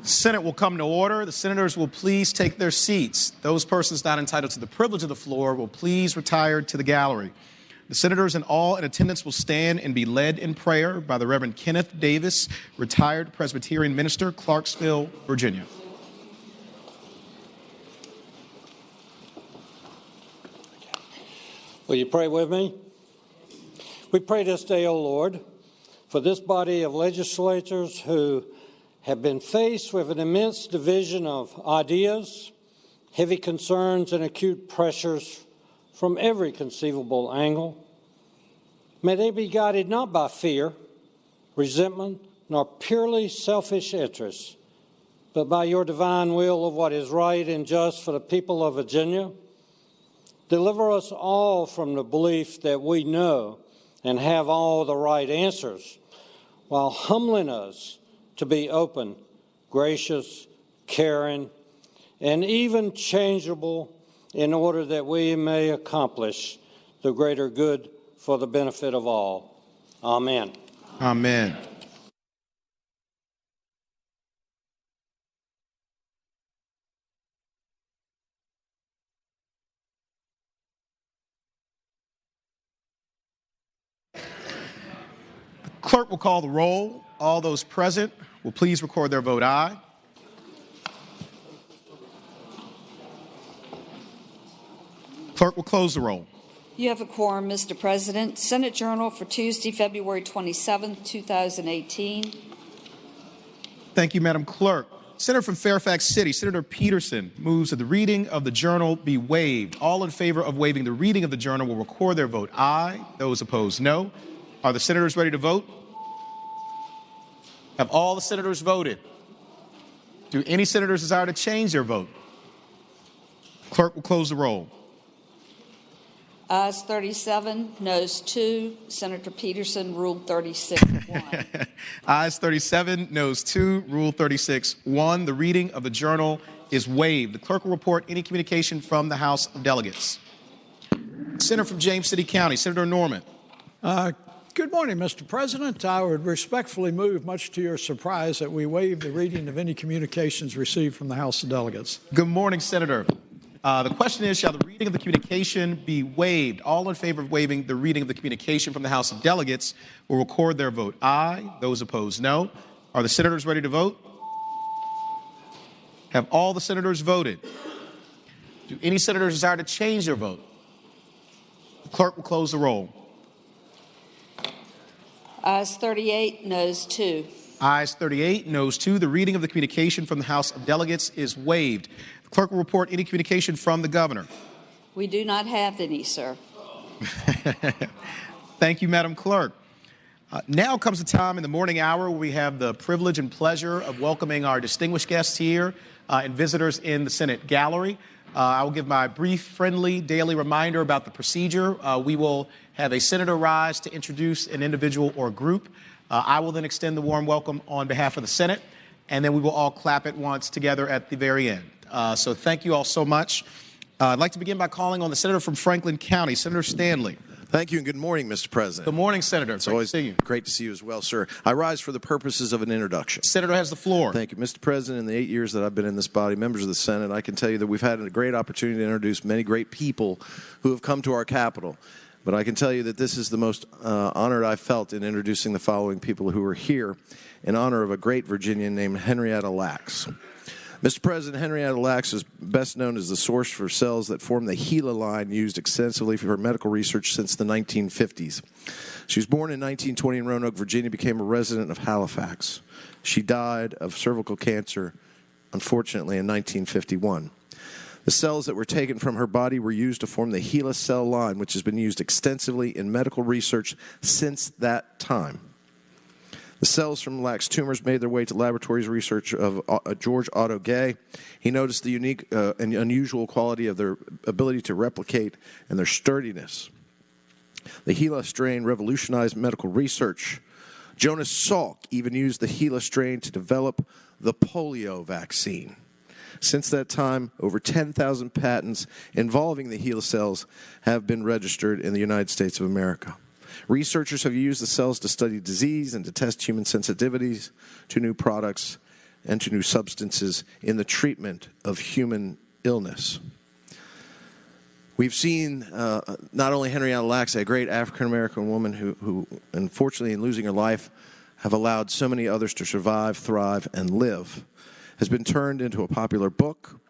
Senate will come to order. The senators will please take their seats. Those persons not entitled to the privilege of the floor will please retire to the gallery. The senators and all in attendance will stand and be led in prayer by the Reverend Kenneth Davis, retired Presbyterian minister, Clarksville, Virginia. Will you pray with me? We pray this day, O Lord, for this body of legislators who have been faced with an immense division of ideas, heavy concerns, and acute pressures from every conceivable angle. May they be guided not by fear, resentment, nor purely selfish interests, but by your divine will of what is right and just for the people of Virginia. Deliver us all from the belief that we know and have all the right answers, while humbling us to be open, gracious, caring, and even changeable in order that we may accomplish the greater good for the benefit of all. Amen. Amen. Clerk will call the roll. All those present will please record their vote aye. Clerk will close the roll. You have a quorum, Mr. President. Senate Journal for Tuesday, February 27, 2018. Thank you, Madam Clerk. Senator from Fairfax City, Senator Peterson, moves that the reading of the journal be waived. All in favor of waiving the reading of the journal will record their vote aye. Those opposed, no. Are the senators ready to vote? Have all the senators voted? Do any senators desire to change their vote? Clerk will close the roll. Ayes 37, noes 2. Senator Peterson ruled 36-1. Ayes 37, noes 2, Rule 36-1. The reading of the journal is waived. The clerk will report any communication from the House of Delegates. Senator from James City County, Senator Norman. Good morning, Mr. President. I would respectfully move, much to your surprise, that we waive the reading of any communications received from the House of Delegates. Good morning, Senator. The question is, shall the reading of the communication be waived? All in favor of waiving the reading of the communication from the House of Delegates will record their vote aye. Those opposed, no. Are the senators ready to vote? Have all the senators voted? Do any senators desire to change their vote? The clerk will close the roll. Ayes 38, noes 2. Ayes 38, noes 2. The reading of the communication from the House of Delegates is waived. The clerk will report any communication from the governor. We do not have any, sir. Thank you, Madam Clerk. Now comes the time in the morning hour where we have the privilege and pleasure of welcoming our distinguished guests here and visitors in the Senate gallery. I will give my brief, friendly, daily reminder about the procedure. We will have a senator rise to introduce an individual or group. I will then extend the warm welcome on behalf of the Senate, and then we will all clap at once together at the very end. So thank you all so much. I'd like to begin by calling on the senator from Franklin County, Senator Stanley. Thank you and good morning, Mr. President. Good morning, Senator. It's always great to see you as well, sir. I rise for the purposes of an introduction. Senator has the floor. Thank you. Mr. President, in the 8 years that I've been in this body, members of the Senate, I can tell you that we've had a great opportunity to introduce many great people who have come to our Capitol. But I can tell you that this is the most honored I've felt in introducing the following people who are here in honor of a great Virginian named Henrietta Lacks. Mr. President, Henrietta Lacks is best known as the source for cells that form the Gila line used extensively for medical research since the 1950s. She was born in 1920 in Roanoke, Virginia, became a resident of Halifax. She died of cervical cancer, unfortunately, in 1951. The cells that were taken from her body were used to form the Gila cell line, which has been used extensively in medical research since that time. The cells from Lacks' tumors made their way to laboratories research of George Otto Gay. He noticed the unique and unusual quality of their ability to replicate and their sturdiness. The Gila strain revolutionized medical research. Jonas Salk even used the Gila strain to develop the polio vaccine. Since that time, over 10,000 patents involving the Gila cells have been registered in the United States of America. Researchers have used the cells to study disease and to test human sensitivities to new products and to new substances in the treatment of human illness. We've seen not only Henrietta Lacks, a great African-American woman who, unfortunately, in losing her life, have allowed so many others to survive, thrive, and live, has been turned into a popular book.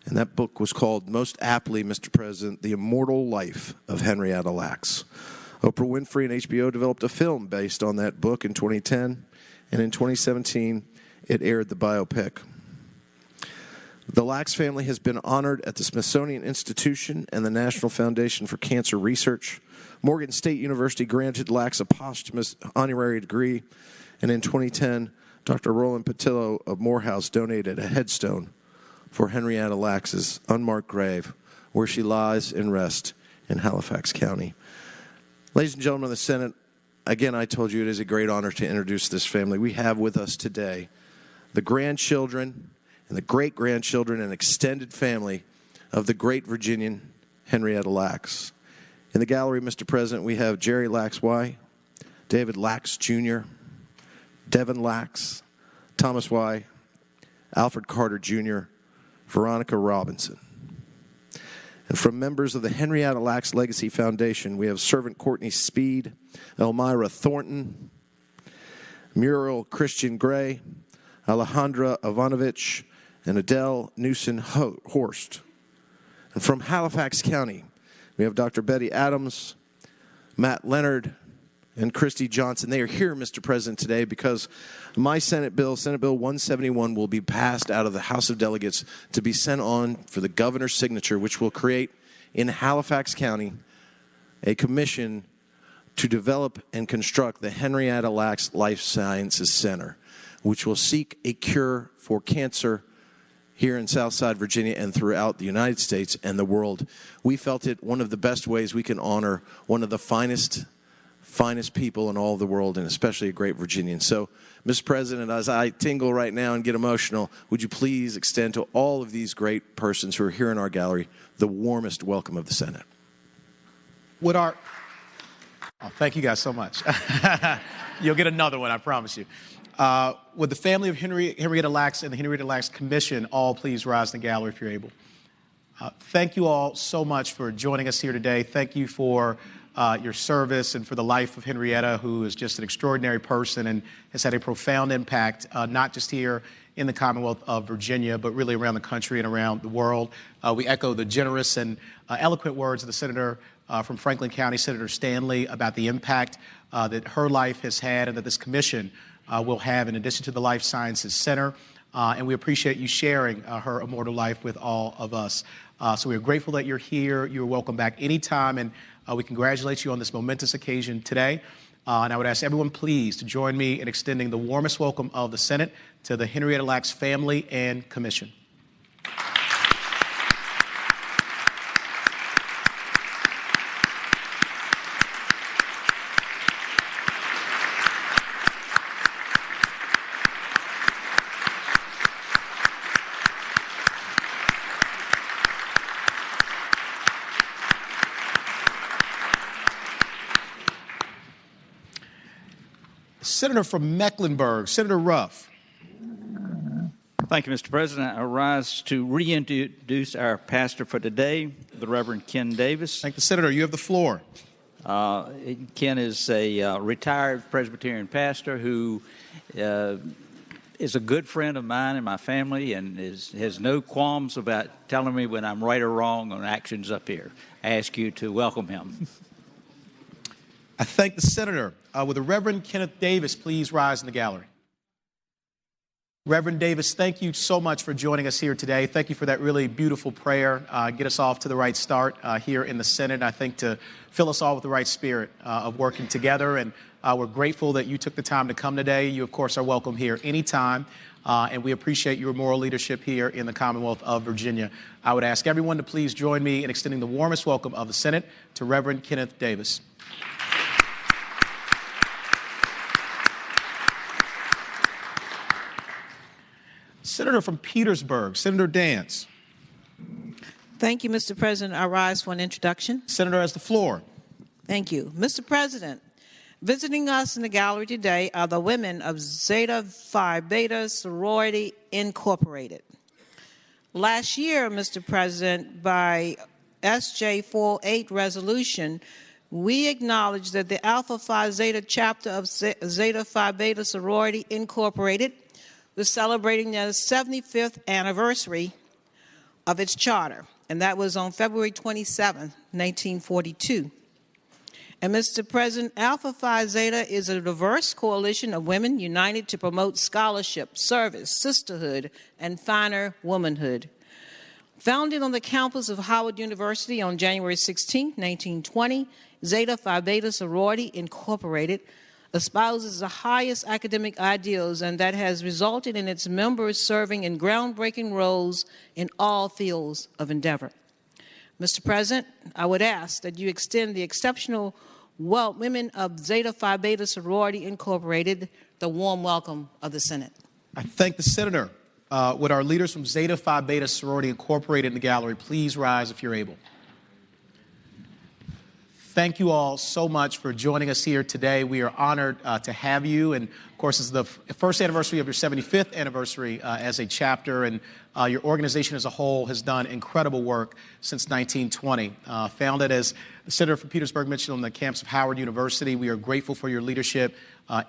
And that book was called, most aptly, Mr. President, The Immortal Life of Henrietta Lacks. Oprah Winfrey and HBO developed a film based on that book in 2010, and in 2017, it aired the biopic. The Lacks family has been honored at the Smithsonian Institution and the National Foundation for Cancer Research. Morgan State University granted Lacks a posthumous honorary degree, and in 2010, Dr. Roland Patillo of Morehouse donated a headstone for Henrietta Lacks' unmarked grave, where she lies in rest in Halifax County. Ladies and gentlemen of the Senate, again, I told you it is a great honor to introduce this family. We have with us today the grandchildren and the great-grandchildren and extended family of the great Virginian Henrietta Lacks. In the gallery, Mr. President, we have Jerry Lacks Y, David Lacks Jr., Devin Lacks, Thomas Y, Alfred Carter Jr., Veronica Robinson. And from members of the Henrietta Lacks Legacy Foundation, we have Servant Courtney Speed, Elmira Thornton, Muriel Christian Gray, Alejandra Ivanovich, and Adele Newson Horst. And from Halifax County, we have Dr. Betty Adams, Matt Leonard, and Christy Johnson. They are here, Mr. President, today because my Senate Bill 171, will be passed out of the House of Delegates to be sent on for the governor's signature, which will create in Halifax County a commission to develop and construct the Henrietta Lacks Life Sciences Center, which will seek a cure for cancer here in Southside Virginia and throughout the United States and the world. We felt it one of the best ways we can honor one of the finest people in all of the world, and especially a great Virginian. So, Mr. President, as I tingle right now and get emotional, would you please extend to all of these great persons who are here in our gallery the warmest welcome of the Senate? Thank you guys so much. You'll get another one, I promise you. Would the family of Henrietta Lacks and the Henrietta Lacks Commission all please rise in the gallery if you're able? Thank you all so much for joining us here today. Thank you for your service and for the life of Henrietta, who is just an extraordinary person and has had a profound impact, not just here in the Commonwealth of Virginia, but really around the country and around the world. We echo the generous and eloquent words of the Senator from Franklin County, Senator Stanley, about the impact that her life has had and that this commission will have in addition to the Life Sciences Center. And we appreciate you sharing her immortal life with all of us. So we are grateful that you're here. You're welcome back anytime, and we congratulate you on this momentous occasion today. And I would ask everyone, please, to join me in extending the warmest welcome of the Senate to the Henrietta Lacks family and commission. Senator from Mecklenburg, Senator Ruff. Thank you, Mr. President. I rise to reintroduce our pastor for today, the Reverend Ken Davis. Thank the Senator. You have the floor. Ken is a retired Presbyterian pastor who is a good friend of mine and my family, and has no qualms about telling me when I'm right or wrong on actions up here. I ask you to welcome him. I thank the Senator. Will the Reverend Kenneth Davis please rise in the gallery? Reverend Davis, thank you so much for joining us here today. Thank you for that really beautiful prayer. Get us off to the right start here in the Senate, I think, to fill us all with the right spirit of working together. And we're grateful that you took the time to come today. You, of course, are welcome here anytime. And we appreciate your moral leadership here in the Commonwealth of Virginia. I would ask everyone to please join me in extending the warmest welcome of the Senate to Reverend Kenneth Davis. Senator from Petersburg, Senator Dance. Thank you, Mr. President. I rise for an introduction. Senator has the floor. Thank you. Mr. President, Visiting us in the gallery today are the women of Zeta Phi Beta Sorority Incorporated. Last year, Mr. President, by SJ 48 resolution, we acknowledged that the Alpha Phi Zeta chapter of Zeta Phi Beta Sorority Incorporated was celebrating their 75th anniversary of its charter, and that was on February 27, 1942. And Mr. President, Alpha Phi Zeta is a diverse coalition of women united to promote scholarship, service, sisterhood, and finer womanhood. Founded on the campus of Howard University on January 16, 1920, Zeta Phi Beta Sorority Incorporated espouses the highest academic ideals, and that has resulted in its members serving in groundbreaking roles in all fields of endeavor. Mr. President, I would ask that you extend the exceptional women of Zeta Phi Beta Sorority Incorporated the warm welcome of the Senate. I thank the Senator. Would our leaders from Zeta Phi Beta Sorority Incorporated in the gallery please rise if you're able? Thank you all so much for joining us here today. We are honored to have you. And, of course, it's the first anniversary of your 75th anniversary as a chapter. And your organization as a whole has done incredible work since 1920. Founded, as the Senator from Petersburg mentioned, on the campus of Howard University, we are grateful for your leadership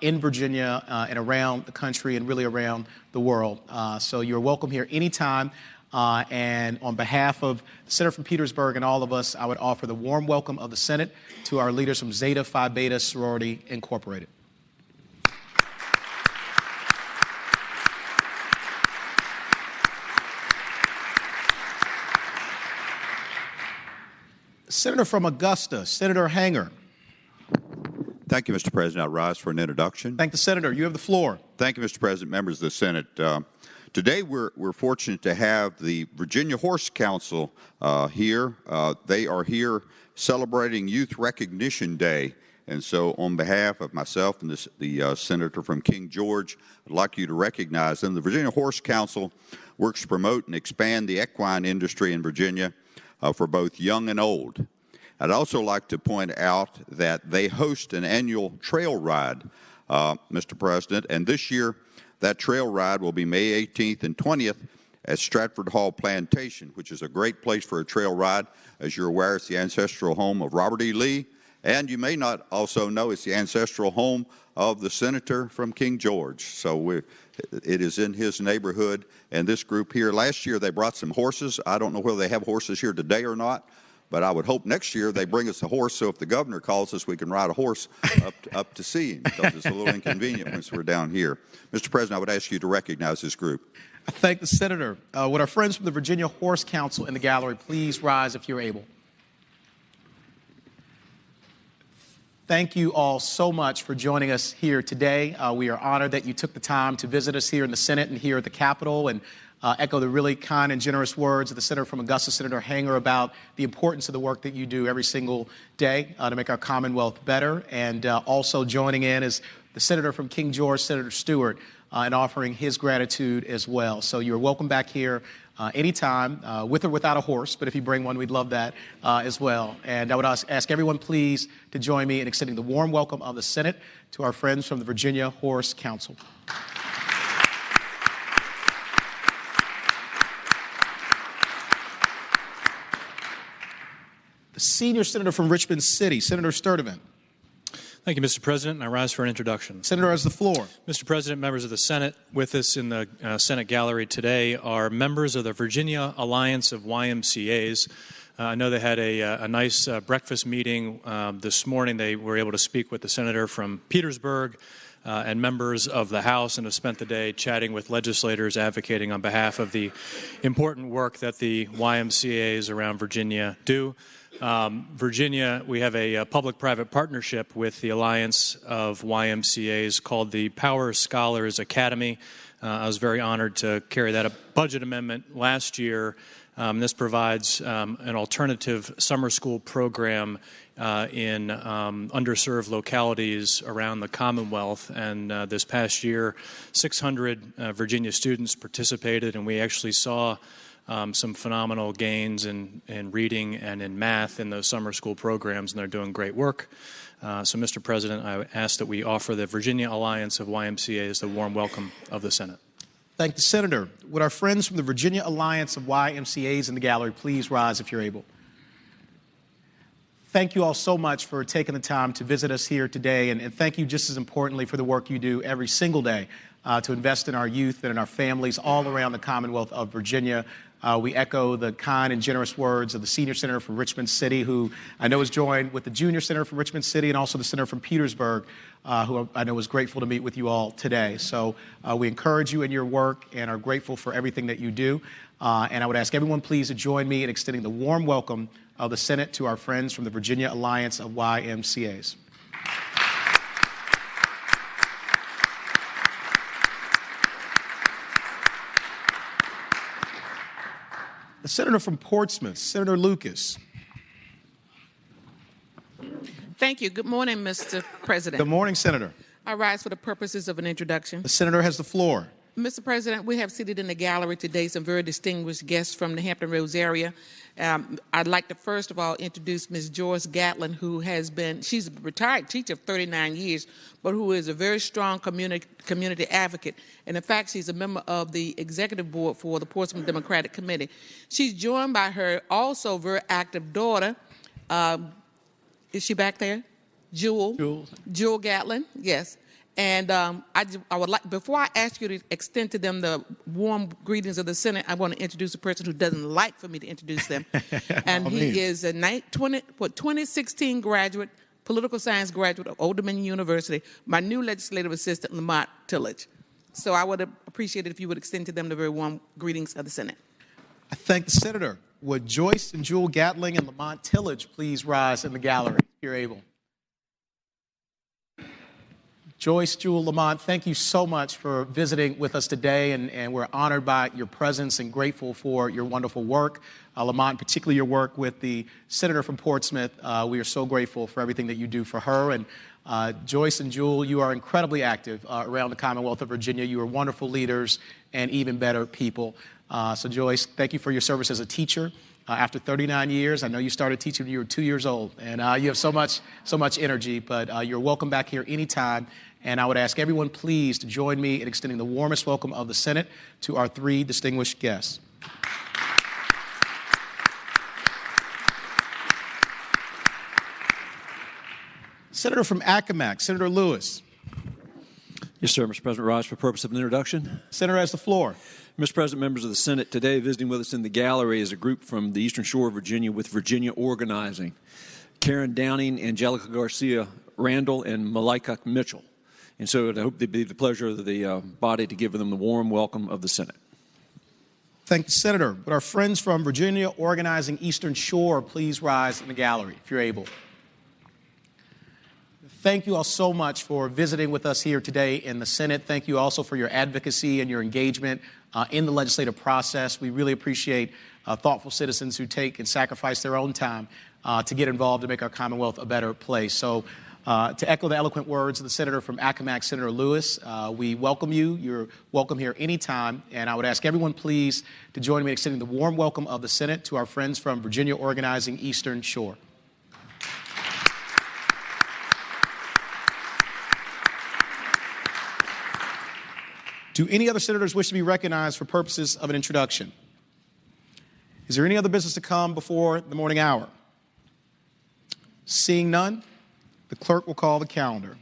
in Virginia and around the country and really around the world. So you're welcome here anytime. And on behalf of the Senator from Petersburg and all of us, I would offer the warm welcome of the Senate to our leaders from Zeta Phi Beta Sorority Incorporated. Senator from Augusta, Senator Hanger. Thank you, Mr. President. I'll rise for an introduction. Thank the Senator. You have the floor. Thank you, Mr. President, members of the Senate. Today, we're fortunate to have the Virginia Horse Council here. They are here celebrating Youth Recognition Day. And so on behalf of myself and the Senator from King George, I'd like you to recognize them. The Virginia Horse Council works to promote and expand the equine industry in Virginia for both young and old. I'd also like to point out that they host an annual trail ride, Mr. President, and this year that trail ride will be May 18th and 20th at Stratford Hall Plantation, which is a great place for a trail ride. As you're aware, it's the ancestral home of Robert E. Lee, and you may not also know it's the ancestral home of the Senator from King George. So it is in his neighborhood, and this group here, last year they brought some horses. I don't know whether they have horses here today or not, but I would hope next year they bring us a horse, so if the governor calls us, we can ride a horse up to see him, because it's a little inconvenient once we're down here. Mr. President, I would ask you to recognize this group. I thank the Senator. Would our friends from the Virginia Horse Council in the gallery please rise if you're able? Thank you all so much for joining us here today. We are honored that you took the time to visit us here in the Senate and here at the Capitol, and echo the really kind and generous words of the Senator from Augusta, Senator Hanger, about the importance of the work that you do every single day to make our Commonwealth better. And also joining in is the Senator from King George, Senator Stewart, and offering his gratitude as well. So you're welcome back here anytime, with or without a horse, but if you bring one, we'd love that as well. And I would ask everyone please to join me in extending the warm welcome of the Senate to our friends from the Virginia Horse Council. The senior senator from Richmond City, Senator Sturdivant. Thank you, Mr. President. I rise for an introduction. Senator has the floor. Mr. President, members of the Senate, with us in the Senate gallery today are members of the Virginia Alliance of YMCAs. I know they had a nice breakfast meeting this morning. They were able to speak with the senator from Petersburg and members of the House, and have spent the day chatting with legislators advocating on behalf of the important work that the YMCAs around Virginia do. Virginia, we have a public-private partnership with the Alliance of YMCAs called the Power Scholars Academy. I was very honored to carry that a budget amendment last year. This provides an alternative summer school program in underserved localities around the Commonwealth. And this past year, 600 Virginia students participated, and we actually saw some phenomenal gains in reading and in math in those summer school programs, and they're doing great work. So, Mr. President, I ask that we offer the Virginia Alliance of YMCAs the warm welcome of the Senate. Thank the Senator. Would our friends from the Virginia Alliance of YMCAs in the gallery please rise if you're able? Thank you all so much for taking the time to visit us here today, and thank you just as importantly for the work you do every single day to invest in our youth and in our families all around the Commonwealth of Virginia. We echo the kind and generous words of the Senior Senator from Richmond City, who I know is joined with the Junior Senator from Richmond City and also the Senator from Petersburg, who I know is grateful to meet with you all today. So we encourage you in your work and are grateful for everything that you do. And I would ask everyone please to join me in extending the warm welcome of the Senate to our friends from the Virginia Alliance of YMCAs. The Senator from Portsmouth, Senator Lucas. Thank you. Good morning, Mr. President. Good morning, Senator. I rise for the purposes of an introduction. The Senator has the floor. Mr. President, we have seated in the gallery today some very distinguished guests from the Hampton Roads area. I'd like to first of all introduce Ms. Joyce Gatlin, who she's a retired teacher of 39 years, but who is a very strong community advocate. And in fact, she's a member of the executive board for the Portsmouth Democratic Committee. She's joined by her also very active daughter. Is she back there? Jewel Gatlin, yes. And I would like, before I ask you to extend to them the warm greetings of the Senate, I want to introduce a person who doesn't like for me to introduce them. And he is a 2016 graduate, political science graduate of Old Dominion University, my new legislative assistant, Lamont Tillage. So I would appreciate it if you would extend to them the very warm greetings of the Senate. I thank the Senator. Would Joyce and Jewel Gatling and Lamont Tillage please rise in the gallery if you're able? Joyce, Jewel, Lamont, thank you so much for visiting with us today, and we're honored by your presence and grateful for your wonderful work. Lamont, particularly your work with the Senator from Portsmouth. We are so grateful for everything that you do for her. And Joyce and Jewel, you are incredibly active around the Commonwealth of Virginia. You are wonderful leaders and even better people. So Joyce, thank you for your service as a teacher. After 39 years, I know you started teaching when you were 2 years old, and you have so much energy, but you're welcome back here anytime. And I would ask everyone please to join me in extending the warmest welcome of the Senate to our three distinguished guests. Senator from Accomack, Senator Lewis. Yes, sir, Mr. President. Rise for the purpose of an introduction. Senator has the floor. Mr. President, members of the Senate, today visiting with us in the gallery is a group from the Eastern Shore of Virginia with Virginia Organizing. Karen Downing, Angelica Garcia Randall, and Malika Mitchell. And so I hope it'd be the pleasure of the body to give them the warm welcome of the Senate. Thank the Senator. Would our friends from Virginia Organizing Eastern Shore please rise in the gallery if you're able? Thank you all so much for visiting with us here today in the Senate. Thank you also for your advocacy and your engagement in the legislative process. We really appreciate thoughtful citizens who take and sacrifice their own time to get involved to make our Commonwealth a better place. So to echo the eloquent words of the Senator from Accomack, Senator Lewis, we welcome you. You're welcome here anytime. And I would ask everyone please to join me in extending the warm welcome of the Senate to our friends from Virginia Organizing Eastern Shore. Do any other senators wish to be recognized for purposes of an introduction? Is there any other business to come before the morning hour? Seeing none, the clerk will call the calendar.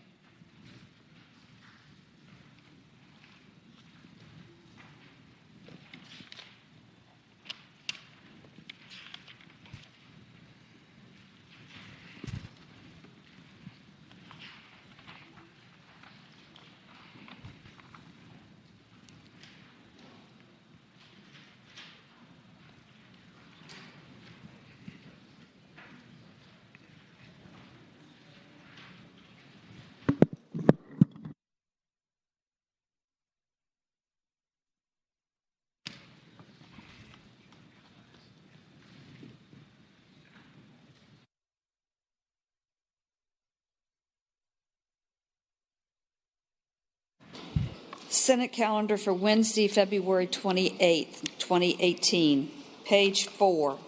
Senate calendar for Wednesday, February 28th, 2018. Page 4.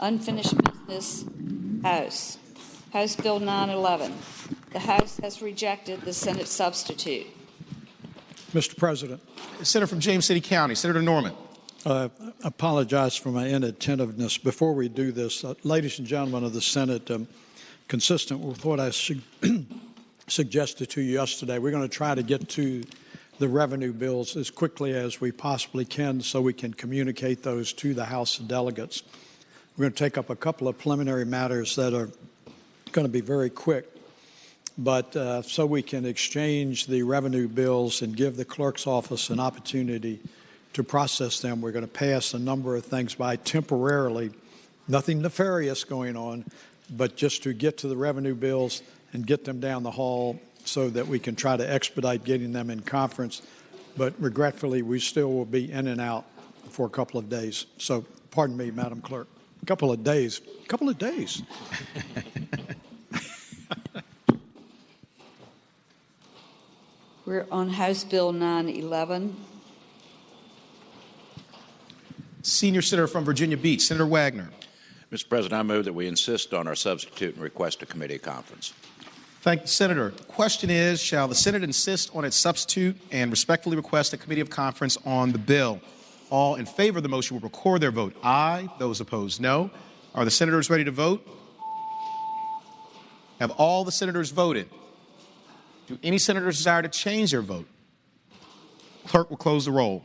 Unfinished business, House. House Bill 911. The House has rejected the Senate substitute. Mr. President. Senator from James City County, Senator Norman. Apologize for my inattentiveness. Before we do this, ladies and gentlemen of the Senate, consistent with what I suggested to you yesterday, we're going to try to get to the revenue bills as quickly as we possibly can so we can communicate those to the House of Delegates. We're going to take up a couple of preliminary matters that are going to be very quick, but so we can exchange the revenue bills and give the clerk's office an opportunity to process them. We're going to pass a number of things by temporarily, nothing nefarious going on, but just to get to the revenue bills and get them down the hall so that we can try to expedite getting them in conference. But regretfully, we still will be in and out for a couple of days. So pardon me, Madam Clerk. A couple of days. A couple of days. We're on House Bill 911. Senior Senator from Virginia Beach, Senator Wagner. Mr. President, I move that we insist on our substitute and request a committee conference. Thank you, Senator. The question is, shall the Senate insist on its substitute and respectfully request a committee of conference on the bill? All in favor of the motion will record their vote. Aye. Those opposed, no. Are the senators ready to vote? Have all the senators voted? Do any senators desire to change their vote? Clerk will close the roll.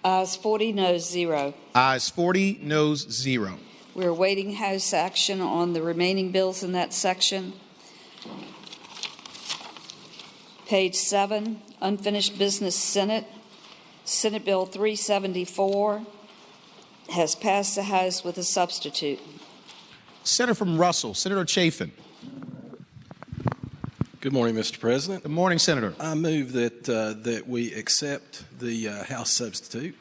Ayes 40, noes 0. Ayes 40, noes 0. We're awaiting House action on the remaining bills in that section. Page 7, unfinished business Senate. Senate Bill 374 has passed the House with a substitute. Senator from Russell, Senator Chafin. Good morning, Mr. President. Good morning, Senator. I move that we accept the House substitute.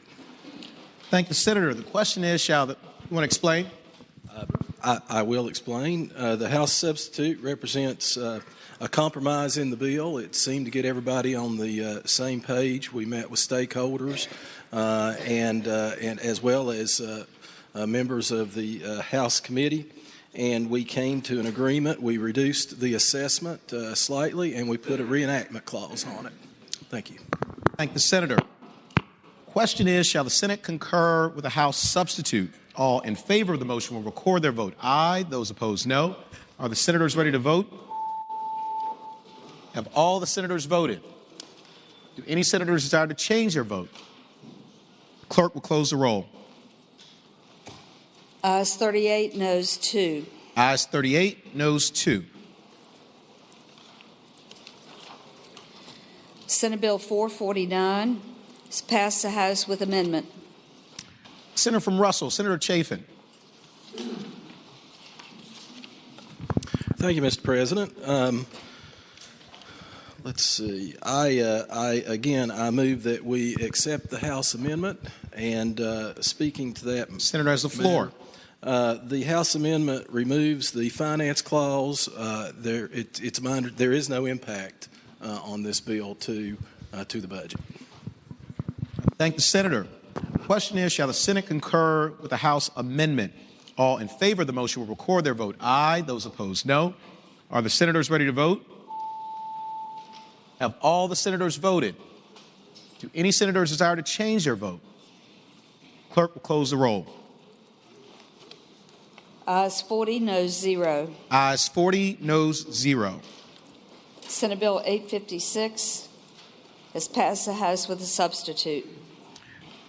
Thank you, Senator. The question is, you want to explain? I will explain. The House substitute represents a compromise in the bill. It seemed to get everybody on the same page. We met with stakeholders and as well as members of the House committee, and we came to an agreement. We reduced the assessment slightly, and we put a reenactment clause on it. Thank you. Thank the Senator. Question is, shall the Senate concur with the House substitute? All in favor of the motion will record their vote. Aye. Those opposed, no. Are the senators ready to vote? Have all the senators voted? Do any senators desire to change their vote? Clerk will close the roll. Ayes 38, noes 2. Ayes 38, noes 2. Senate Bill 449 has passed the House with amendment. Senator from Russell, Senator Chafin. Thank you, Mr. President. Let's see. I move that we accept the House amendment. And speaking to that, Senator has the floor. The House amendment removes the finance clause. There is no impact on this bill to the budget. Thank the Senator. The question is, shall the Senate concur with the House amendment? All in favor of the motion will record their vote. Aye. Those opposed, no. Are the senators ready to vote? Have all the senators voted? Do any senators desire to change their vote? Clerk will close the roll. Ayes 40, noes 0. Ayes 40, noes 0. Senate Bill 856 has passed the House with a substitute.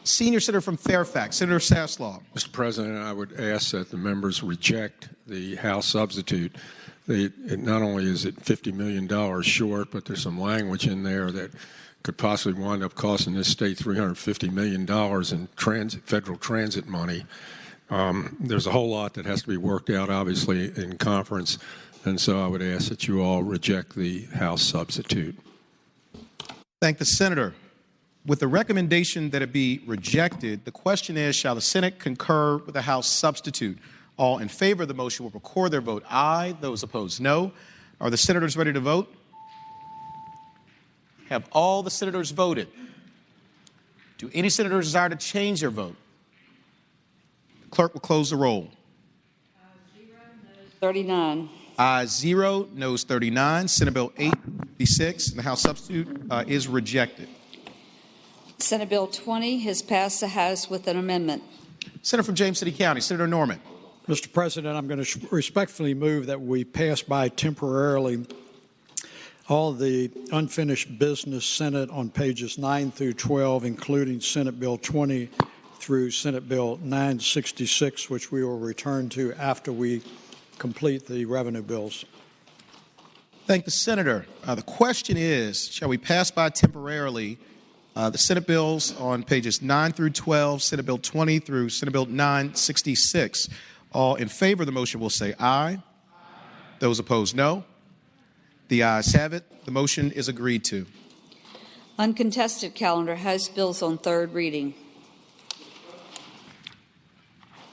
Senior Senator from Fairfax, Senator Saslaw. Mr. President, I would ask that the members reject the House substitute. Not only is it $50 million short, but there's some language in there that could possibly wind up costing this state $350 million in federal transit money. There's a whole lot that has to be worked out, obviously, in conference, and so I would ask that you all reject the House substitute. Thank the Senator. With the recommendation that it be rejected, the question is, shall the Senate concur with the House substitute? All in favor of the motion will record their vote. Aye. Those opposed, no. Are the senators ready to vote? Have all the senators voted? Do any senators desire to change their vote? Clerk will close the roll. 39. Ayes 0, noes 39. Senate Bill 856 in the House substitute is rejected. Senate Bill 20 has passed the House with an amendment. Senator from James City County, Senator Norman. Mr. President, I'm going to respectfully move that we pass by temporarily all the unfinished business Senate on pages 9 through 12, including Senate Bill 20 through Senate Bill 966, which we will return to after we complete the revenue bills. Thank the Senator. The question is, shall we pass by temporarily the Senate bills on pages 9 through 12, Senate Bill 20 through Senate Bill 966? All in favor of the motion will say aye. Those opposed, no. The ayes have it. The motion is agreed to. Uncontested calendar, House bills on third reading.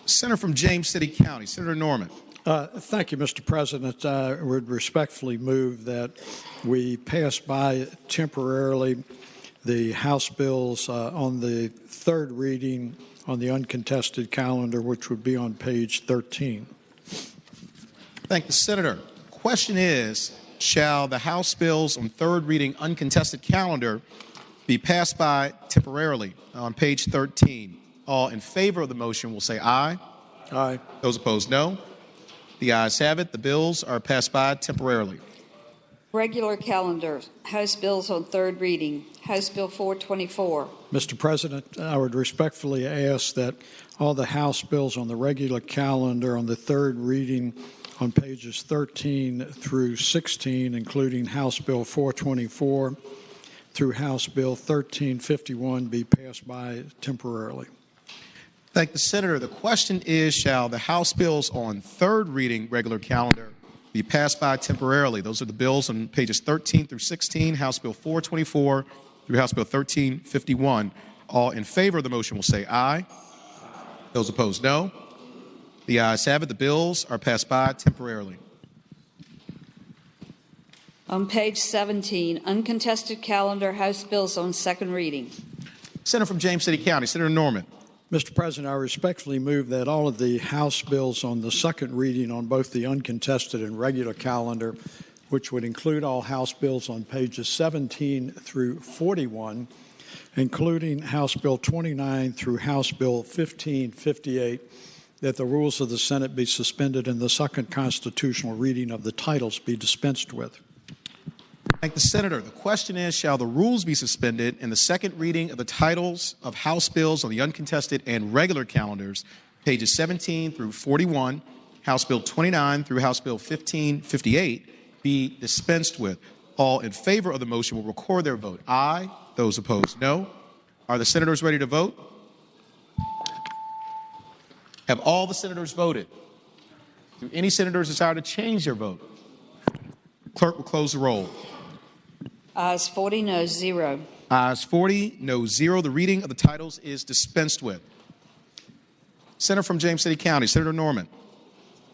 Senator from James City County, Senator Norman. Thank you, Mr. President. I would respectfully move that we pass by temporarily the House bills on the third reading on the uncontested calendar, which would be on page 13. Thank the Senator. Question is, shall the House bills on third reading uncontested calendar be passed by temporarily on page 13? All in favor of the motion will say aye. Aye. Those opposed, no. The ayes have it. The bills are passed by temporarily. Regular calendar, House bills on third reading. House Bill 424. Mr. President, I would respectfully ask that all the House bills on the regular calendar on the third reading on pages 13 through 16, including House Bill 424 through House Bill 1351, be passed by temporarily. Thank the Senator. The question is, shall the House bills on third reading regular calendar be passed by temporarily? Those are the bills on pages 13 through 16, House Bill 424 through House Bill 1351. All in favor of the motion will say aye. Those opposed, no. The ayes have it. The bills are passed by temporarily. On page 17, uncontested calendar, House bills on second reading. Senator from James City County, Senator Norman. Mr. President, I respectfully move that all of the House bills on the second reading on both the uncontested and regular calendar, which would include all House bills on pages 17 through 41, including House Bill 29 through House Bill 1558, that the rules of the Senate be suspended and the second constitutional reading of the titles be dispensed with. Thank the Senator. The question is, shall the rules be suspended and the second reading of the titles of House bills on the uncontested and regular calendars, pages 17 through 41, House Bill 29 through House Bill 1558, be dispensed with? All in favor of the motion will record their vote. Aye. Those opposed, no. Are the senators ready to vote? Have all the senators voted? Do any senators desire to change their vote? Clerk will close the roll. Ayes 40, noes 0. Ayes 40, noes 0. The reading of the titles is dispensed with. Senator from James City County, Senator Norman.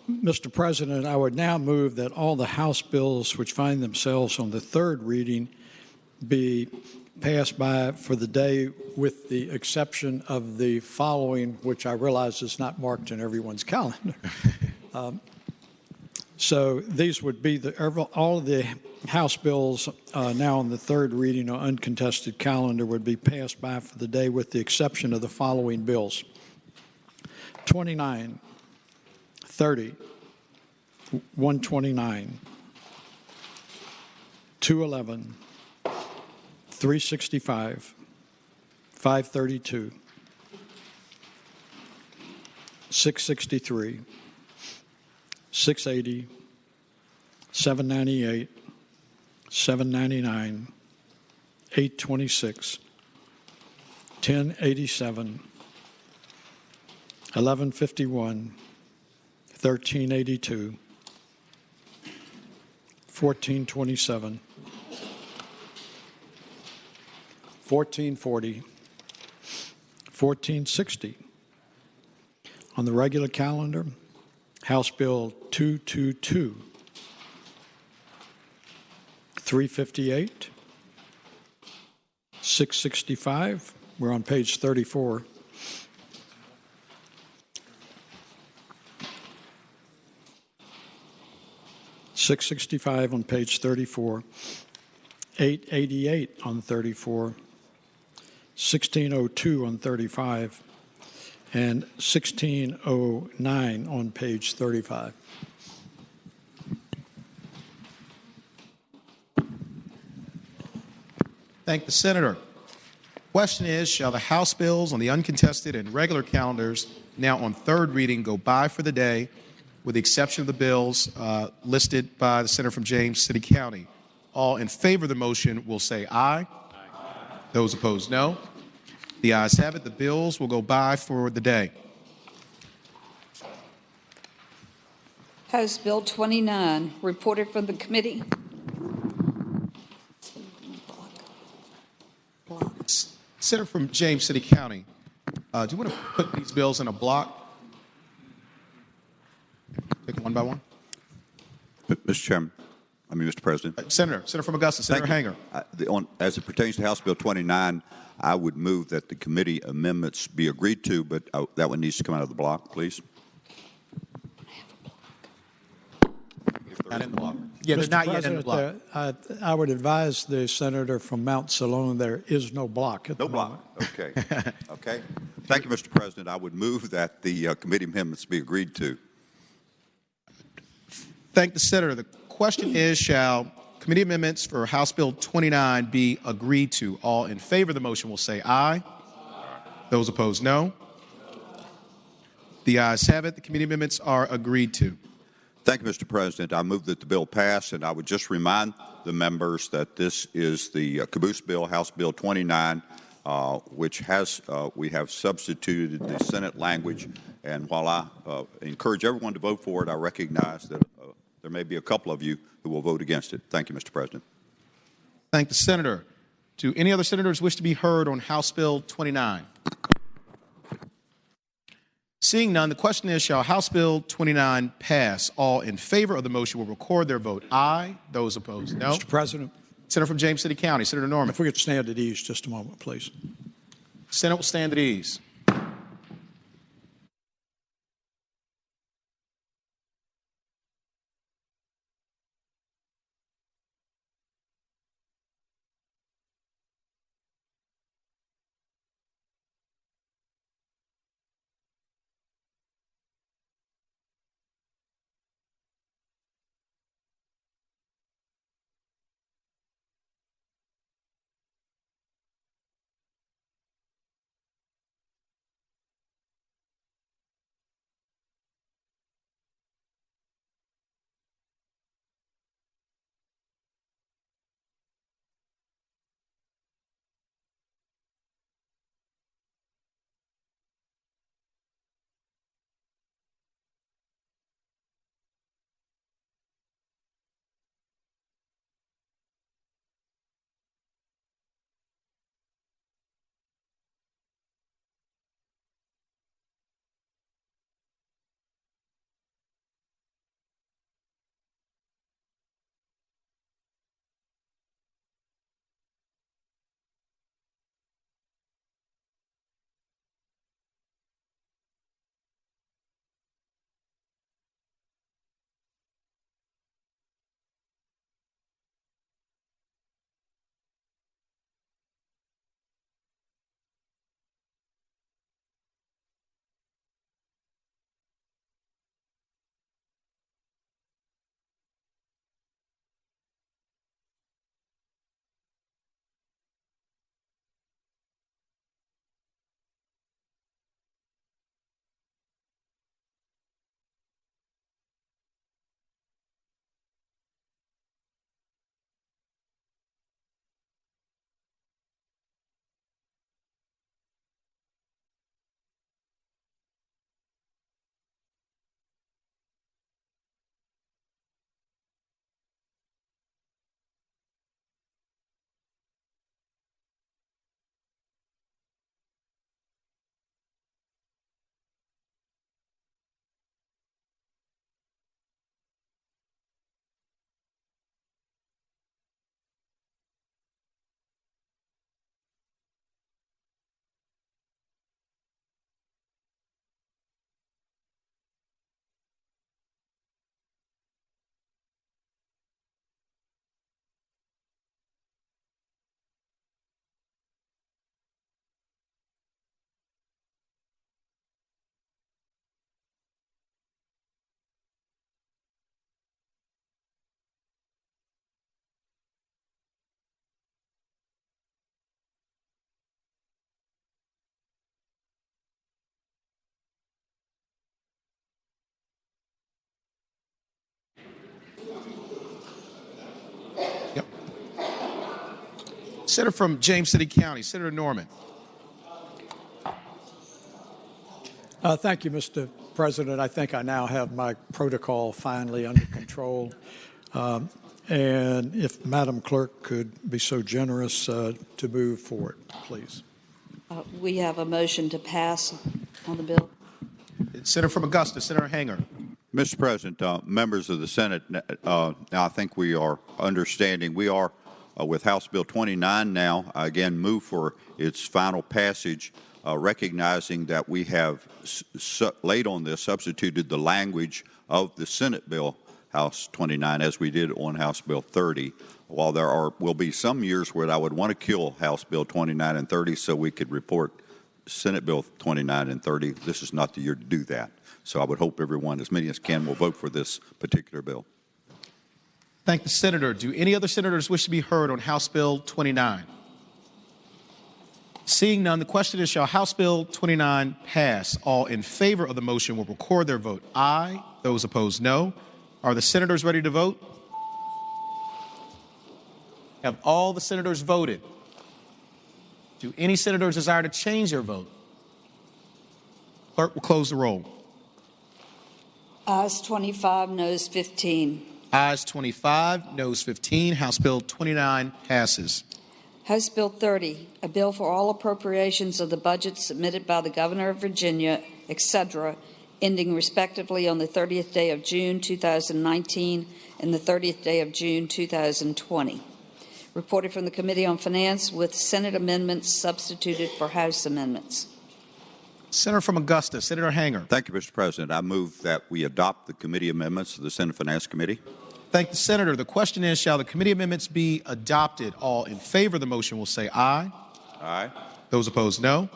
Mr. President, I would now move that all the House bills which find themselves on the third reading be passed by for the day, with the exception of the following, which I realize is not marked in everyone's calendar. So these would be all of the House bills now on the third reading or uncontested calendar would be passed by for the day, with the exception of the following bills: 29, 30, 129, 211, 365, 532, 663, 680, 798, 799, 826, 1087, 1151, 1382, 1427, 1440, 1460. On the regular calendar, House Bill 222, 358, 665. We're on page 34. 665 on page 34, 888 on 34, 1602 on 35, and 1609 on page 35. Thank the senator. Question is, shall the House bills on the uncontested and regular calendars now on third reading go by for the day, with the exception of the bills listed by the senator from James City County? All in favor of the motion will say aye. Aye. Those opposed, no. The ayes have it. The bills will go by for the day. House Bill 29, reported from the committee. Senator from James City County, do you want to put these bills in a block? Take them one by one. Mr. President. Senator from Augusta, Senator Hanger. As it pertains to House Bill 29, I would move that the committee amendments be agreed to, but that one needs to come out of the block, please. Not in the block. Yeah, they're not yet in the block. I would advise the senator from Mount Salone there is no block at the moment. Okay. Okay. Thank you, Mr. President. I would move that the committee amendments be agreed to. Thank the senator. The question is, shall committee amendments for House Bill 29 be agreed to? All in favor of the motion will say aye. Those opposed, no. The ayes have it. The committee amendments are agreed to. Thank you, Mr. President. I move that the bill pass, and I would just remind the members that this is the caboose bill, House Bill 29, which has we have substituted the Senate language. And while I encourage everyone to vote for it, I recognize that there may be a couple of you who will vote against it. Thank you, Mr. President. Thank the senator. Do any other senators wish to be heard on House Bill 29? Seeing none, the question is, shall House Bill 29 pass? All in favor of the motion will record their vote aye. Those opposed, no. Mr. President. Senator from James City County, Senator Norman. If we could stand at ease just a moment, please. Senate will stand at ease. Senator from James City County, Senator Norman. Thank you, Mr. President. I think I now have my protocol finally under control. And if Madam Clerk could be so generous to move forward, please. We have a motion to pass on the bill. Senator from Augusta, Senator Hanger. Mr. President, members of the Senate, now I think we are understanding we are with House Bill 29 now, again, move for its final passage, recognizing that we have late on this substituted the language of the Senate bill, House 29, as we did on House Bill 30. While there will be some years where I would want to kill House Bill 29 and 30 so we could report Senate Bill 29 and 30, this is not the year to do that. So I would hope everyone, as many as can, will vote for this particular bill. Thank the Senator. Do any other senators wish to be heard on House Bill 29? Seeing none, the question is, shall House Bill 29 pass? All in favor of the motion will record their vote aye. Those opposed, no. Are the senators ready to vote? Have all the senators voted? Do any senators desire to change their vote? Clerk will close the roll. Ayes 25, noes 15. Ayes 25, noes 15. House Bill 29 passes. House Bill 30, a bill for all appropriations of the budget submitted by the Governor of Virginia, etc., ending respectively on the 30th day of June 2019 and the 30th day of June 2020. Reported from the Committee on Finance with Senate amendments substituted for House amendments. Senator from Augusta, Senator Hanger. Thank you, Mr. President. I move that we adopt the committee amendments of the Senate Finance Committee. Thank the Senator. The question is, shall the committee amendments be adopted? All in favor of the motion will say aye. Aye. Those opposed, no.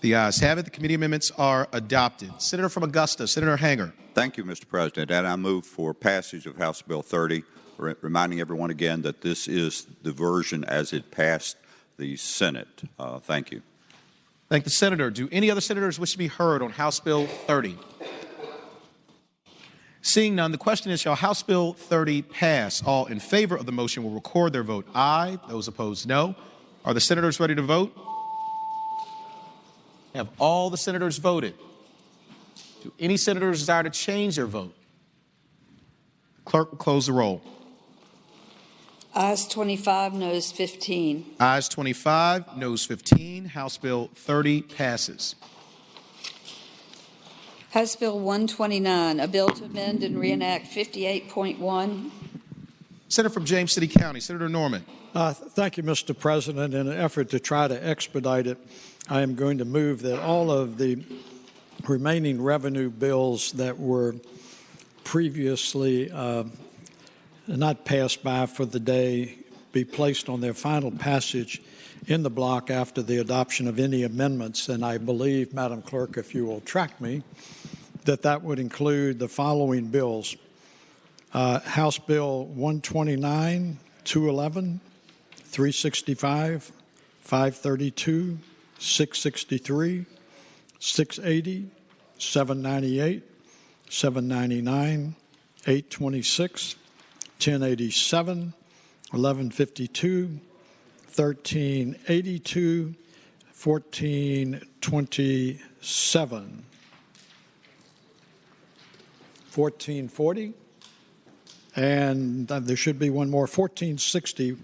The ayes have it. The committee amendments are adopted. Senator from Augusta, Senator Hanger. Thank you, Mr. President. And I move for passage of House Bill 30, reminding everyone again that this is the version as it passed the Senate. Thank you. Thank the Senator. Do any other senators wish to be heard on House Bill 30? Seeing none, the question is, shall House Bill 30 pass? All in favor of the motion will record their vote aye. Those opposed, no. Are the senators ready to vote? Have all the senators voted? Do any senators desire to change their vote? Clerk will close the roll. Ayes 25, noes 15. Ayes 25, noes 15. House Bill 30 passes. House Bill 129, a bill to amend and reenact 58.1. Senator from James City County, Senator Norman. Thank you, Mr. President. In an effort to try to expedite it, I am going to move that all of the remaining revenue bills that were previously not passed by for the day be placed on their final passage in the block after the adoption of any amendments. And I believe, Madam Clerk, if you will track me, that would include the following bills. House Bill 129, 211, 365, 532, 663, 680, 798, 799, 826, 1087, 1152, 1382, 1427, 1440, and there should be one more, 1460.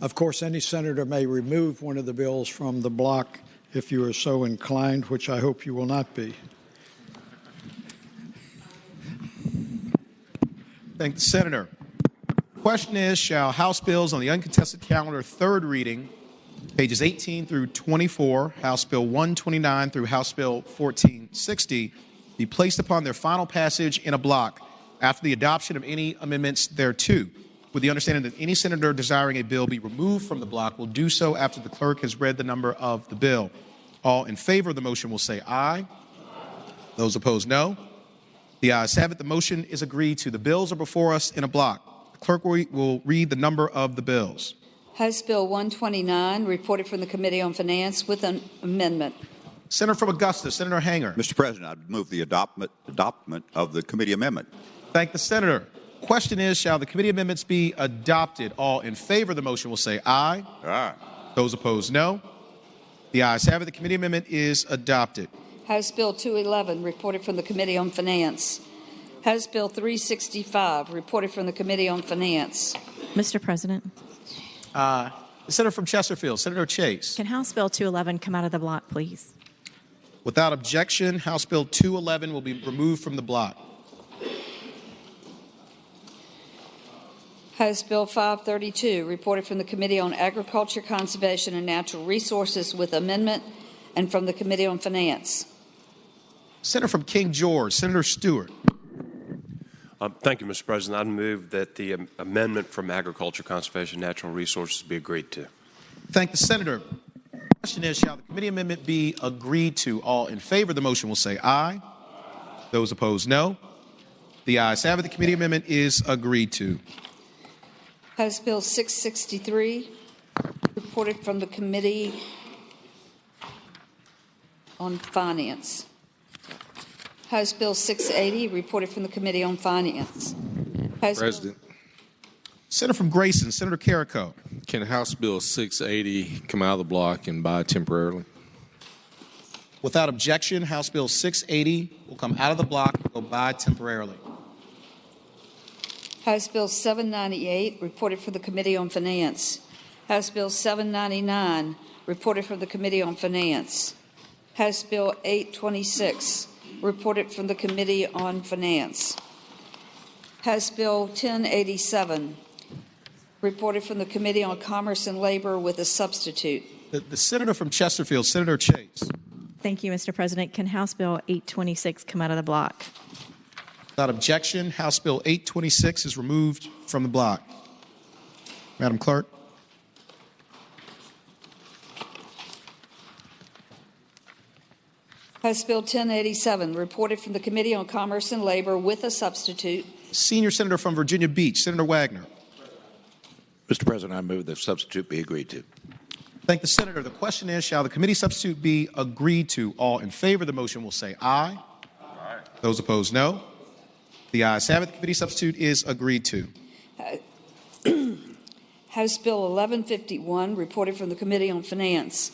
Of course, any senator may remove one of the bills from the block if you are so inclined, which I hope you will not be. Thank the Senator. The question is, shall House bills on the uncontested calendar, third reading, pages 18 through 24, House Bill 129 through House Bill 1460, be placed upon their final passage in a block after the adoption of any amendments thereto, with the understanding that any senator desiring a bill be removed from the block will do so after the clerk has read the number of the bill. All in favor of the motion will say aye. Those opposed, no. The ayes have it. The motion is agreed to. The bills are before us in a block. The clerk will read the number of the bills. House Bill 129, reported from the Committee on Finance with an amendment. Senator from Augusta, Senator Hanger. Mr. President, I move the adoptment of the committee amendment. Thank the Senator. question is, shall the committee amendments be adopted? All in favor of the motion will say aye. Aye. Those opposed, no. The ayes have it. The committee amendment is adopted. House Bill 211, reported from the Committee on Finance. House Bill 365, reported from the Committee on Finance. Mr. President, The senator from Chesterfield, Senator Chase. can House Bill 211 come out of the block, please? Without objection, House Bill 211 will be removed from the block. House Bill 532, reported from the Committee on Agriculture, Conservation, and Natural Resources with amendment, and from the Committee on Finance. Senator from King George, Senator Stewart. Thank you, Mr. President. I move that the amendment from Agriculture, Conservation, and Natural Resources be agreed to. Thank the senator. The question is, shall the committee amendment be agreed to? All in favor of the motion will say aye. Those opposed, no. The ayes have it. The committee amendment is agreed to. House Bill 663, reported from the Committee on Finance. House Bill 680, reported from the Committee on Finance. President. Senator from Grayson, Senator Carrico. Can House Bill 680 come out of the block and buy temporarily? Without objection, House Bill 680 will come out of the block and go by temporarily. House Bill 798, reported for the Committee on Finance. House Bill 799, reported from the Committee on Finance. House Bill 826, reported from the Committee on Finance. House Bill 1087, reported from the Committee on Commerce and Labor with a substitute. The senator from Chesterfield, Senator Chase. Thank you, Mr. President. Can House Bill 826 come out of the block? Without objection, House Bill 826 is removed from the block. Madam Clerk. House Bill 1087, reported from the Committee on Commerce and Labor with a substitute. Senior Senator from Virginia Beach, Senator Wagner. Mr. President, I move the substitute be agreed to. Thank the senator. The question is, shall the committee substitute be agreed to? All in favor of the motion will say aye. Aye. Those opposed, no. The ayes have it. The committee substitute is agreed to. House Bill 1151, reported from the Committee on Finance.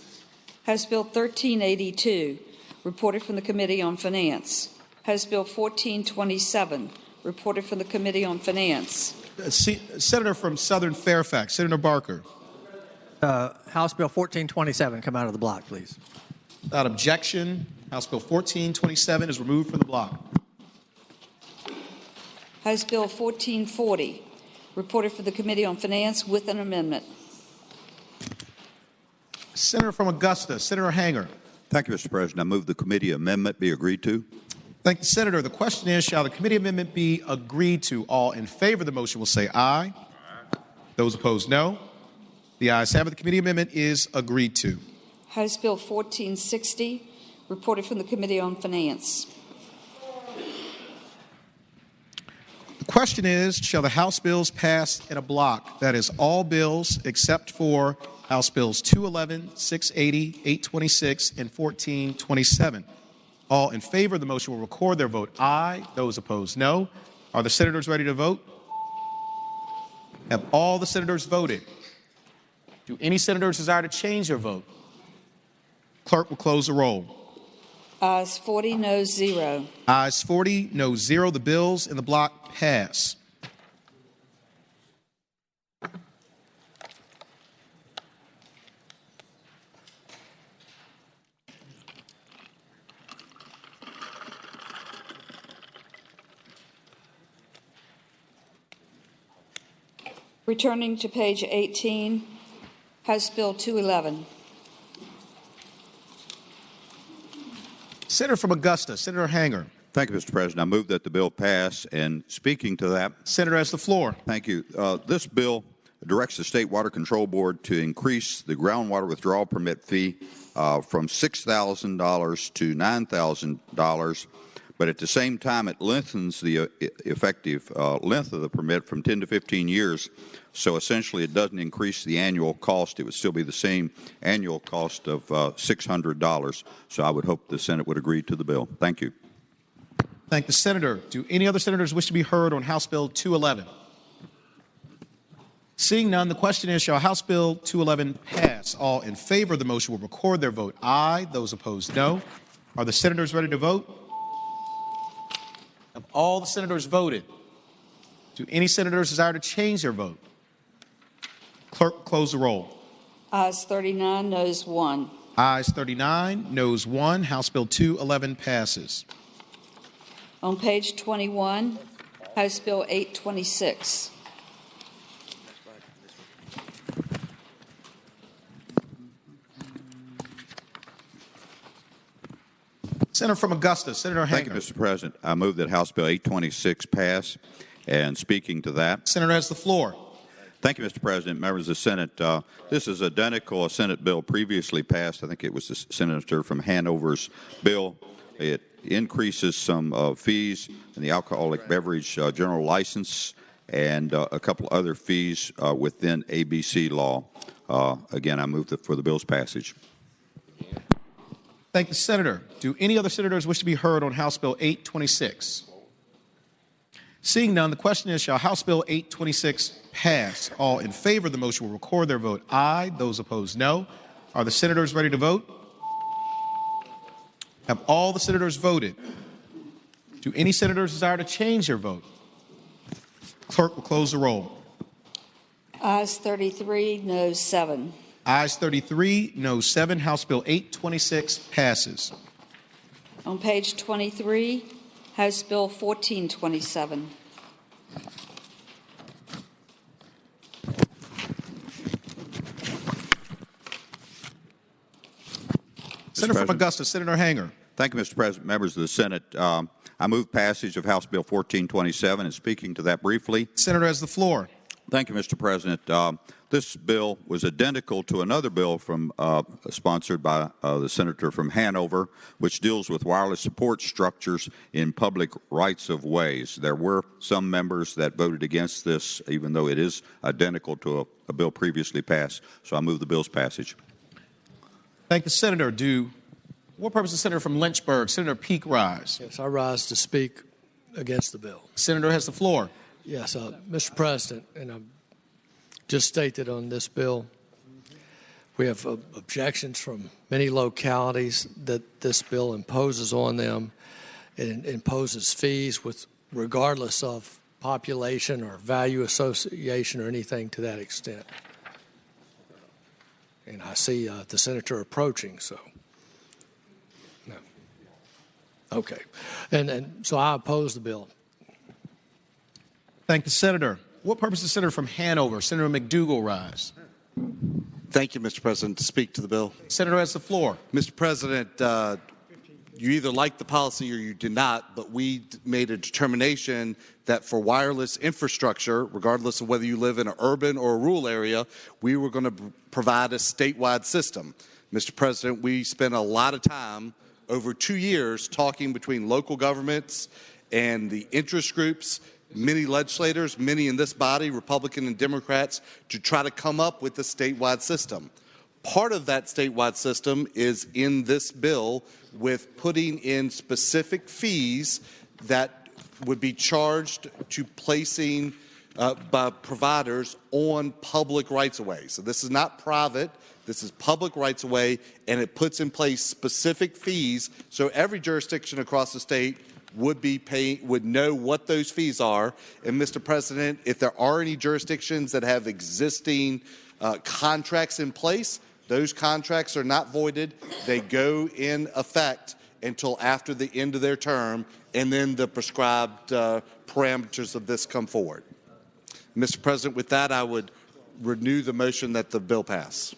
House Bill 1382, reported from the Committee on Finance. House Bill 1427, reported from the Committee on Finance. Senator from Southern Fairfax, Senator Barker. House Bill 1427 come out of the block, please. Without objection, House Bill 1427 is removed from the block. House Bill 1440, reported for the Committee on Finance with an amendment. Senator from Augusta, Senator Hanger. Thank you, Mr. President. I move the committee amendment be agreed to. Thank the senator. The question is, shall the committee amendment be agreed to? All in favor of the motion will say aye. Aye. Those opposed, no. The ayes have it. The committee amendment is agreed to. House Bill 1460, reported from the Committee on Finance. The question is, shall the House bills pass in a block? That is, all bills except for House Bills 211, 680, 826, and 1427. All in favor of the motion will record their vote aye. Those opposed, no. Are the senators ready to vote? Have all the senators voted? Do any senators desire to change their vote? Clerk will close the roll. Ayes 40, no 0. Ayes 40, no 0. The bills in the block pass. Returning to page 18, House Bill 211. Senator from Augusta, Senator Hanger. Thank you, Mr. President. I move that the bill pass. And speaking to that, Senator has the floor. Thank you. This bill directs the State Water Control Board to increase the groundwater withdrawal permit fee from $6,000 to $9,000. But at the same time, it lengthens the effective length of the permit from 10 to 15 years. So essentially, it doesn't increase the annual cost. It would still be the same annual cost of $600. So I would hope the Senate would agree to the bill. Thank you. Thank the senator. Do any other senators wish to be heard on House Bill 211? Seeing none, the question is, shall House Bill 211 pass? All in favor of the motion will record their vote aye. Those opposed, no. Are the senators ready to vote? Have all the senators voted? Do any senators desire to change their vote? Clerk, close the roll. Ayes 39, noes 1. Ayes 39, noes 1. House Bill 211 passes. On page 21, House Bill 826. Senator from Augusta, Senator Hanger. Thank you, Mr. President. I move that House Bill 826 pass. And speaking to that, Senator has the floor. Thank you, Mr. President, members of the Senate. This is identical a Senate bill previously passed. I think it was the senator from Hanover's bill. It increases some fees in the alcoholic beverage general license and a couple other fees within ABC law. Again, I move for the bill's passage. Thank the senator. Do any other senators wish to be heard on House Bill 826? Seeing none, the question is, shall House Bill 826 pass? All in favor of the motion will record their vote aye. Those opposed, no. Are the senators ready to vote? Have all the senators voted? Do any senators desire to change their vote? Clerk will close the roll. Ayes 33, noes 7. Ayes 33, noes 7. House Bill 826 passes. On page 23, House Bill 1427. Senator from Augusta, Senator Hanger. Thank you, Mr. President. Members of the Senate, I move passage of House Bill 1427. And speaking to that briefly, Senator has the floor. Thank you, Mr. President. This bill was identical to another bill from sponsored by the senator from Hanover, which deals with wireless support structures in public rights-of-ways. There were some members that voted against this, even though it is identical to a bill previously passed. So I move the bill's passage. Thank the senator. What purpose is the senator from Lynchburg, Senator Peake, rise? Yes, I rise to speak against the bill. Senator has the floor. Yes, Mr. President, and I just state that on this bill, we have objections from many localities that this bill imposes on them. It imposes fees regardless of population or value association or anything to that extent. And I see the senator approaching, so. No. Okay. And so I oppose the bill. Thank the senator. What purpose is the senator from Hanover, Senator McDougall, rise? Thank you, Mr. President, to speak to the bill. Senator has the floor. Mr. President, you either like the policy or you do not, but we made a determination that for wireless infrastructure, regardless of whether you live in an urban or a rural area, we were going to provide a statewide system. Mr. President, we spent a lot of time over 2 years talking between local governments and the interest groups, many legislators, many in this body, Republican and Democrats, to try to come up with a statewide system. Part of that statewide system is in this bill with putting in specific fees that would be charged to placing by providers on public rights-of-way. So this is not private. This is public rights-of-way, and it puts in place specific fees so every jurisdiction across the state would know what those fees are. And Mr. President, if there are any jurisdictions that have existing contracts in place, those contracts are not voided. They go in effect until after the end of their term, and then the prescribed parameters of this come forward. Mr. President, with that, I would renew the motion that the bill pass.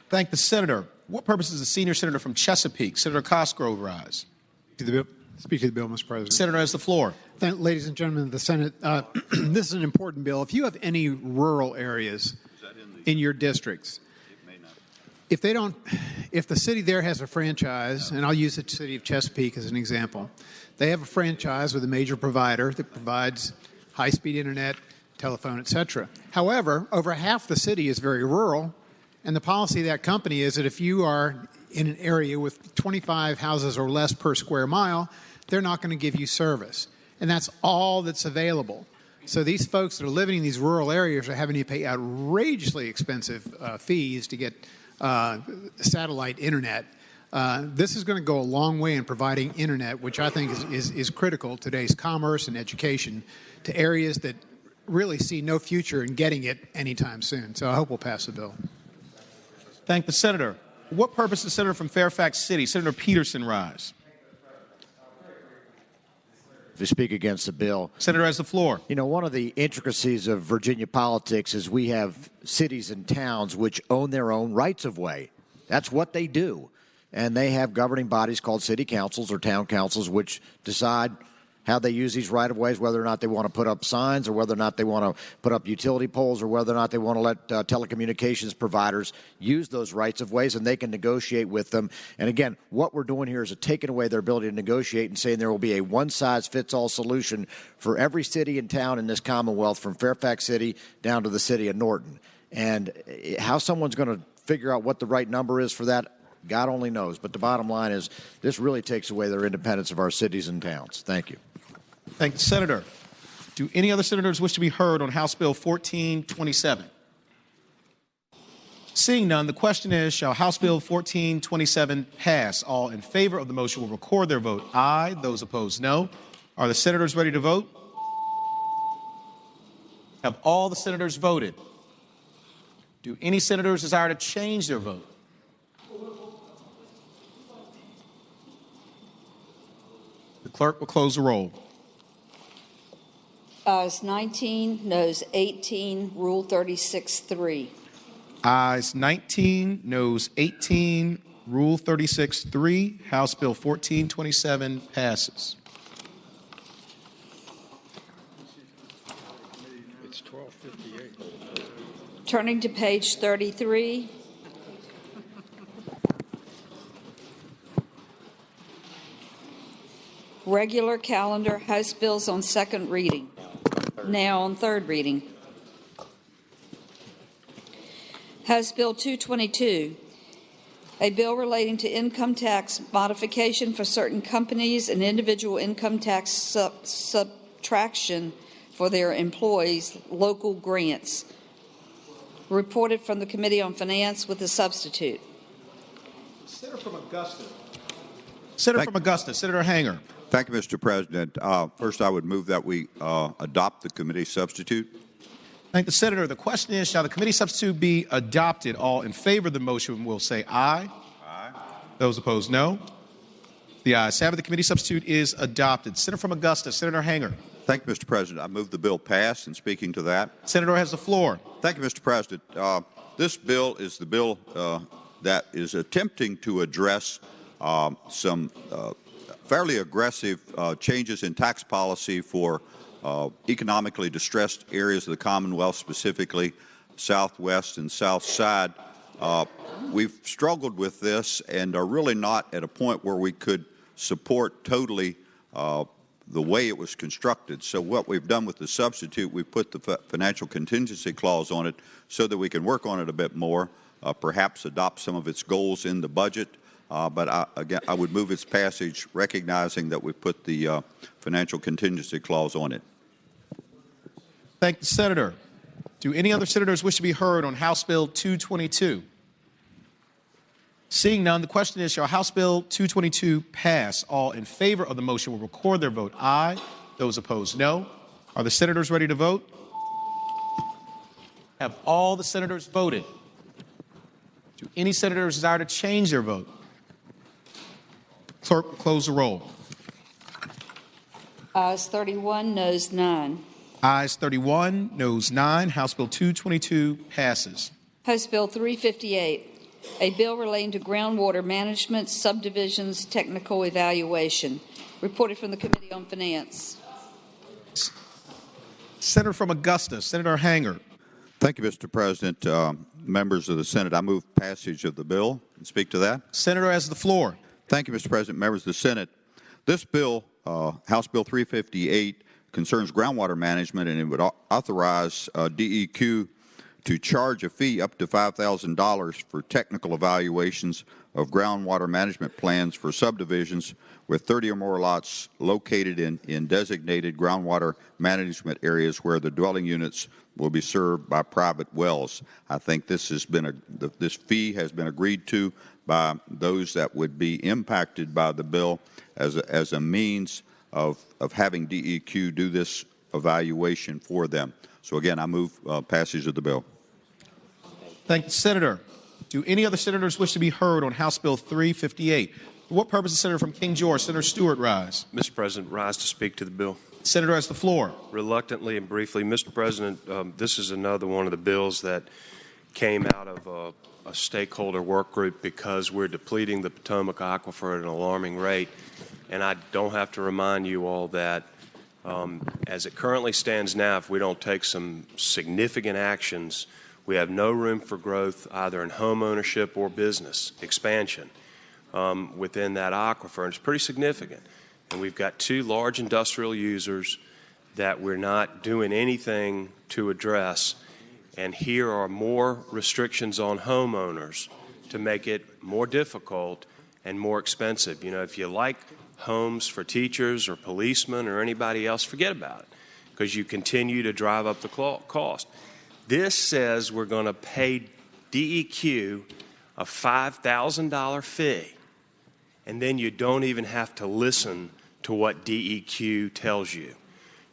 Thank the senator. What purpose is the senior senator from Chesapeake, Senator Cosgrove, rise? Speak to the bill, Mr. President. Senator has the floor. Ladies and gentlemen of the Senate, this is an important bill. If you have any rural areas in your districts, if the city there has a franchise, and I'll use the city of Chesapeake as an example, they have a franchise with a major provider that provides high-speed internet, telephone, etc. However, over half the city is very rural, and the policy of that company is that if you are in an area with 25 houses or less per square mile, they're not going to give you service. And that's all that's available. So these folks that are living in these rural areas are having to pay outrageously expensive fees to get satellite internet. This is going to go a long way in providing internet, which I think is critical to today's commerce and education, to areas that really see no future in getting it anytime soon. So I hope we'll pass the bill. Thank the senator. What purpose does the senator from Fairfax City, Senator Peterson, rise? To speak against the bill. Senator has the floor. You know, one of the intricacies of Virginia politics is we have cities and towns which own their own rights of way. That's what they do. And they have governing bodies called city councils or town councils which decide how they use these right-of-ways, whether or not they want to put up signs or whether or not they want to put up utility poles or whether or not they want to let telecommunications providers use those rights-of-ways, and they can negotiate with them. And again, what we're doing here is taking away their ability to negotiate and saying there will be a one-size-fits-all solution for every city and town in this Commonwealth, from Fairfax City down to the city of Norton. And how someone's going to figure out what the right number is for that, God only knows. But the bottom line is this really takes away their independence of our cities and towns. Thank you. Thank the senator. Do any other senators wish to be heard on House Bill 1427? Seeing none, the question is, shall House Bill 1427 pass? All in favor of the motion will record their vote aye. Those opposed, no. Are the senators ready to vote? Have all the senators voted? Do any senators desire to change their vote? The clerk will close the roll. Ayes 19, noes 18, Rule 36-3. Ayes 19, noes 18, Rule 36-3. House Bill 1427 passes. It's 12:58. Turning to page 33. Regular calendar House bills on second reading. Now on third reading. House Bill 222, a bill relating to income tax modification for certain companies and individual income tax subtraction for their employees' local grants. Reported from the Committee on Finance with a substitute. Senator from Augusta. Senator Hanger. Thank you, Mr. President. First, I would move that we adopt the committee substitute. Thank the senator. The question is, shall the committee substitute be adopted? All in favor of the motion will say aye. Aye. Those opposed, no. The ayes have it. The committee substitute is adopted. Senator from Augusta, Senator Hanger. Thank you, Mr. President. I move the bill pass. And speaking to that, senator has the floor. Thank you, Mr. President. This bill is the bill that is attempting to address some fairly aggressive changes in tax policy for economically distressed areas of the Commonwealth, specifically Southwest and South Side. We've struggled with this and are really not at a point where we could support totally the way it was constructed. So what we've done with the substitute, we've put the financial contingency clause on it so that we can work on it a bit more, perhaps adopt some of its goals in the budget. But again, I would move its passage, recognizing that we put the financial contingency clause on it. Thank the senator. Do any other senators wish to be heard on House Bill 222? Seeing none, the question is, shall House Bill 222 pass? All in favor of the motion will record their vote aye. Those opposed, no. Are the senators ready to vote? Have all the senators voted? Do any senators desire to change their vote? Clerk will close the roll. Ayes 31, noes 9. Ayes 31, noes 9. House Bill 222 passes. House Bill 358, a bill relating to groundwater management, subdivisions, technical evaluation. Reported from the Committee on Finance. Senator from Augusta, Senator Hanger. Thank you, Mr. President. Members of the Senate, I move passage of the bill and speak to that. Senator has the floor. Thank you, Mr. President. Members of the Senate, this bill, House Bill 358, concerns groundwater management, and it would authorize DEQ to charge a fee up to $5,000 for technical evaluations of groundwater management plans for subdivisions with 30 or more lots located in designated groundwater management areas where the dwelling units will be served by private wells. I think this fee has been agreed to by those that would be impacted by the bill as a means of having DEQ do this evaluation for them. So again, I move passage of the bill. Thank you, Senator. Do any other senators wish to be heard on House Bill 358? For what purpose is Senator from King George? Senator Stewart rise. Mr. President, rise to speak to the bill. Senator has the floor. Reluctantly and briefly, Mr. President, this is another one of the bills that came out of a stakeholder work group because we're depleting the Potomac aquifer at an alarming rate. And I don't have to remind you all that as it currently stands now, if we don't take some significant actions, we have no room for growth either in home ownership or business expansion within that aquifer. And it's pretty significant. And we've got two large industrial users that we're not doing anything to address. And here are more restrictions on homeowners to make it more difficult and more expensive. You know, if you like homes for teachers or policemen or anybody else, forget about it because you continue to drive up the cost. This says we're going to pay DEQ a $5,000 fee, and then you don't even have to listen to what DEQ tells you.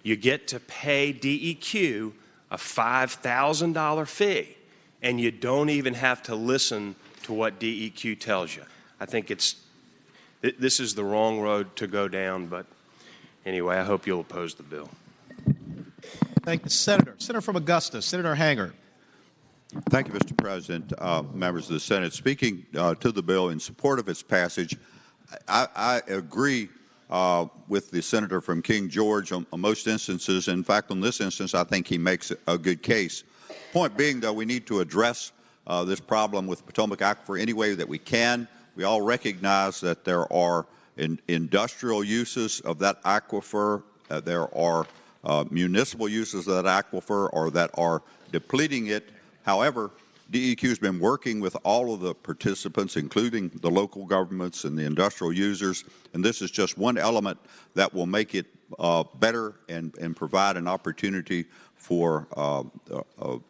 You get to pay DEQ a $5,000 fee, and you don't even have to listen to what DEQ tells you. I think this is the wrong road to go down, but anyway, I hope you'll oppose the bill. Thank you, Senator. Senator from Augusta, Senator Hanger. Thank you, Mr. President, members of the Senate. Speaking to the bill in support of its passage, I agree with the senator from King George on most instances. In fact, on this instance, I think he makes a good case. Point being, though, we need to address this problem with Potomac Aquifer any way that we can. We all recognize that there are industrial uses of that aquifer. There are municipal uses of that aquifer or that are depleting it. However, DEQ has been working with all of the participants, including the local governments and the industrial users, and this is just one element that will make it better and provide an opportunity for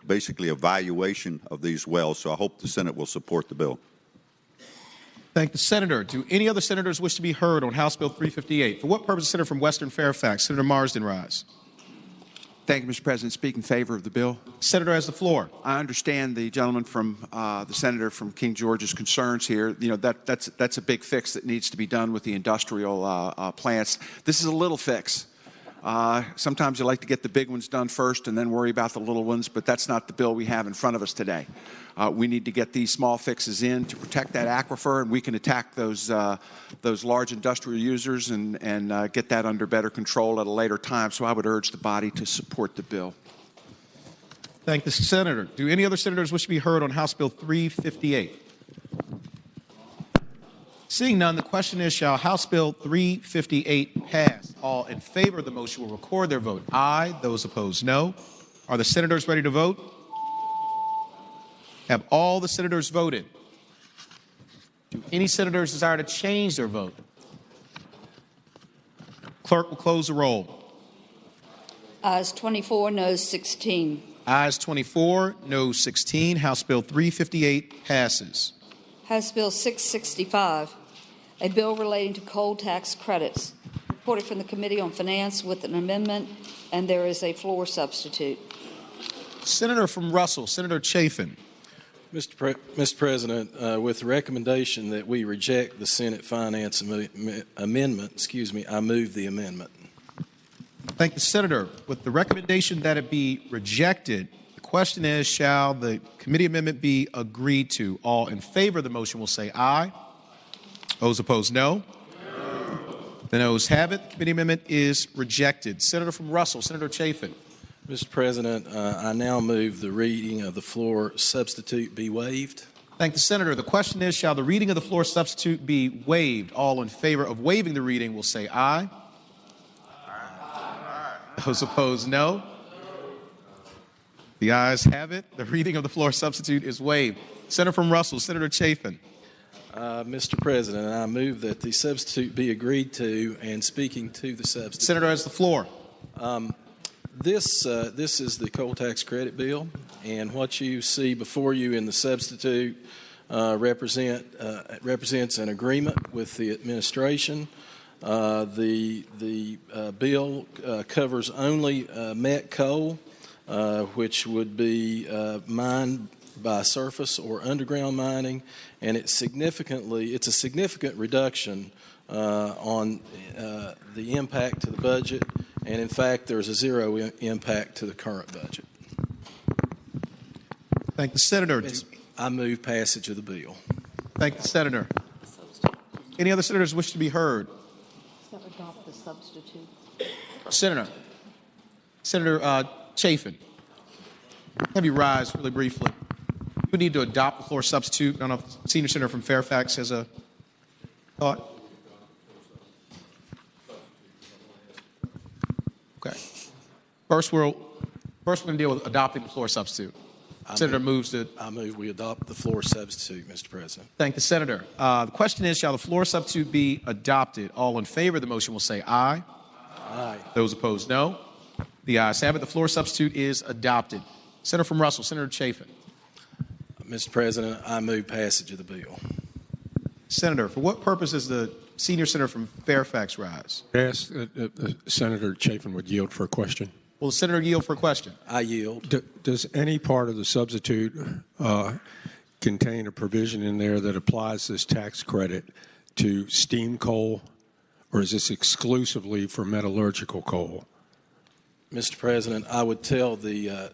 basically evaluation of these wells. So I hope the Senate will support the bill. Thank the Senator. Do any other senators wish to be heard on House Bill 358? For what purpose, Senator from Western Fairfax? Senator Marsden rise. Thank you, Mr. President. Speak in favor of the bill. Senator has the floor. I understand the gentleman from the senator from King George's concerns here. You know, that's a big fix that needs to be done with the industrial plants. This is a little fix. Sometimes you like to get the big ones done first and then worry about the little ones, but that's not the bill we have in front of us today. We need to get these small fixes in to protect that aquifer, and we can attack those large industrial users and get that under better control at a later time. So I would urge the body to support the bill. Thank the Senator. Do any other senators wish to be heard on House Bill 358? Seeing none, the question is, shall House Bill 358 pass? All in favor of the motion will record their vote aye. Those opposed, no. Are the senators ready to vote? Have all the senators voted? Do any senators desire to change their vote? Clerk will close the roll. Ayes 24, noes 16. Ayes 24, noes 16. House Bill 358 passes. House Bill 665, a bill relating to coal tax credits, reported from the Committee on Finance with an amendment, and there is a floor substitute. Senator from Russell, Senator Chafin. Mr. President, with the recommendation that we reject the Senate Finance Amendment, I move the amendment. Thank the Senator. With the recommendation that it be rejected, the question is, shall the committee amendment be agreed to? All in favor of the motion will say aye. Those opposed, no. The noes have it. The committee amendment is rejected. Senator from Russell, Senator Chafin. Mr. President, I now move the reading of the floor substitute be waived. Thank the Senator. The question is, shall the reading of the floor substitute be waived? All in favor of waiving the reading will say aye. Those opposed, no. The ayes have it. The reading of the floor substitute is waived. Senator from Russell, Senator Chafin. Mr. President, I move that the substitute be agreed to, and speaking to the substitute. Senator has the floor. This is the coal tax credit bill, and what you see before you in the substitute represents an agreement with the administration. The bill covers only met coal, which would be mined by surface or underground mining, and it's a significant reduction on the impact to the budget, and in fact there's a zero impact to the current budget. Thank the Senator. I move passage of the bill. Thank the Senator. Any other senators wish to be heard? Adopt the substitute. Senator Chafin, have you rise really briefly? We need to adopt the floor substitute. I don't know if the senior senator from Fairfax has a thought. Okay. First, we're going to deal with adopting the floor substitute. Senator moves to. I move we adopt the floor substitute, Mr. President. Thank the Senator. The question is, shall the floor substitute be adopted? All in favor of the motion will say aye. Aye. Those opposed, no. The ayes have it. The floor substitute is adopted. Senator from Russell, Senator Chafin. Mr. President, I move passage of the bill. Senator, for what purpose does the senior senator from Fairfax rise? Yes, Senator Chafin would yield for a question. Will the senator yield for a question? I yield. Does any part of the substitute contain a provision in there that applies this tax credit to steam coal, or is this exclusively for metallurgical coal? Mr. President, I would tell the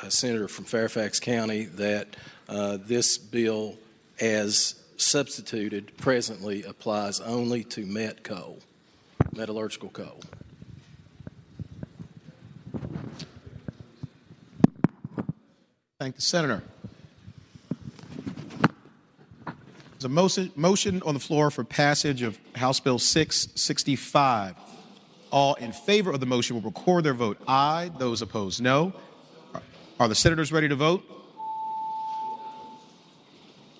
senator from Fairfax County that this bill, as substituted presently, applies only to met coal, metallurgical coal. Thank the senator. There's a motion on the floor for passage of House Bill 665. All in favor of the motion will record their vote aye. Those opposed, no. Are the senators ready to vote?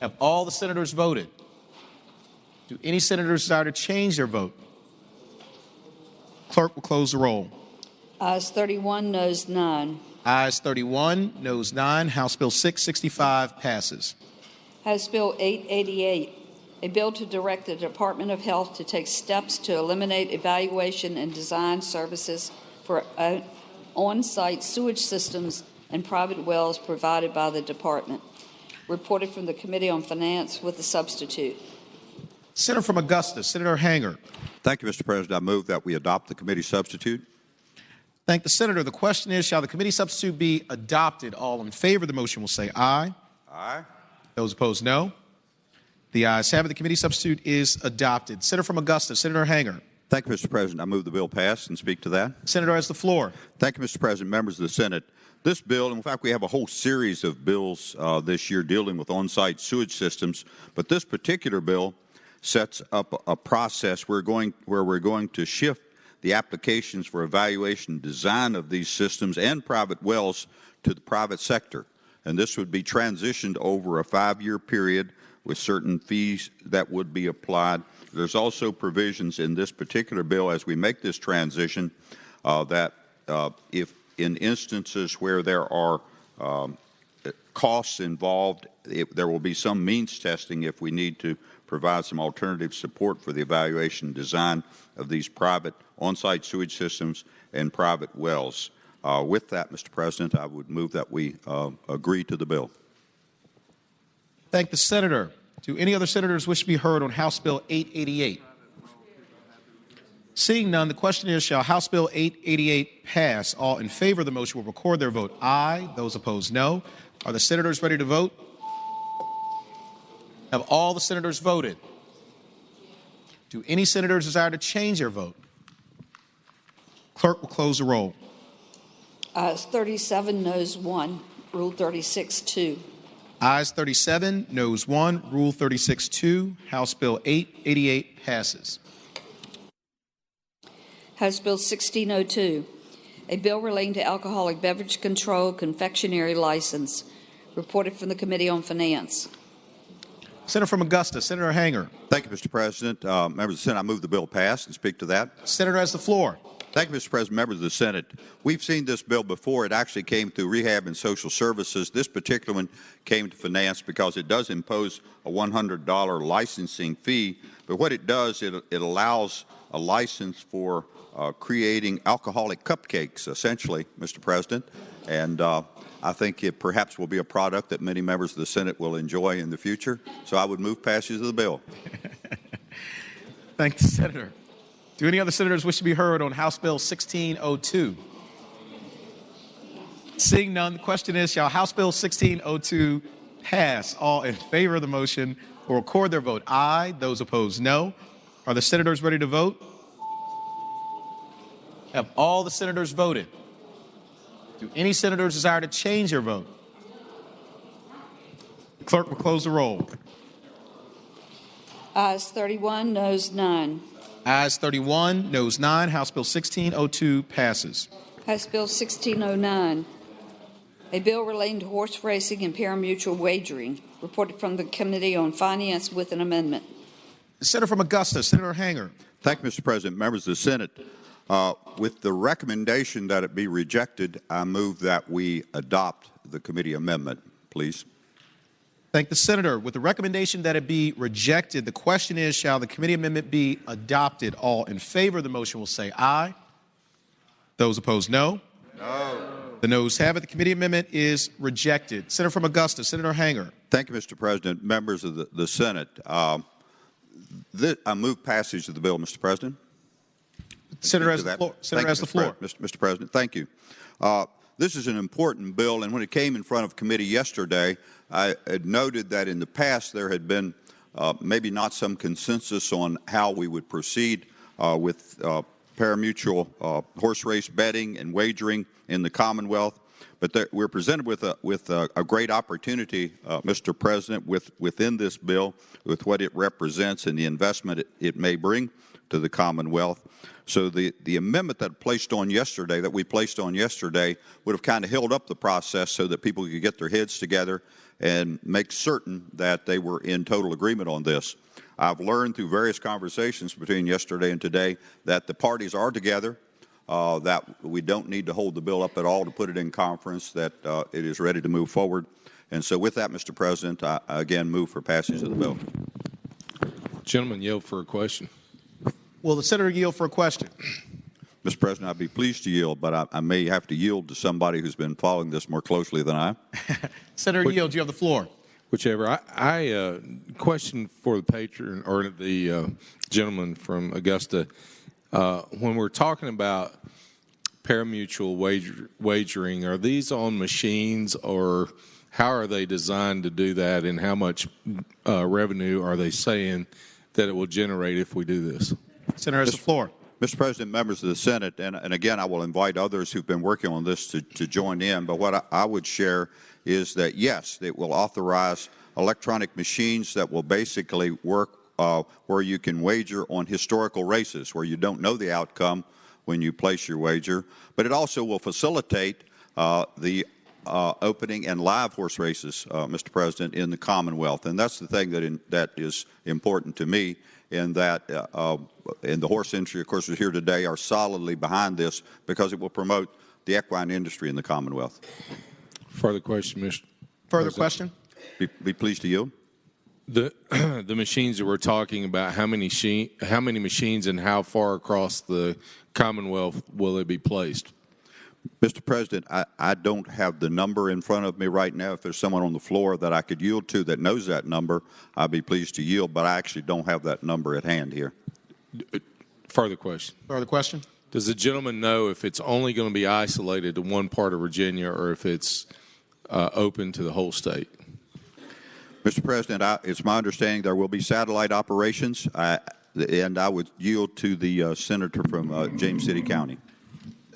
Have all the senators voted? Do any senators desire to change their vote? Clerk will close the roll. Ayes 31, noes none. Ayes 31, noes 9. House Bill 665 passes. House Bill 888, a bill to direct the Department of Health to take steps to eliminate evaluation and design services for on-site sewage systems and private wells provided by the department. Reported from the Committee on Finance with the substitute. Senator from Augusta, Senator Hanger. Thank you, Mr. President. I move that we adopt the committee substitute. Thank the senator. The question is, shall the committee substitute be adopted? All in favor of the motion will say aye. Aye. Those opposed, no. The ayes have it. The committee substitute is adopted. Senator from Augusta, Senator Hanger. Thank you, Mr. President. I move the bill pass and speak to that. Senator has the floor. Thank you, Mr. President, members of the Senate. This bill, in fact, we have a whole series of bills this year dealing with on-site sewage systems, but this particular bill sets up a process where we're going to shift the applications for evaluation and design of these systems and private wells to the private sector. And this would be transitioned over a 5-year period with certain fees that would be applied. There's also provisions in this particular bill as we make this transition that if in instances where there are costs involved, there will be some means testing if we need to provide some alternative support for the evaluation and design of these private on-site sewage systems and private wells. With that, Mr. President, I would move that we agree to the bill. Thank the senator. Do any other senators wish to be heard on House Bill 888? Seeing none, the question is, shall House Bill 888 pass? All in favor of the motion will record their vote aye. Those opposed, no. Are the senators ready to vote? Have all the senators voted? Do any senators desire to change their vote? Clerk will close the roll. Ayes 37, noes 1. Rule 36-2. Ayes 37, noes 1. Rule 36-2. House Bill 888 passes. House Bill 1602, a bill relating to alcoholic beverage control confectionery license. Reported from the Committee on Finance. Senator from Augusta, Senator Hanger. Thank you, Mr. President. Members of the Senate, I move the bill pass and speak to that. Senator has the floor. Thank you, Mr. President. Members of the Senate, we've seen this bill before. It actually came through Rehab and Social Services. This particular one came to Finance because it does impose a $100 licensing fee. But what it does, it allows a license for creating alcoholic cupcakes, essentially, Mr. President. And I think it perhaps will be a product that many members of the Senate will enjoy in the future. So I would move passage of the bill. Thank you, Senator. Do any other senators wish to be heard on House Bill 1602? Seeing none, the question is, shall House Bill 1602 pass? All in favor of the motion will record their vote aye. Those opposed, no. Are the senators ready to vote? Have all the senators voted? Do any senators desire to change their vote? The clerk will close the roll. Ayes 31, noes none. Ayes 31, noes 9. House Bill 1602 passes. House Bill 1609, a bill relating to horse racing and pari-mutuel wagering. Reported from the Committee on Finance with an amendment. Senator from Augusta, Senator Hanger. Thank you, Mr. President. Members of the Senate, with the recommendation that it be rejected, I move that we adopt the committee amendment, please. Thank the Senator. With the recommendation that it be rejected, the question is, shall the committee amendment be adopted? All in favor of the motion will say aye. Those opposed, no. No. The noes have it. The committee amendment is rejected. Senator from Augusta, Senator Hanger. Thank you, Mr. President. Members of the Senate, I move passage of the bill, Mr. President. Senator has the floor. Senator has the floor. Mr. President, thank you. This is an important bill, and when it came in front of committee yesterday, I had noted that in the past there had been maybe not some consensus on how we would proceed with pari-mutuel horse race betting and wagering in the Commonwealth. But we're presented with a great opportunity, Mr. President, within this bill, with what it represents and the investment it may bring to the Commonwealth. So the amendment that we placed on yesterday would have kind of held up the process so that people could get their heads together and make certain that they were in total agreement on this. I've learned through various conversations between yesterday and today that the parties are together, that we don't need to hold the bill up at all to put it in conference, that it is ready to move forward. And so with that, Mr. President, I again move for passage of the bill. Gentleman yield for a question. Will the senator yield for a question? Mr. President, I'd be pleased to yield, but I may have to yield to somebody who's been following this more closely than I. Senator Yield, you have the floor. Whichever. I question for the patron or the gentleman from Augusta. When we're talking about pari-mutuel wagering, are these on machines, or how are they designed to do that, and how much revenue are they saying that it will generate if we do this? Senator has the floor. Mr. President, members of the Senate, and again, I will invite others who've been working on this to join in, but what I would share is that, yes, it will authorize electronic machines that will basically work where you can wager on historical races, where you don't know the outcome when you place your wager, but it also will facilitate the opening and live horse races, Mr. President, in the Commonwealth. And that's the thing that is important to me, in that in the horse industry, of course, we're here today, are solidly behind this because it will promote the equine industry in the Commonwealth. Further question, Mr. Further President. question? Be pleased to yield. The machines that we're talking about, how many machines and how far across the Commonwealth will they be placed? Mr. President, I don't have the number in front of me right now. If there's someone on the floor that I could yield to that knows that number, I'd be pleased to yield, but I actually don't have that number at hand here. Further question. Further question? Does the gentleman know if it's only going to be isolated to one part of Virginia, or if it's open to the whole state? Mr. President, it's my understanding there will be satellite operations, and I would yield to the senator from James City County.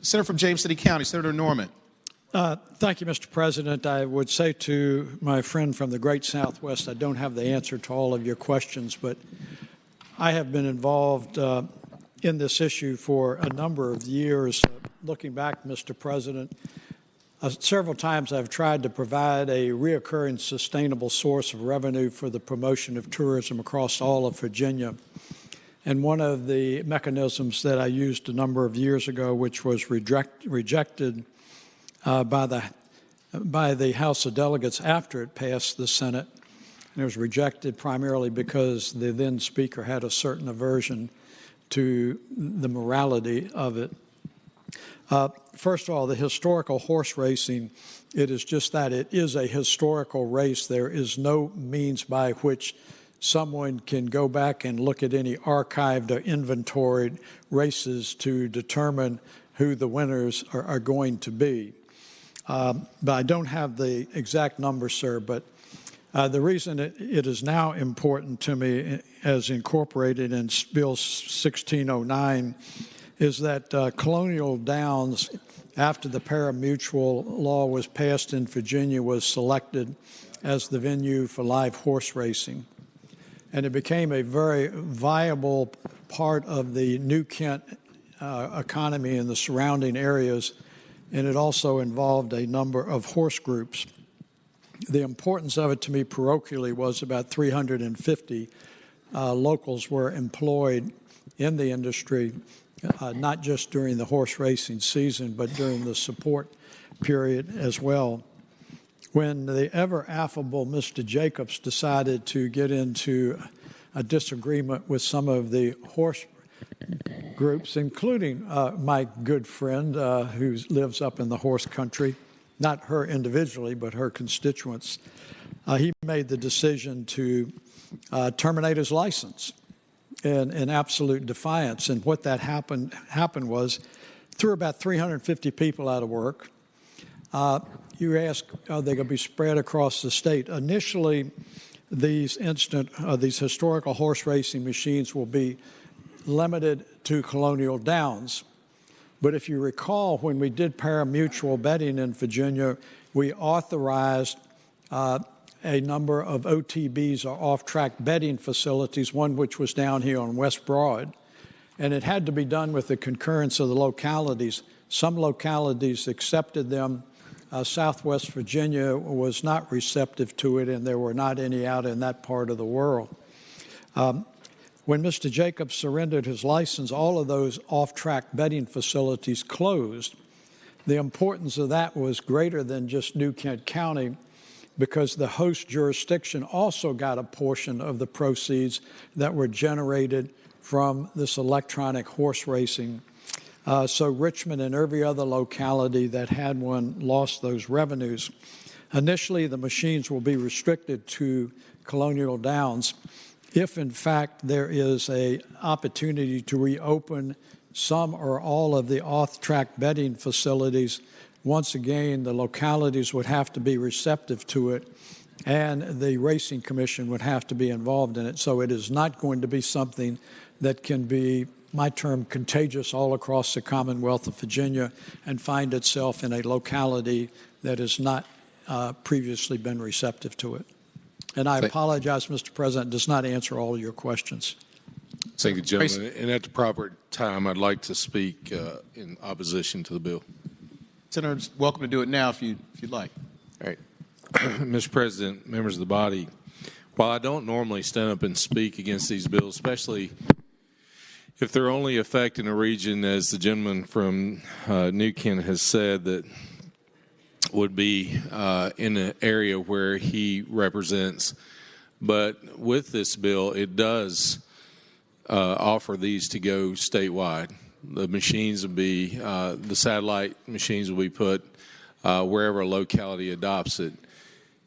Senator from James City County, Senator Norman. Thank you, Mr. President. I would say to my friend from the Great Southwest, I don't have the answer to all of your questions, but I have been involved in this issue for a number of years. Looking back, Mr. President, several times I've tried to provide a reoccurring sustainable source of revenue for the promotion of tourism across all of Virginia. And one of the mechanisms that I used a number of years ago, which was rejected by the House of Delegates after it passed the Senate, and it was rejected primarily because the then Speaker had a certain aversion to the morality of it. First of all, the historical horse racing, it is just that. It is a historical race. There is no means by which someone can go back and look at any archived or inventoried races to determine who the winners are going to be. But I don't have the exact number, sir, but the reason it is now important to me, as incorporated in Bill 1609, is that Colonial Downs, after the pari-mutuel law was passed in Virginia, was selected as the venue for live horse racing. And it became a very viable part of the New Kent economy in the surrounding areas, and it also involved a number of horse groups. The importance of it to me parochially was about 350 locals were employed in the industry, not just during the horse racing season, but during the support period as well. When the ever affable Mr. Jacobs decided to get into a disagreement with some of the horse groups, including my good friend who lives up in the horse country, not her individually, but her constituents, he made the decision to terminate his license in absolute defiance. And what that happened was, threw about 350 people out of work. You ask, are they going to be spread across the state? Initially, these historical horse racing machines will be limited to Colonial Downs. But if you recall, when we did pari-mutuel betting in Virginia, we authorized a number of OTBs, or off-track betting facilities, one which was down here on West Broad. And it had to be done with the concurrence of the localities. Some localities accepted them. Southwest Virginia was not receptive to it, and there were not any out in that part of the world. When Mr. Jacobs surrendered his license, all of those off-track betting facilities closed. The importance of that was greater than just New Kent County, because the host jurisdiction also got a portion of the proceeds that were generated from this electronic horse racing. So Richmond and every other locality that had one lost those revenues. Initially, the machines will be restricted to Colonial Downs. If, in fact, there is an opportunity to reopen some or all of the off-track betting facilities, once again, the localities would have to be receptive to it, and the Racing Commission would have to be involved in it. So it is not going to be something that can be, my term, contagious all across the Commonwealth of Virginia and find itself in a locality that has not previously been receptive to it. And I apologize, Mr. President, does not answer all of your questions. Thank you, gentlemen. And at the proper time, I'd like to speak in opposition to the bill. Senator's welcome to do it now if you'd like. All right. Mr. President, members of the body, while I don't normally stand up and speak against these bills, especially if they're only affecting a region, as the gentleman from New Kent has said, that would be in an area where he represents. But with this bill, it does offer these to go statewide. The machines will be, the satellite machines will be put wherever a locality adopts it.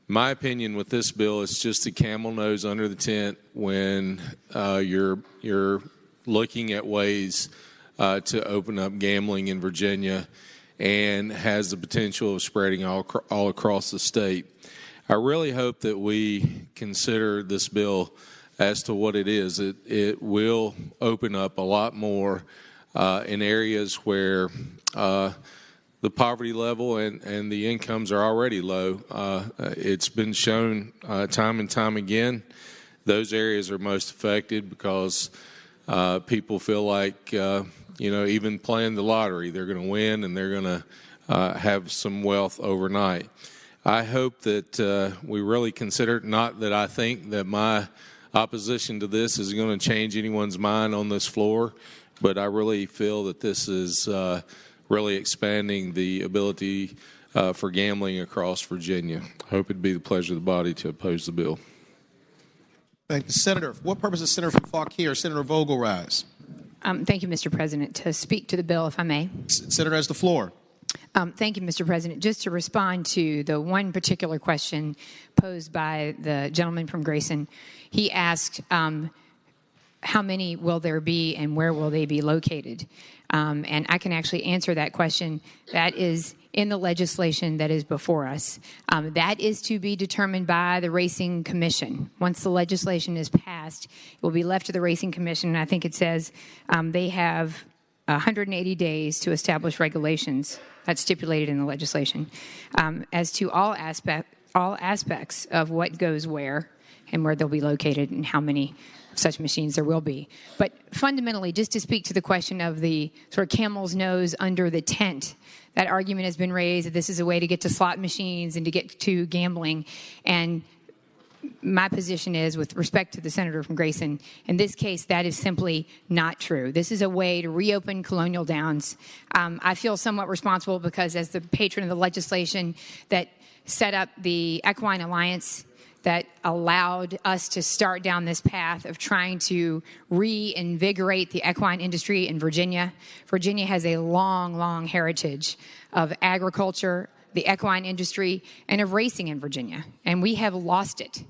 My opinion with this bill is just a camel nose under the tent when you're looking at ways to open up gambling in Virginia, and has the potential of spreading all across the state. I really hope that we consider this bill as to what it is. It will open up a lot more in areas where the poverty level and the incomes are already low. It's been shown time and time again those areas are most affected because people feel like, even playing the lottery, they're going to win and they're going to have some wealth overnight. I hope that we really consider it, not that I think that my opposition to this is going to change anyone's mind on this floor, but I really feel that this is really expanding the ability for gambling across Virginia. I hope it'd be the pleasure of the body to oppose the bill. Thank you, Senator. For what purpose is Senator from Fauquier, Senator Vogel, rise? Thank you, Mr. President. To speak to the bill, if I may. Senator has the floor. Thank you, Mr. President. Just to respond to the one particular question posed by the gentleman from Grayson, he asked, how many will there be and where will they be located? And I can actually answer that question. That is in the legislation that is before us. That is to be determined by the Racing Commission. Once the legislation is passed, it will be left to the Racing Commission. And I think it says they have 180 days to establish regulations. That's stipulated in the legislation as to all aspects of what goes where and where they'll be located and how many such machines there will be. But fundamentally, just to speak to the question of the sort of camel's nose under the tent, that argument has been raised that this is a way to get to slot machines and to get to gambling. And my position is, with respect to the senator from Grayson, in this case, that is simply not true. This is a way to reopen Colonial Downs. I feel somewhat responsible because as the patron of the legislation that set up the Equine Alliance that allowed us to start down this path of trying to reinvigorate the equine industry in Virginia. Virginia has a long, long heritage of agriculture, the equine industry, and of racing in Virginia. And we have lost it.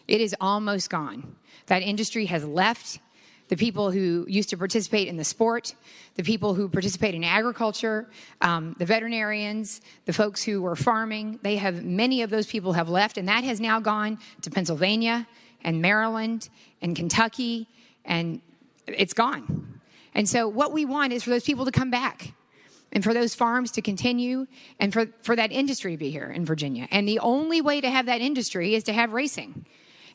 It is almost gone. That industry has left. The people who used to participate in the sport, the people who participate in agriculture, the veterinarians, the folks who were farming, many of those people have left, and that has now gone to Pennsylvania and Maryland and Kentucky, and it's gone. And so what we want is for those people to come back and for those farms to continue and for that industry to be here in Virginia. And the only way to have that industry is to have racing.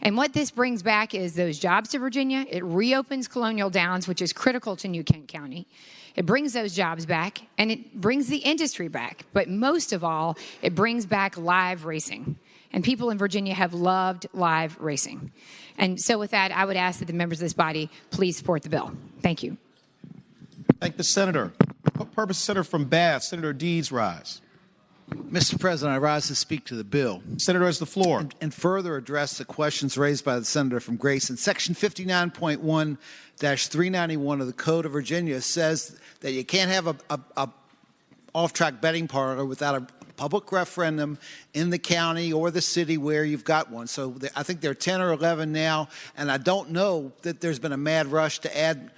And what this brings back is those jobs to Virginia. It reopens Colonial Downs, which is critical to New Kent County. It brings those jobs back, and it brings the industry back. But most of all, it brings back live racing. And people in Virginia have loved live racing. And so with that, I would ask that the members of this body please support the bill. Thank you. Thank the senator. What purpose, Senator from Bath, Senator Deeds, rise? Mr. President, I rise to speak to the bill. Senator has the floor. And further address the questions raised by the senator from Grayson. Section 59.1-391 of the Code of Virginia says that you can't have a off-track betting parlor without a public referendum in the county or the city where you've got one. So I think there are 10 or 11 now, and I don't know that there's been a mad rush to add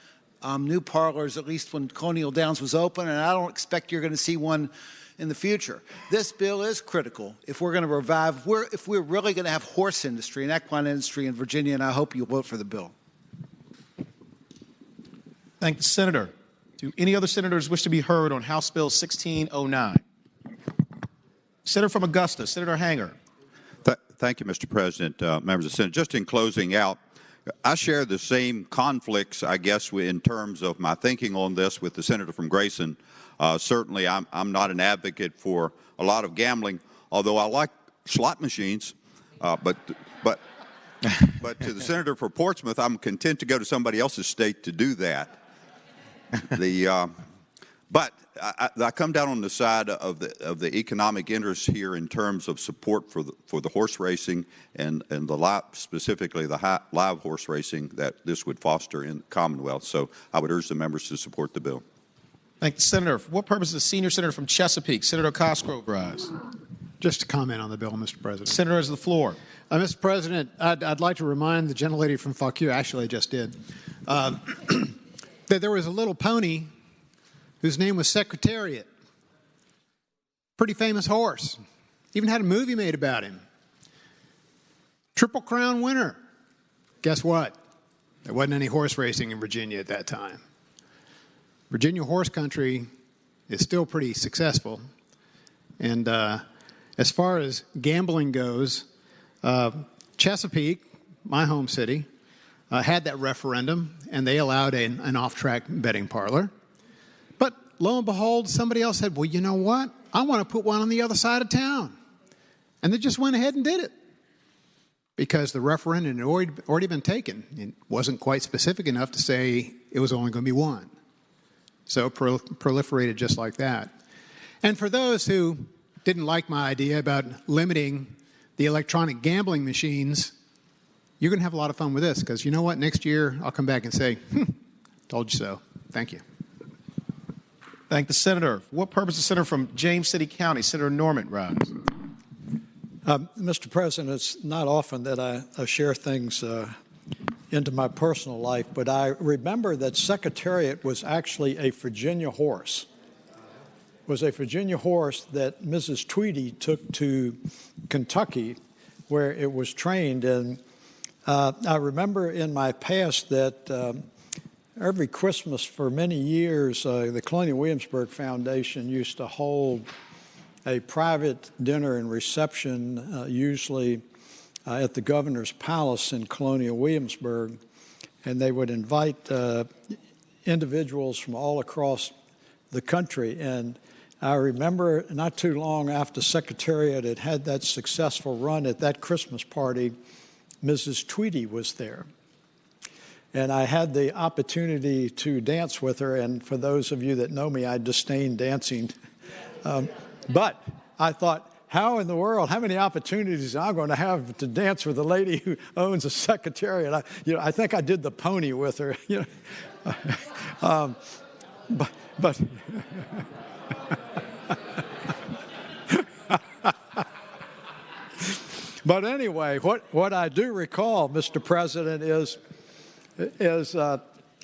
new parlors, at least when Colonial Downs was open, and I don't expect you're going to see one in the future. This bill is critical if we're going to revive, if we're really going to have horse industry and equine industry in Virginia, and I hope you'll vote for the bill. Thank the senator. Do any other senators wish to be heard on House Bill 1609? Senator from Augusta, Senator Hanger. Thank you, Mr. President, members of the Senate. Just in closing out, I share the same conflicts, I guess, in terms of my thinking on this with the senator from Grayson. Certainly, I'm not an advocate for a lot of gambling, although I like slot machines. But to the senator for Portsmouth, I'm content to go to somebody else's state to do that. But I come down on the side of the economic interest here in terms of support for the horse racing and specifically the live horse racing that this would foster in the Commonwealth. So I would urge the members to support the bill. Thank the senator. For what purpose is the senior senator from Chesapeake, Senator Cosgrove, rise? Just to comment on the bill, Mr. President. Senator has the floor. Mr. President, I'd like to remind the gentlelady from Fauquier, actually I just did, that there was a little pony whose name was Secretariat. Pretty famous horse. Even had a movie made about him. Triple Crown winner. Guess what? There wasn't any horse racing in Virginia at that time. Virginia horse country is still pretty successful. And as far as gambling goes, Chesapeake, my home city, had that referendum, and they allowed an off-track betting parlor. But lo and behold, somebody else said, well, you know what? I want to put one on the other side of town. And they just went ahead and did it because the referendum had already been taken. It wasn't quite specific enough to say it was only going to be one. So it proliferated just like that. And for those who didn't like my idea about limiting the electronic gambling machines, you're going to have a lot of fun with this because you know what? Next year, I'll come back and say, told you so. Thank you. Thank the senator. For what purpose the senator from James City County, Senator Norman, rise? Mr. President, it's not often that I share things into my personal life, but I remember that Secretariat was actually a Virginia horse. It was a Virginia horse that Mrs. Tweedy took to Kentucky where it was trained. And I remember in my past that every Christmas for many years, the Colonial Williamsburg Foundation used to hold a private dinner and reception, usually at the Governor's Palace in Colonial Williamsburg, and they would invite individuals from all across the country. And I remember not too long after Secretariat had that successful run at that Christmas party, Mrs. Tweedy was there. And I had the opportunity to dance with her, and for those of you that know me, I disdain dancing. But I thought, how in the world, how many opportunities am I going to have to dance with a lady who owns a Secretariat? I think I did the pony with her. But but anyway, what I do recall, Mr. President, is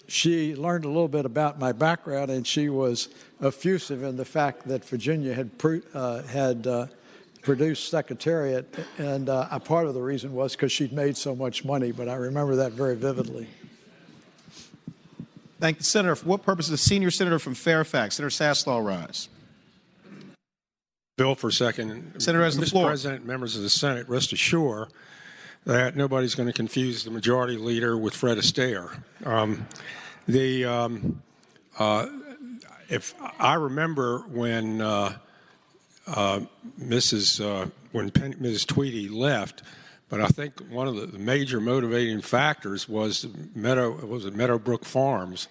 she learned a little bit about my background, and she was effusive in the fact that Virginia had produced Secretariat, and a part of the reason was because she'd made so much money, but I remember that very vividly. Thank the senator. For what purpose does the senior senator from Fairfax, Senator Saslaw, rise? Bill for a second. Senator has the floor. Mr. President, members of the Senate, rest assured that nobody's going to confuse the majority leader with Fred Astaire. If I remember when Mrs. Tweedy left, but I think one of the major motivating factors was Meadowbrook Farms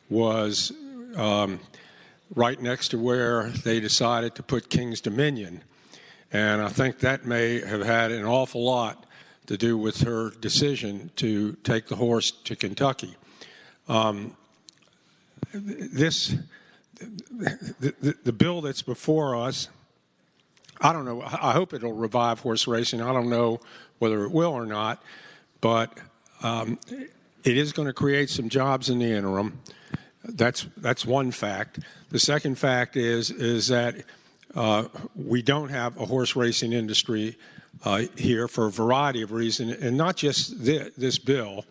was right next to where they decided to put King's Dominion, and I think that may have had an awful lot to do with her decision to take the horse to Kentucky. The bill that's before us, I don't know. I hope it'll revive horse racing. I don't know whether it will or not, but it is going to create some jobs in the interim. That's one fact. The second fact is that we don't have a horse racing industry here for a variety of reasons, and not just this bill.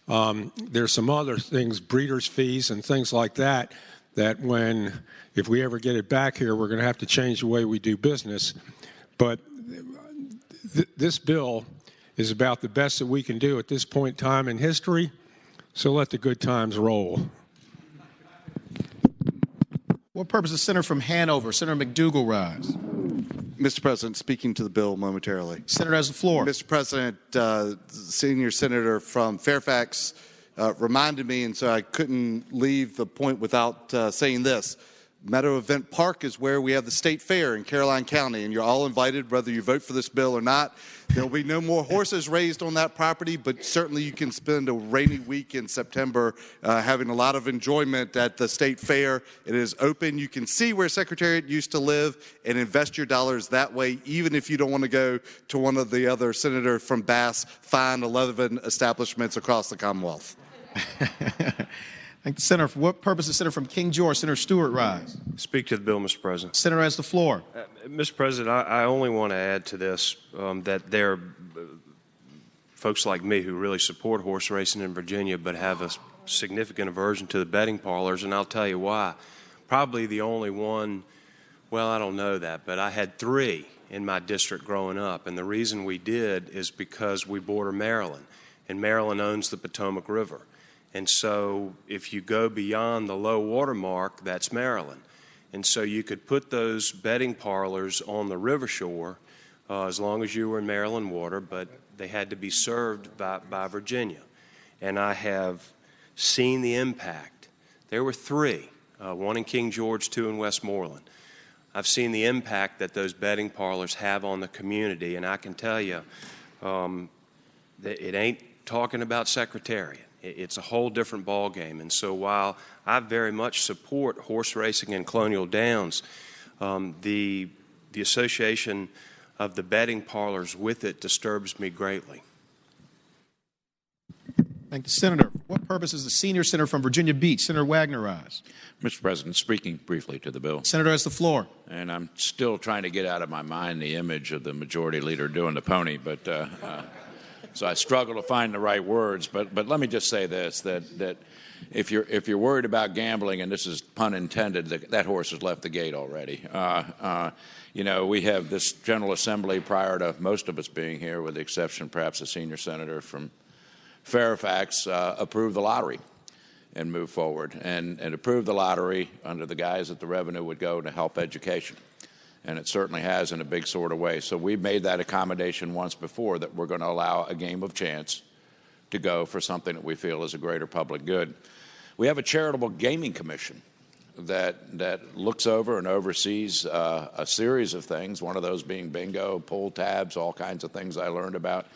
There's some other things, breeders' fees and things like that, that if we ever get it back here, we're going to have to change the way we do business. But this bill is about the best that we can do at this point in time in history, so let the good times roll. What purpose does the senator from Hanover, Senator McDougal, rise? Mr. President, speaking to the bill momentarily. Senator has the floor. Mr. President, senior senator from Fairfax reminded me, and so I couldn't leave the point without saying this. Meadow Event Park is where we have the state fair in Caroline County, and you're all invited, whether you vote for this bill or not. There will be no more horses raised on that property, but certainly you can spend a rainy week in September having a lot of enjoyment at the state fair. It is open. You can see where Secretariat used to live and invest your dollars that way, even if you don't want to go to one of the other Senator from Bass fine 11 establishments across the Commonwealth. Thank the senator. For what purpose does the senator from King George, Senator Stewart, rise? Speak to the bill, Mr. President. Senator has the floor. Mr. President, I only want to add to this that there are folks like me who really support horse racing in Virginia but have a significant aversion to the betting parlors, and I'll tell you why. Probably the only one, well, I don't know that, but I had 3 in my district growing up, and the reason we did is because we border Maryland. and Maryland owns the Potomac River. And so if you go beyond the low water mark, that's Maryland. And so you could put those bedding parlors on the river shore as long as you were in Maryland water, but they had to be served by Virginia. And I have seen the impact. There were three, one in King George, two in Westmoreland. I've seen the impact that those bedding parlors have on the community, and I can tell you that it ain't talking about Secretariat. It's a whole different ballgame. And so while I very much support horse racing in Colonial Downs, the association of the bedding parlors with it disturbs me greatly. Thank you, Senator. For what purpose is the senior senator from Virginia Beach, Senator Wagner, rise? Mr. President, speaking briefly to the bill. Senator has the floor. And I'm still trying to get out of my mind the image of the majority leader doing the pony, but so I struggle to find the right words. But let me just say this: that if you're worried about gambling, and this is pun intended, that horse has left the gate already. You know, we have this General Assembly prior to most of us being here, with the exception perhaps a senior senator from Fairfax, approved the lottery and move forward and approve the lottery under the guise that the revenue would go to help education. And it certainly has in a big sort of way. So we've made that accommodation once before, that we're going to allow a game of chance to go for something that we feel is a greater public good. We have a charitable gaming commission that looks over and oversees a series of things, one of those being bingo, pull tabs, all kinds of things I learned about.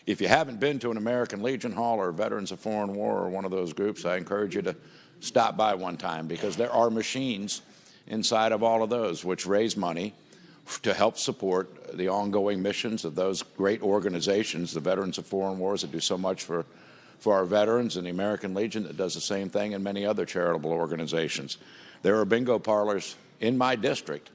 If you haven't been to an American Legion Hall or Veterans of Foreign War or one of those groups, I encourage you to stop by one time, because there are machines inside of all of those which raise money to help support the ongoing missions of those great organizations, the Veterans of Foreign Wars, that do so much for our veterans, and the American Legion that does the same thing, and many other charitable organizations. There are bingo parlors in my district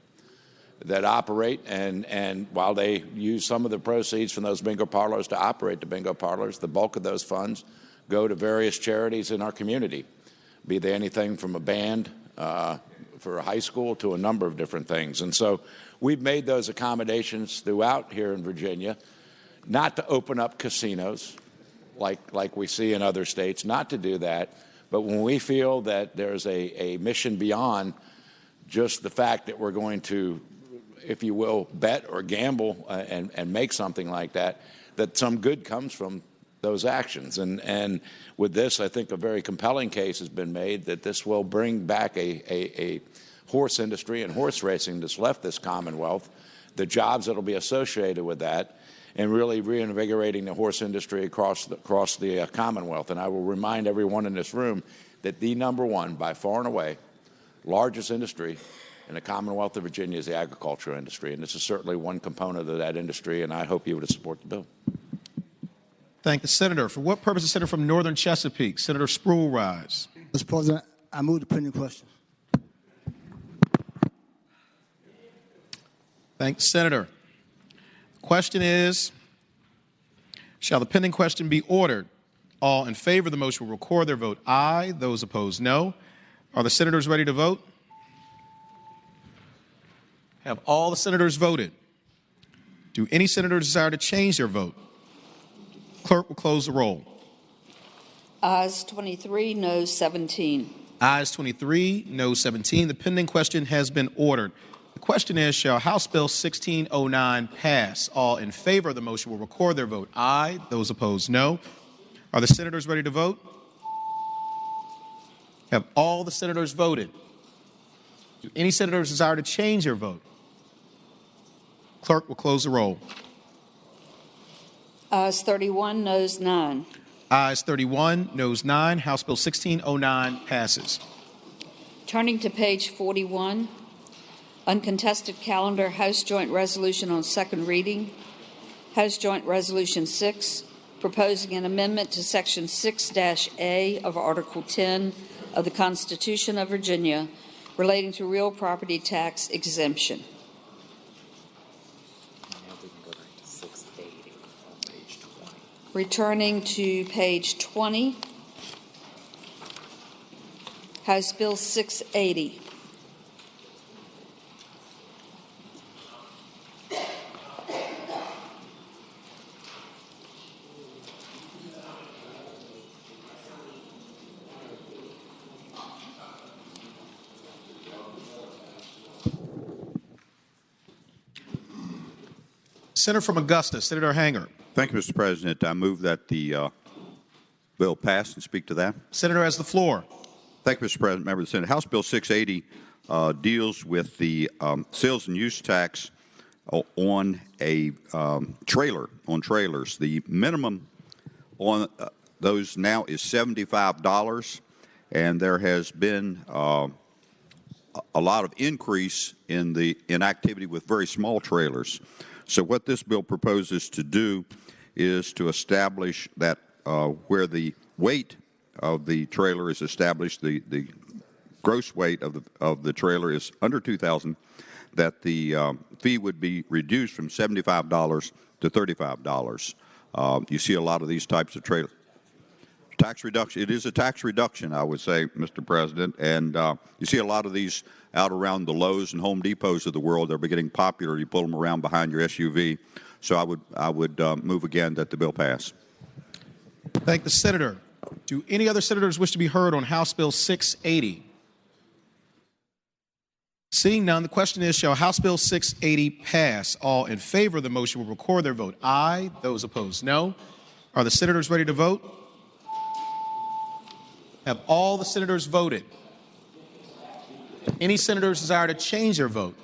that operate, and while they use some of the proceeds from those bingo parlors to operate the bingo parlors, the bulk of those funds go to various charities in our community, be they anything from a band for a high school to a number of different things. And so we've made those accommodations throughout here in Virginia, not to open up casinos like we see in other states, not to do that, but when we feel that there's a mission beyond just the fact that we're going to, if you will, bet or gamble and make something like that, that some good comes from those actions. And with this, I think a very compelling case has been made that this will bring back a horse industry and horse racing that's left this Commonwealth, the jobs that will be associated with that, and really reinvigorating the horse industry across the Commonwealth. And I will remind everyone in this room that the number one, by far and away, largest industry in the Commonwealth of Virginia is the agricultural industry, and this is certainly one component of that industry, and I hope you would support the bill. Thank the senator. For what purpose is the senator from Northern Chesapeake, Senator Spruill, rise? Mr. President, I move the pending question. Thank the senator. The question is, shall the pending question be ordered? All in favor of the motion will record their vote aye. Those opposed, no. Are the senators ready to vote? Have all the senators voted? Do any senators desire to change their vote? Clerk will close the roll. Ayes 23, noes 17. Ayes 23, noes 17. The pending question has been ordered. The question is, shall House Bill 1609 pass? All in favor of the motion will record their vote aye. Those opposed, no. Are the senators ready to vote? Have all the senators voted? Do any senators desire to change their vote? Clerk will close the roll. Ayes 31, noes 9. Ayes 31, noes 9. House Bill 1609 passes. Turning to page 41, uncontested calendar, House Joint Resolution on second reading. House Joint Resolution 6, proposing an amendment to Section 6-A of Article 10 of the Constitution of Virginia relating to real property tax exemption. Returning to page 20, House Bill 680. Senator from Augusta, Senator Hanger. Thank you, Mr. President. I move that the bill pass and speak to that. Senator has the floor. Thank you, Mr. President. Member of the Senate. House Bill 680 deals with the sales and use tax on a on trailers. The minimum on those now is $75, and there has been a lot of increase in activity with very small trailers. So what this bill proposes to do is to establish that where the weight of the trailer is established, the gross weight of the trailer is under 2,000, that the fee would be reduced from $75 to $35. You see a lot of these types of trailers. Tax reduction. It is a tax reduction, I would say, Mr. President, and you see a lot of these out around the Lowe's and Home Depots of the world. They're getting popular. You pull them around behind your SUV. So I would move again that the bill pass. Thank the senator. Do any other senators wish to be heard on House Bill 680? Seeing none, the question is, shall House Bill 680 pass? All in favor of the motion will record their vote aye. Those opposed, no. Are the senators ready to vote? Have all the senators voted? Any senators desire to change their vote?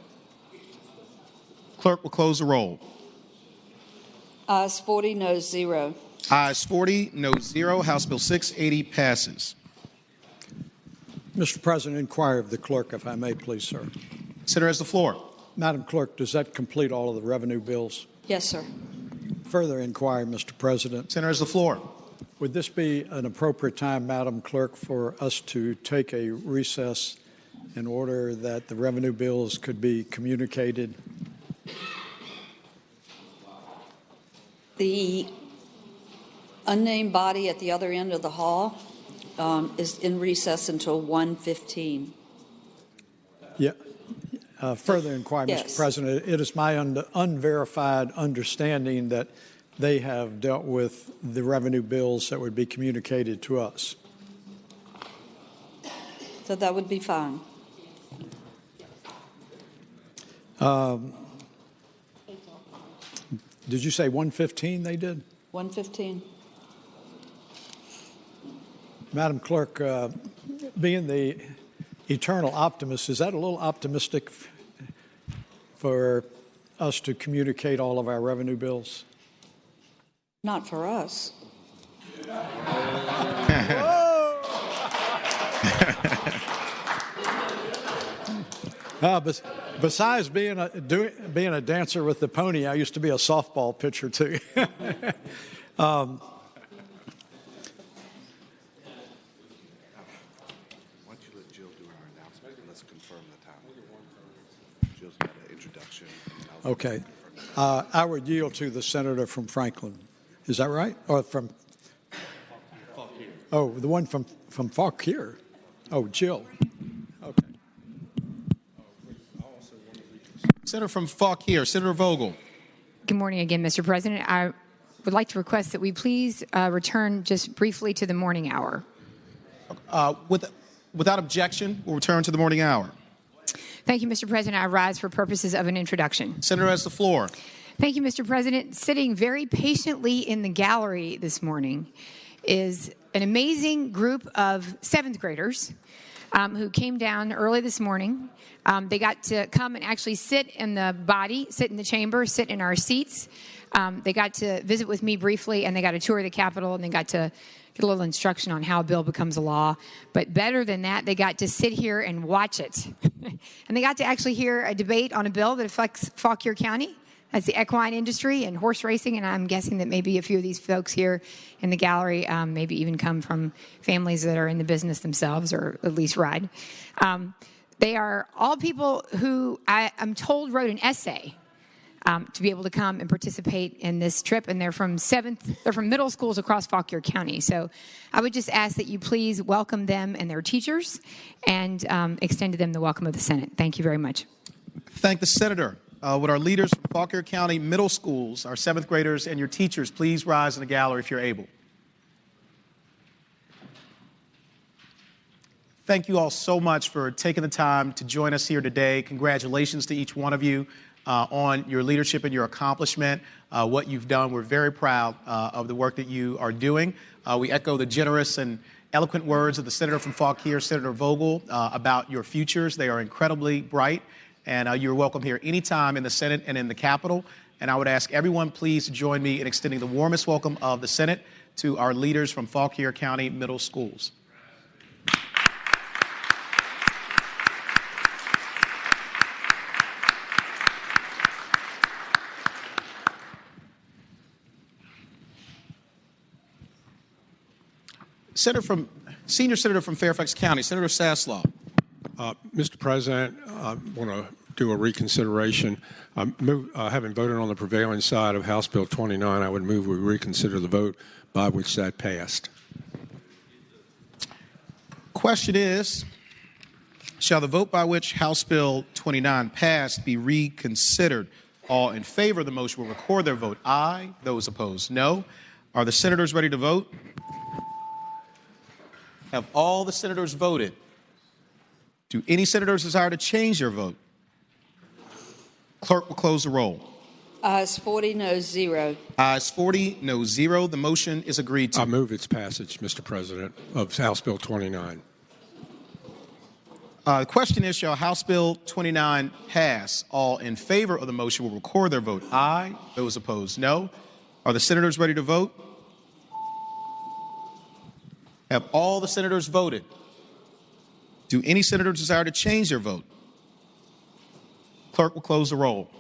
Clerk will close the roll. Ayes 40, noes 0. Ayes 40, noes 0. House Bill 680 passes. Mr. President, inquire of the clerk, if I may, please, sir. Senator has the floor. Madam Clerk, does that complete all of the revenue bills? Yes, sir. Further inquiry, Mr. President. Senator has the floor. Would this be an appropriate time, Madam Clerk, for us to take a recess in order that the revenue bills could be communicated? The unnamed body at the other end of the hall is in recess until 1:15. Yeah. Further inquiry, Yes. Mr. President. It is my unverified understanding that they have dealt with the revenue bills that would be communicated to us. So that would be fine. Did you say 1:15 they did? 1:15. Madam Clerk, being the eternal optimist, is that a little optimistic for us to communicate all of our revenue bills? Not for us. Besides being a dancer with the pony, I used to be a softball pitcher too. Okay. I would yield to the senator from Franklin. Is that right? Or from? Oh, the one from Fauquier. Oh, Jill. Okay. Senator from Fauquier, Senator Vogel. Good morning again, Mr. President. I would like to request that we please return just briefly to the morning hour. Without objection, we'll return to the morning hour. Thank you, Mr. President. I rise for purposes of an introduction. Senator has the floor. Thank you, Mr. President. Sitting very patiently in the gallery this morning is an amazing group of seventh graders who came down early this morning. They got to come and actually sit in the body, sit in the chamber, sit in our seats. They got to visit with me briefly, and they got a tour of the Capitol, and they got to get a little instruction on how a bill becomes a law. But better than that, they got to sit here and watch it. And they got to actually hear a debate on a bill that affects Fauquier County. That's the equine industry and horse racing, and I'm guessing that maybe a few of these folks here in the gallery maybe even come from families that are in the business themselves, or at least ride. They are all people who I'm told wrote an essay to be able to come and participate in this trip, and they're from middle schools across Fauquier County. So I would just ask that you please welcome them and their teachers and extend to them the welcome of the Senate. Thank you very much. Thank the senator. Would our leaders from Fauquier County middle schools, our seventh graders, and your teachers please rise in the gallery if you're able. Thank you all so much for taking the time to join us here today. Congratulations to each one of you. on your leadership and your accomplishment, what you've done. We're very proud of the work that you are doing. We echo the generous and eloquent words of the senator from Fauquier, Senator Vogel, about your futures. They are incredibly bright, and you're welcome here anytime in the Senate and in the Capitol. And I would ask everyone please to join me in extending the warmest welcome of the Senate to our leaders from Fauquier County Middle Schools. Senior Senator from Fairfax County, Senator Saslaw. Mr. President, I want to do a reconsideration. Having voted on the prevailing side of House Bill 29, I would move we reconsider the vote by which that passed. Question is, shall the vote by which House Bill 29 passed be reconsidered? All in favor of the motion will record their vote aye. Those opposed, no. Are the senators ready to vote? Have all the senators voted? Do any senators desire to change their vote? Clerk will close the roll. Ayes 40, no 0. Ayes 40, no 0. The motion is agreed to. I move its passage, Mr. President, of House Bill 29. The question is, shall House Bill 29 pass? All in favor of the motion will record their vote aye. Those opposed, no. Are the senators ready to vote? Have all the senators voted? Do any senators desire to change their vote? Clerk will close the roll.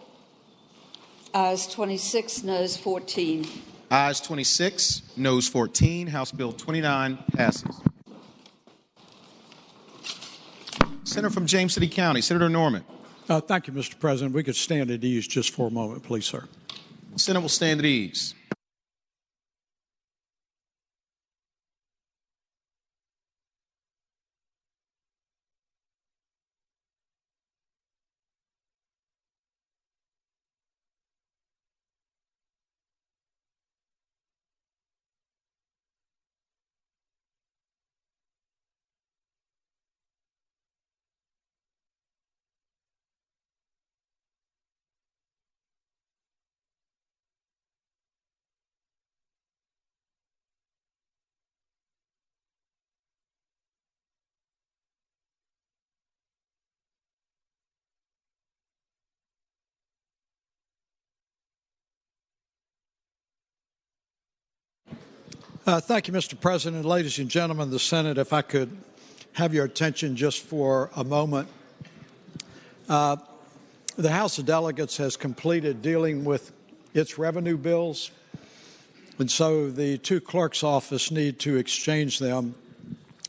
Ayes 26, noes 14. Ayes 26, noes 14. House Bill 29 passes. Senator from James City County, Senator Norman. Thank you, Mr. President. We could stand at ease just for a moment, please, sir. The Senate will stand at ease. Thank you, Mr. President. Ladies and gentlemen of the Senate, if I could have your attention just for a moment. The House of Delegates has completed dealing with its revenue bills, and so the two clerks' office need to exchange them.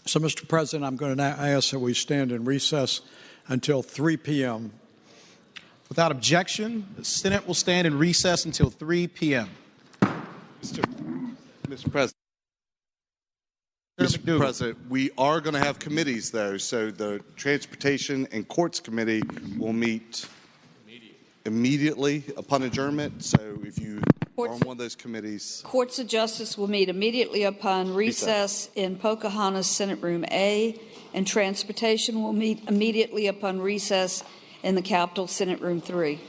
So, Mr. President, I'm going to now ask that we stand in recess until 3 p.m. Without objection, the Senate will stand in recess until 3 p.m. Mr. President. Mr. President, we are going to have committees, though. So the Transportation and Courts Committee will meet immediately upon adjournment. So if you are on one of those committees. Courts of Justice will meet immediately upon recess in Pocahontas Senate Room A, and Transportation will meet immediately upon recess in the Capitol Senate Room 3.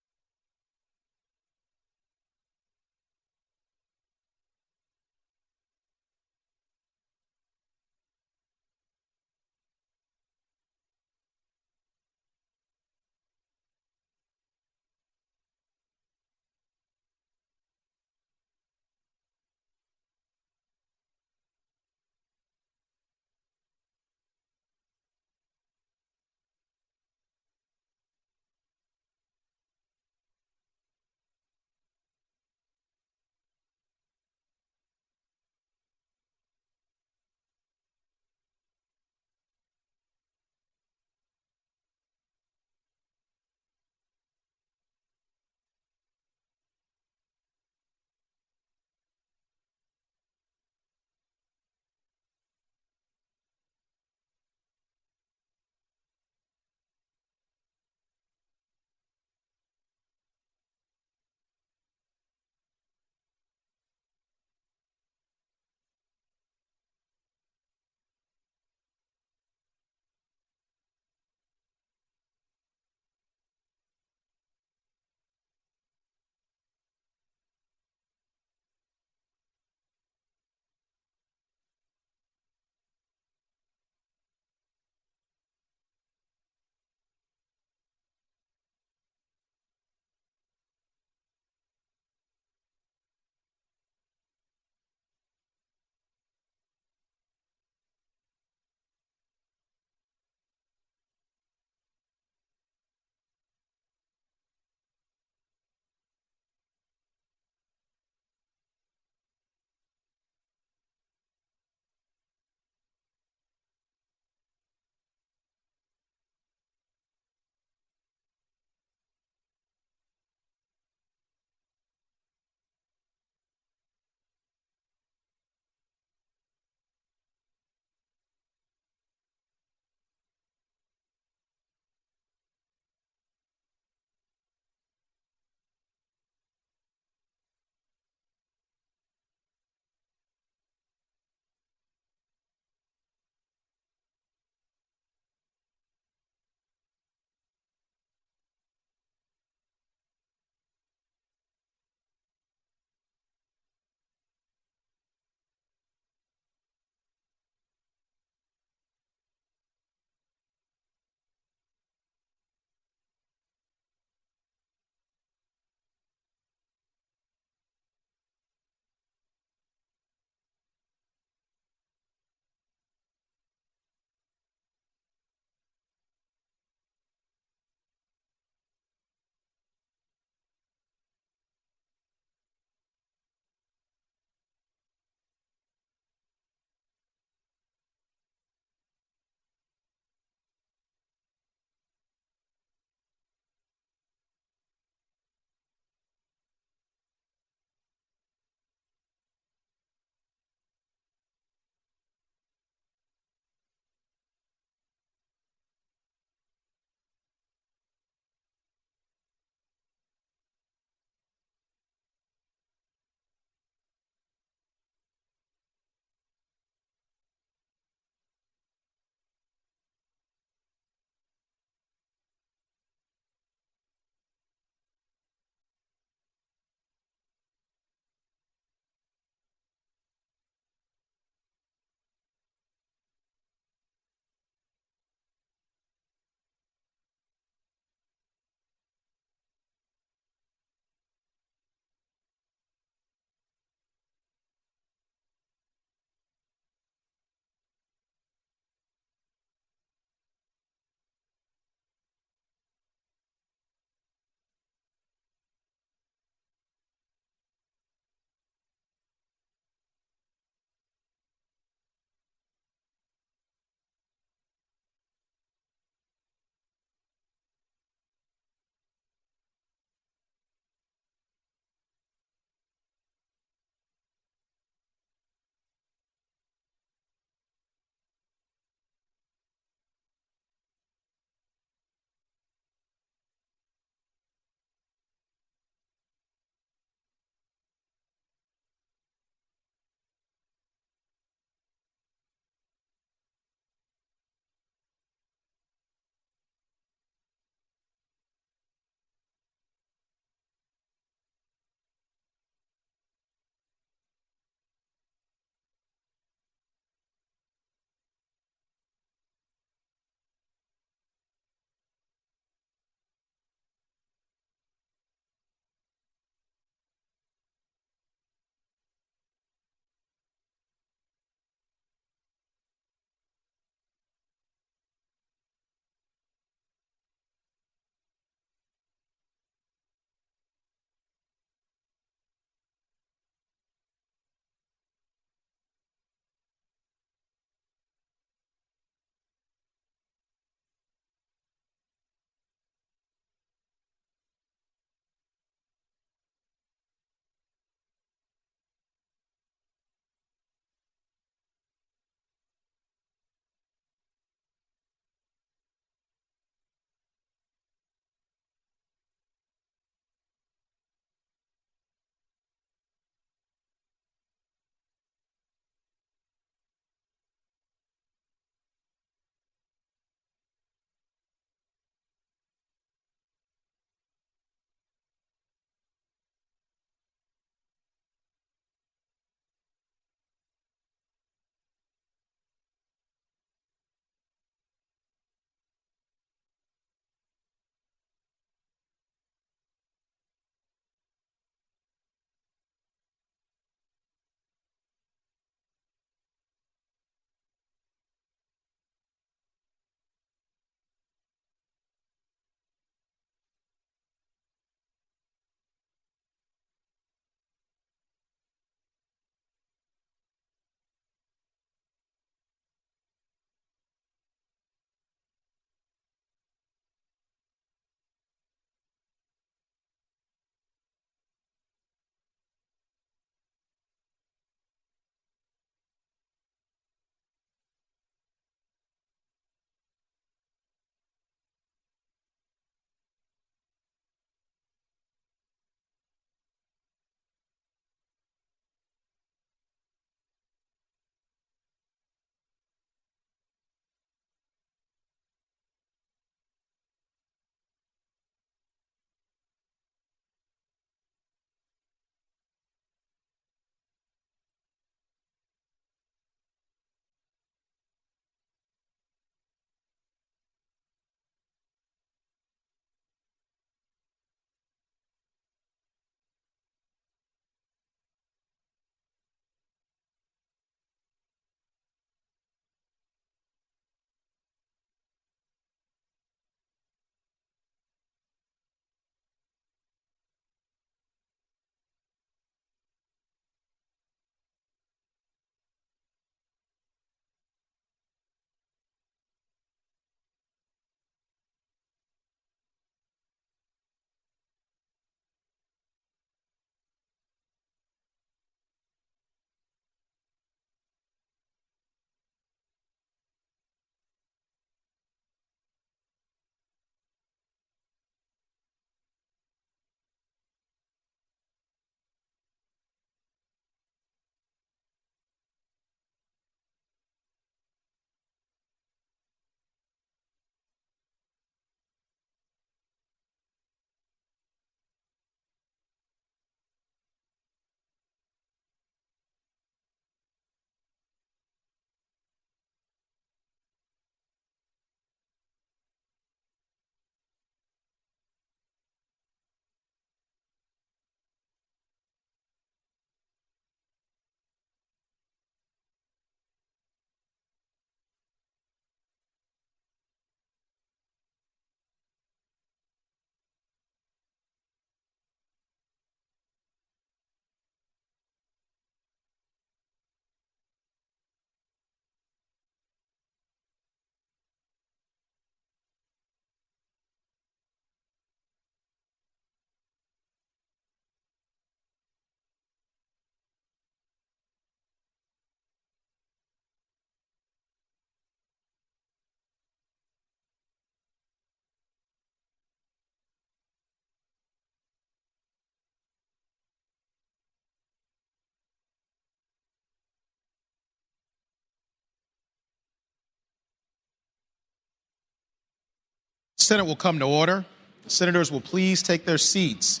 Senate will come to order. Senators will please take their seats.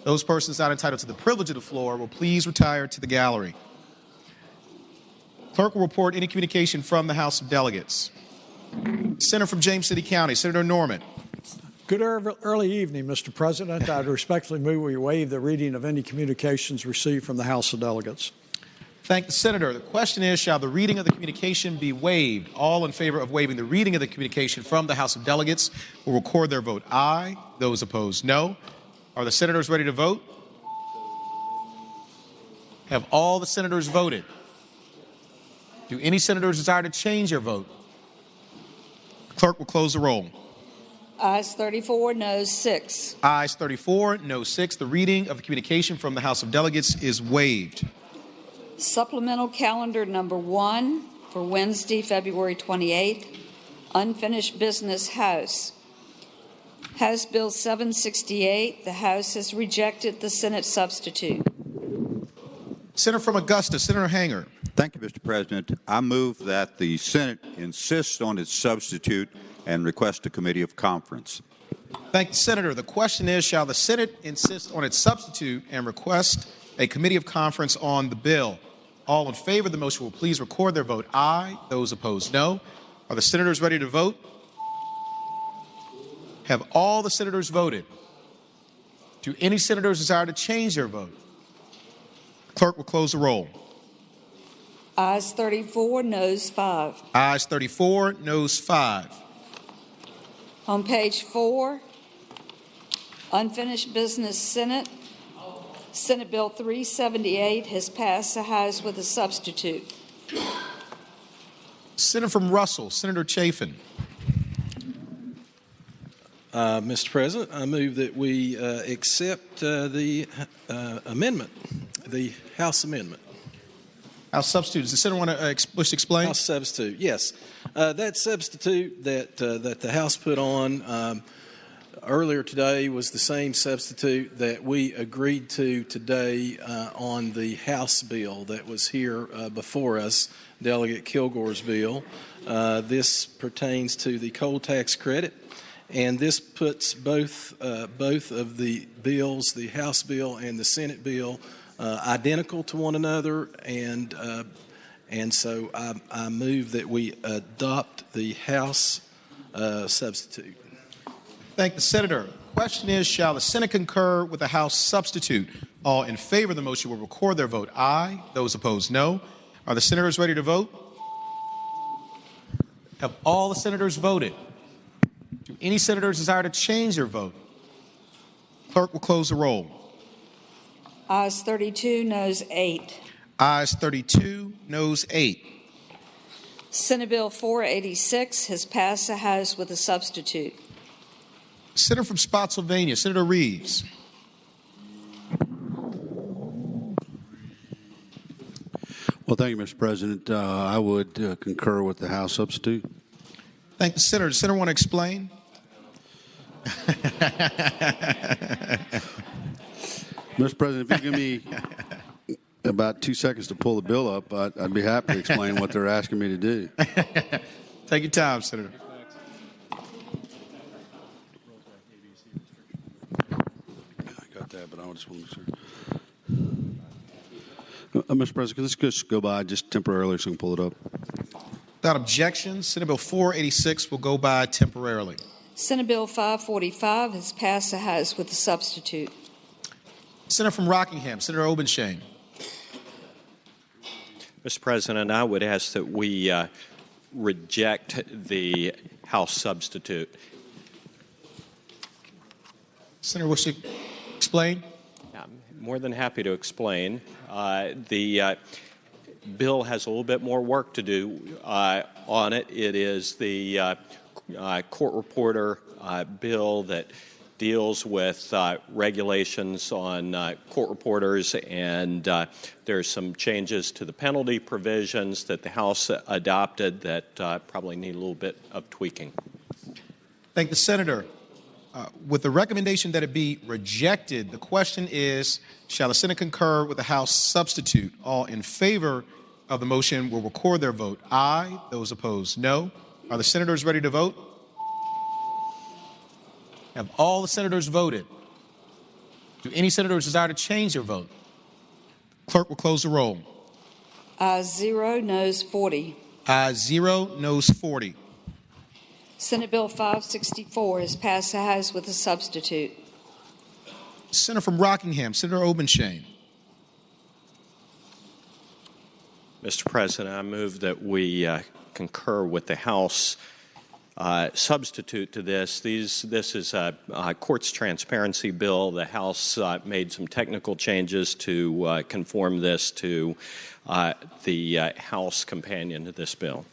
Those persons not entitled to the privilege of the floor will please retire to the gallery. Clerk will report any communication from the House of Delegates. Senator from James City County, Senator Norman. Good early evening, Mr. President. I'd respectfully move we waive the reading of any communications received from the House of Delegates. Thank the Senator. The question is, shall the reading of the communication be waived? All in favor of waiving the reading of the communication from the House of Delegates will record their vote aye. Those opposed, no. Are the senators ready to vote? Have all the senators voted? Do any senators desire to change their vote? Clerk will close the roll. Ayes 34, noes 6. Ayes 34, no 6. The reading of the communication from the House of Delegates is waived. Supplemental calendar number 1 for Wednesday, February 28th. Unfinished business House. House Bill 768. The House has rejected the Senate substitute. Senator from Augusta, Senator Hanger. Thank you, Mr. President. I move that the Senate insist on its substitute and request a committee of conference. Thank the Senator. The question is, shall the Senate insist on its substitute and request a committee of conference on the bill? All in favor of the motion will please record their vote aye. Those opposed, no. Are the senators ready to vote? Have all the senators voted? Do any senators desire to change their vote? Clerk will close the roll. Ayes 34, noes 5. Ayes 34, noes 5. On page 4, unfinished business Senate. Senate Bill 378 has passed the House with a substitute. Senator from Russell, Senator Chafin. Mr. President, I move that we accept the amendment, the House amendment. House substitute. Does the Senator want to explain? House substitute, yes. That substitute that the House put on earlier today was the same substitute that we agreed to today on the House bill that was here before us, Delegate Kilgore's bill. This pertains to the coal tax credit, and this puts both of the bills, the House bill and the Senate bill, identical to one another, and so I move that we adopt the House substitute. Thank the Senator. The question is, shall the Senate concur with the House substitute? All in favor of the motion will record their vote aye. Those opposed, no. Are the senators ready to vote? Have all the senators voted? Do any senators desire to change their vote? Clerk will close the roll. Ayes 32, noes 8. Ayes 32, noes 8. Senate Bill 486 has passed the House with a substitute. Senator from Spotsylvania, Senator Reeves. Well, thank you, Mr. President. I would concur with the House substitute. Thank the Senator. Does the Senator want to explain? Mr. President, if you give me about 2 seconds to pull the bill up, I'd be happy to explain what they're asking me to do. Take your time, Senator. That, but I just want to make sure. Mr. President, could this just go by just temporarily so we can pull it up? Without objection, Senate Bill 486 will go by temporarily. Senate Bill 545 has passed the House with a substitute. Senator from Rockingham, Senator Obenshain. Mr. President, I would ask that we reject the House substitute. Senator, wish to explain? I'm more than happy to explain. The bill has a little bit more work to do on it. It is the court reporter bill that deals with regulations on court reporters, and there's some changes to the penalty provisions that the House adopted that probably need a little bit of tweaking. Thank the Senator. With the recommendation that it be rejected, the question is, shall the Senate concur with the House substitute? All in favor of the motion will record their vote aye. Those opposed, no. Are the senators ready to vote? Have all the senators voted? Do any senators desire to change their vote? Clerk will close the roll. Ayes 0, noes 40. Ayes 0, noes 40. Senate Bill 564 has passed the House with a substitute. Senator from Rockingham, Senator Obenshain. Mr. President, I move that we concur with the House substitute to this. This is a court's transparency bill. The House made some technical changes to conform this to the House companion to this bill.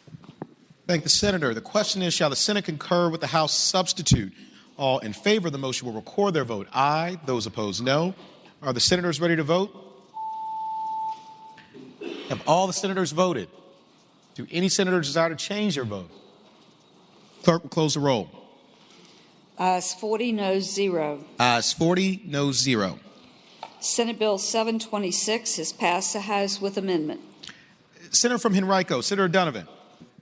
Thank the Senator. The question is, shall the Senate concur with the House substitute? All in favor of the motion will record their vote aye. Those opposed, no. Are the senators ready to vote? Have all the senators voted? Do any senators desire to change their vote? Clerk will close the roll. Ayes 40, noes 0. Ayes 40, noes 0. Senate Bill 726 has passed the House with amendment. Senator from Henrico, Senator Donovan.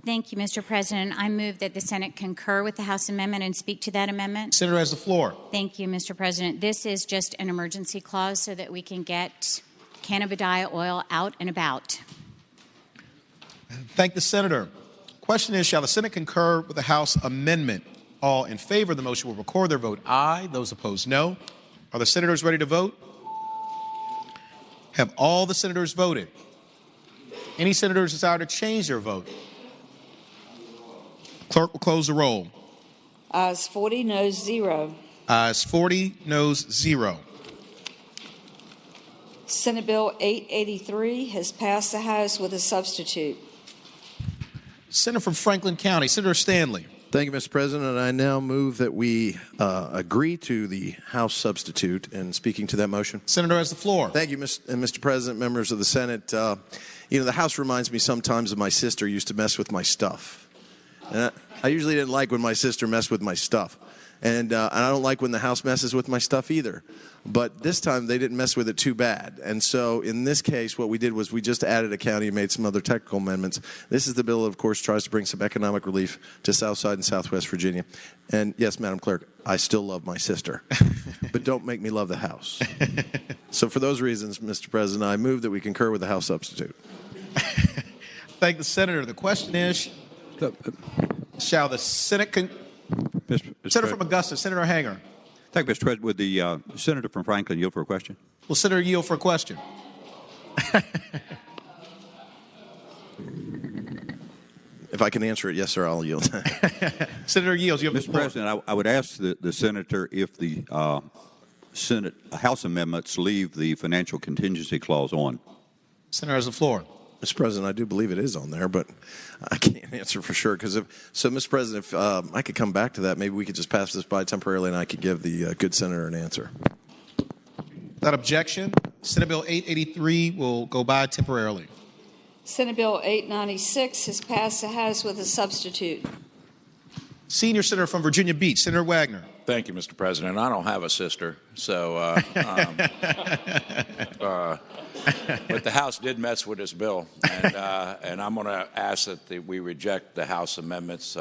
Thank you, Mr. President. I move that the Senate concur with the House amendment and speak to that amendment. Senator has the floor. Thank you, Mr. President. This is just an emergency clause so that we can get cannabidiol oil out and about. Thank the Senator. Question is, shall the Senate concur with the House amendment? All in favor of the motion will record their vote aye. Those opposed, no. Are the senators ready to vote? Have all the senators voted? Any senators desire to change their vote? Clerk will close the roll. Ayes 40, noes 0. Ayes 40, noes 0. Senate Bill 883 has passed the House with a substitute. Senator from Franklin County, Senator Stanley. Thank you, Mr. President. I now move that we agree to the House substitute. And speaking to that motion. Senator has the floor. Thank you, Mr. President, members of the Senate. The House reminds me sometimes of my sister used to mess with my stuff. And I usually didn't like when my sister messed with my stuff. And I don't like when the House messes with my stuff either. But this time they didn't mess with it too bad. And so in this case, what we did was we just added a county and made some other technical amendments. This is the bill, of course, tries to bring some economic relief to Southside and Southwest Virginia. And yes, Madam Clerk, I still love my sister. But don't make me love the House. So for those reasons, Mr. President, I move that we concur with the House substitute. Thank the Senator. The question is, shall the Senate Senator from Augusta, Senator Hanger. Thank you, Mr. President. Would the Senator from Franklin yield for a question? Will Senator yield for a question? If I can answer it, yes, sir, I'll yield. Senator yields. You have Mr. President, I would ask the Senator if the Senate House amendments leave the financial contingency clause on. Senator has the floor. Mr. President, I do believe it is on there, but I can't answer for sure. Mr. President, if I could come back to that, maybe we could just pass this by temporarily and I could give the good senator an answer. Without objection, Senate Bill 883 will go by temporarily. Senate Bill 896 has passed the House with a substitute. Senior Senator from Virginia Beach, Senator Wagner. Thank you, Mr. President. I don't have a sister, so but the House did mess with this bill, and I'm going to ask that we reject the House amendments.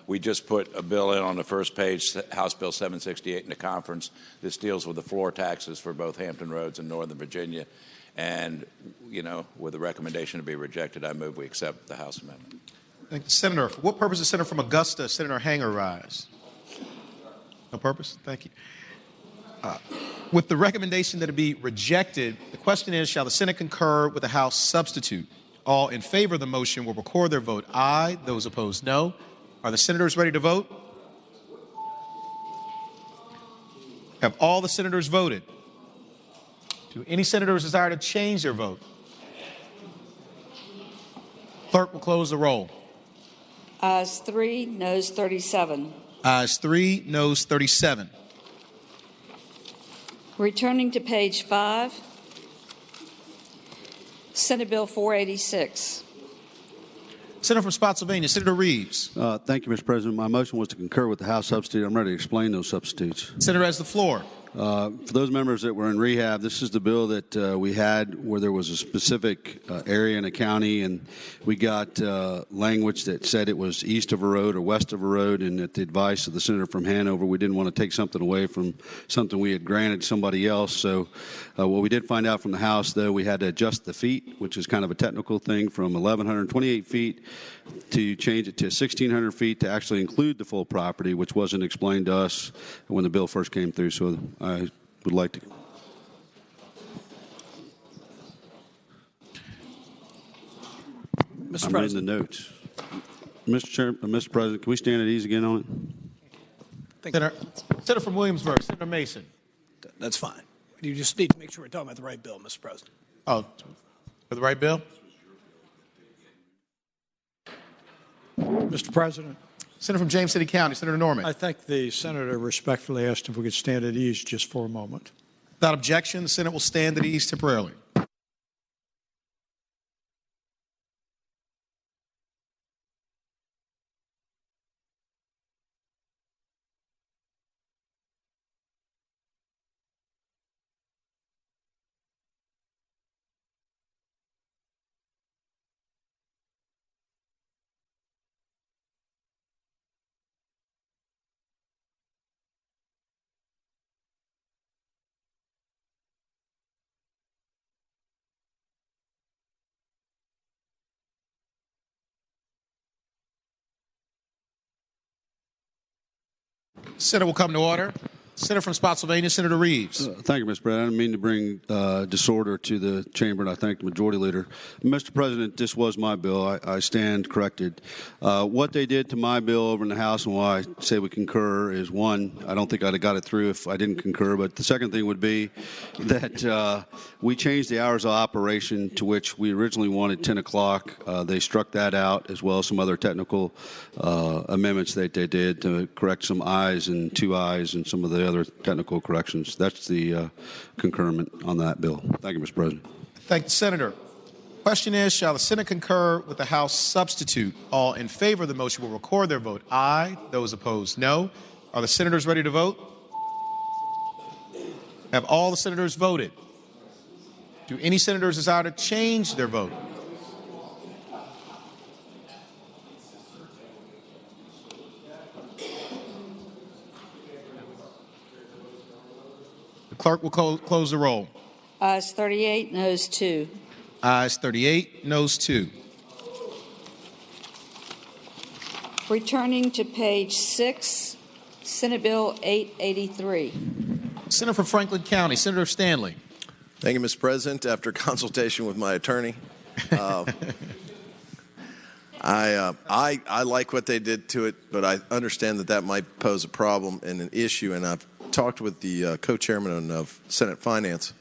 We just put a bill in on the first page, House Bill 768 in the conference. This deals with the floor taxes for both Hampton Roads and Northern Virginia. And, with the recommendation to be rejected, I move we accept the House amendment. Thank you, Senator. For what purpose does Senator from Augusta, Senator Hanger, rise? No purpose? Thank you. With the recommendation that it be rejected, the question is, shall the Senate concur with the House substitute? All in favor of the motion will record their vote aye. Those opposed, no. Are the senators ready to vote? Have all the senators voted? Do any senators desire to change their vote? Clerk will close the roll. Ayes 3, noes 37. Ayes 3, noes 37. Returning to page 5, Senate Bill 486. Senator from Spotsylvania, Senator Reeves. Thank you, Mr. President. My motion was to concur with the House substitute. I'm ready to explain those substitutes. Senator has the floor. For those members that were in rehab, this is the bill that we had where there was a specific area in a county, and we got language that said it was east of a road or west of a road, and at the advice of the senator from Hanover, we didn't want to take something away from something we had granted somebody else. So what we did find out from the House, though, we had to adjust the feet, which is kind of a technical thing, from 1,128 feet to change it to 1,600 feet to actually include the full property, which wasn't explained to us when the bill first came through. So I would like to. Mr. I'm President. reading the notes. Mr. President, can we stand at ease again on it? Senator from Williamsburg, Senator Mason. That's fine. You just need to make sure we're talking about the right bill, Mr. President. Oh, for the right bill? Mr. President. Senator from James City County, Senator Norman. I think the senator respectfully asked if we could stand at ease just for a moment. Without objection, the Senate will stand at ease temporarily. Senate will come to order. Senator from Spotsylvania, Senator Reeves. Thank you, Mr. President. I didn't mean to bring disorder to the chamber, and I thank the majority leader. Mr. President, this was my bill. I stand corrected. What they did to my bill over in the House and why I say we concur is, one, I don't think I'd have got it through if I didn't concur, but the second thing would be that we changed the hours of operation, to which we originally wanted 10 o'clock. They struck that out, as well as some other technical amendments that they did to correct some I's and 2 I's and some of the other technical corrections. That's the concurrement on that bill. Thank you, Mr. President. Thank the Senator. Question is, shall the Senate concur with the House substitute? All in favor of the motion will record their vote aye. Those opposed, no. Are the senators ready to vote? Have all the senators voted? Do any senators desire to change their vote? The clerk will close the roll. Ayes 38, noes 2. Ayes 38, noes 2. Returning to page 6, Senate Bill 883. Senator from Franklin County, Senator Stanley. Thank you, Mr. President. After consultation with my attorney, I like what they did to it, but I understand that might pose a problem and an issue, and I've talked with the co-chairman of Senate Finance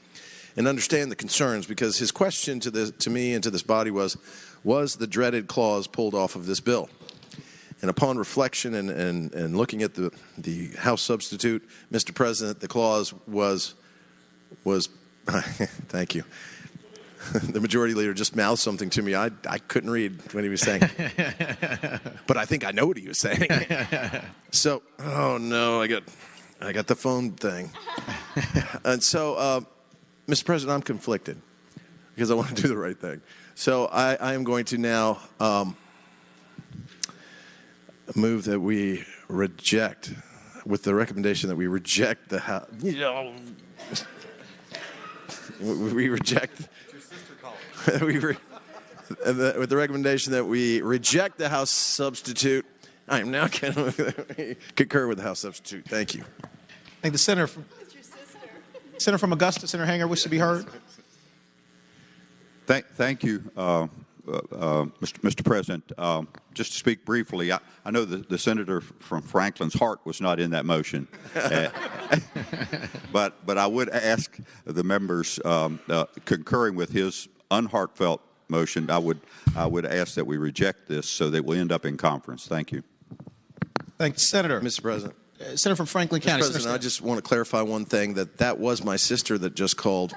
and understand the concerns, because his question to me and to this body was the dreaded clause pulled off of this bill? And upon reflection and looking at the House substitute, Mr. President, the clause was thank you. The majority leader just mouthed something to me. I couldn't read what he was saying. But I think I know what he was saying. So, oh no, I got the phone thing. And so, Mr. President, I'm conflicted because I want to do the right thing. So I am going to now move that we reject, with the recommendation that we reject the House. We reject. With the recommendation that we reject the House substitute. I am now going to concur with the House substitute. Thank you. Thank the Senator from Augusta, Senator Hanger, wishes to be heard. Thank you, Mr. President. Just to speak briefly, I know the senator from Franklin's heart was not in that motion, but I would ask the members concurring with his unheartfelt motion. I would ask that we reject this so that we'll end up in conference. Thank you. Thank the Senator. Mr. President. Senator from Franklin County. Mr. President, I just want to clarify one thing, that was my sister that just called,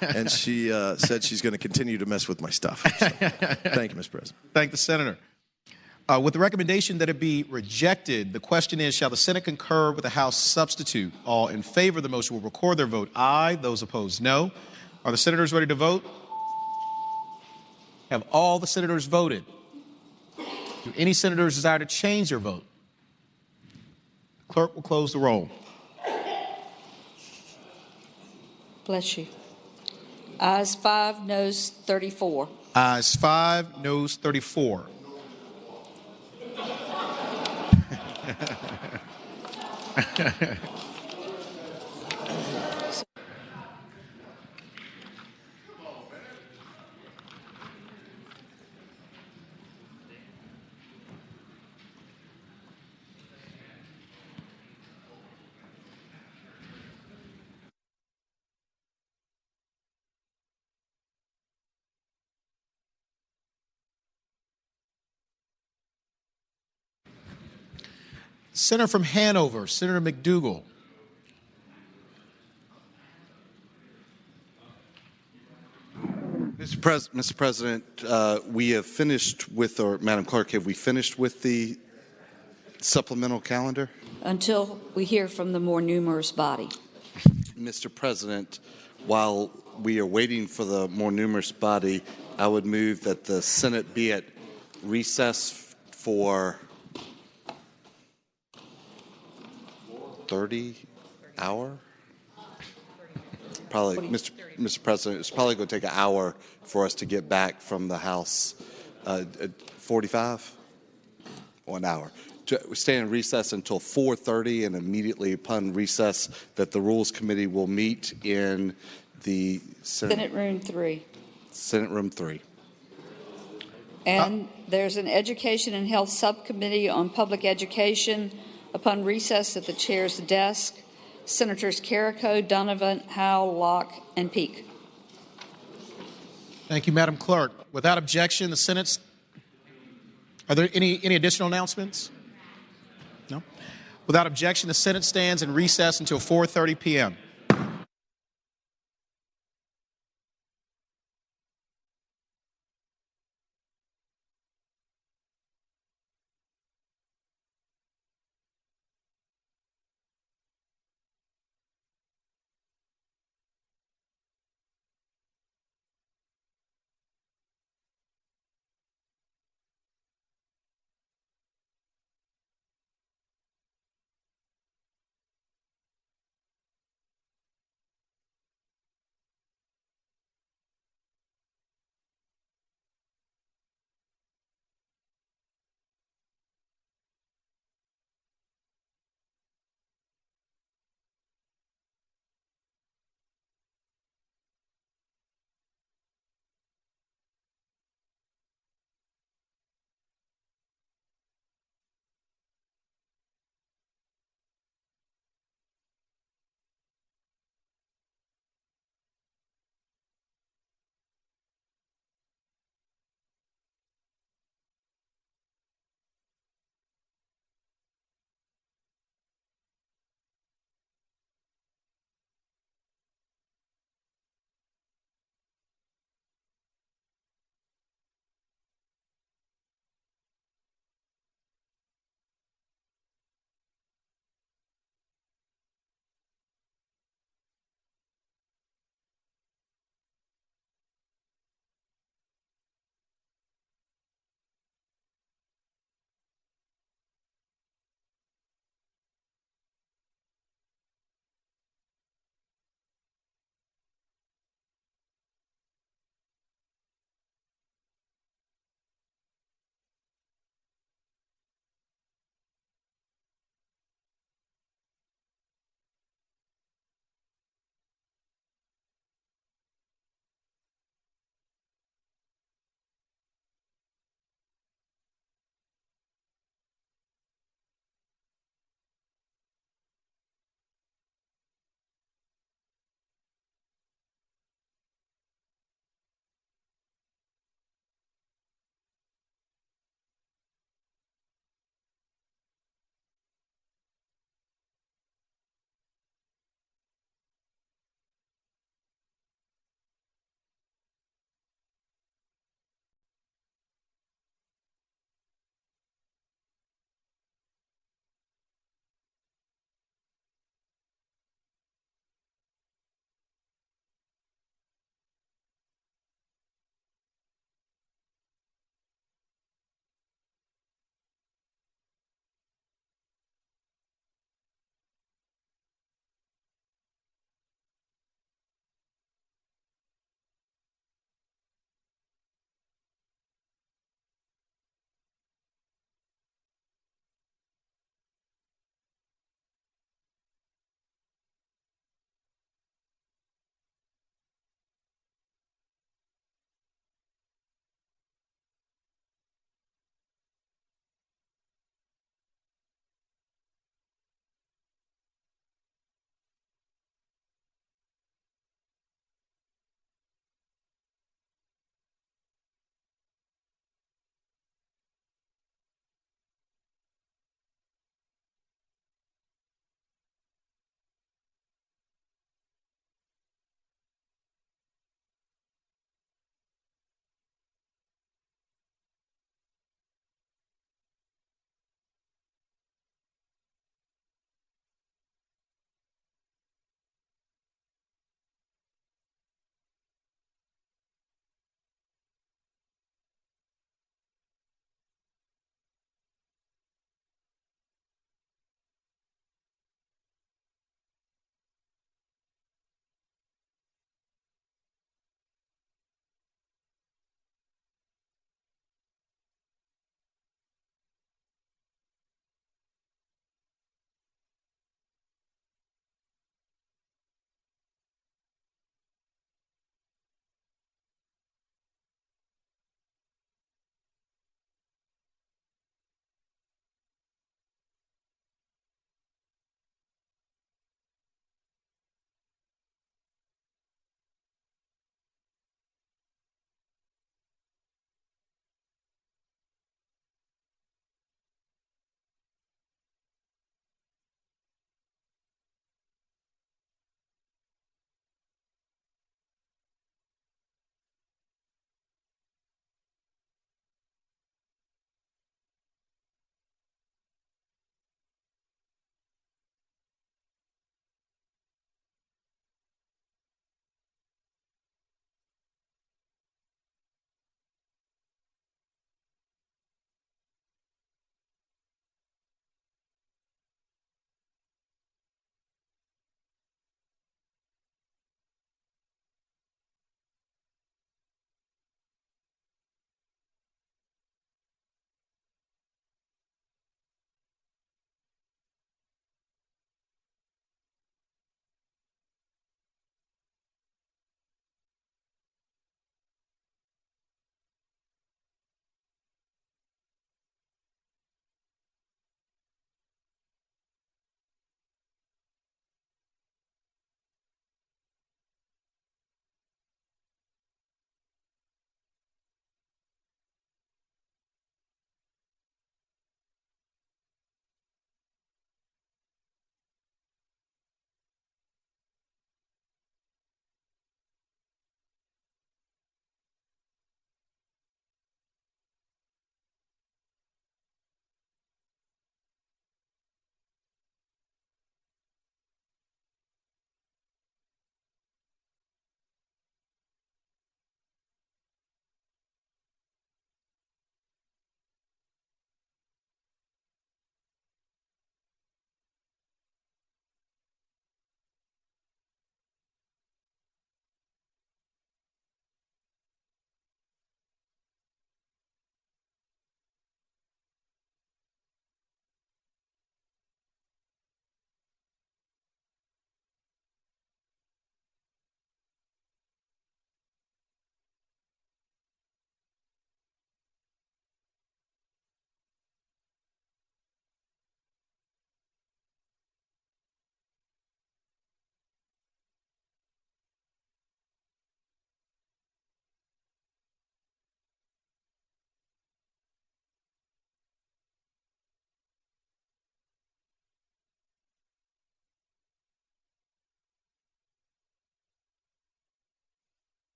and she said she's going to continue to mess with my stuff. So, thank you, Mr. President. Thank the Senator. With the recommendation that it be rejected, the question is, shall the Senate concur with the House substitute? All in favor of the motion will record their vote aye. Those opposed, no. Are the senators ready to vote? Have all the senators voted? Do any senators desire to change their vote? The clerk will close the roll. Bless you. Ayes 5, noes 34. Ayes 5, noes 34. Senator from Hanover, Senator McDougal. Mr. President, we have finished with, or Madam Clerk, have we finished with the supplemental calendar? Until we hear from the more numerous body. Mr. President, while we are waiting for the more numerous body, I would move that the Senate be at recess for 30 hour? Probably, Mr. President, it's probably going to take an hour for us to get back from the House. 45? 1 hour. We stay in recess until 4:30, and immediately upon recess, that the Rules Committee will meet in the Senate Room 3. Senate Room 3. And there's an Education and Health Subcommittee on Public Education upon recess at the chair's desk. Senators Carrico, Donovan, Howell, Locke, and Peake. Thank you, Madam Clerk. Without objection, the Senate's... Are there any additional announcements? No? Without objection, the Senate stands in recess until 4:30 p.m.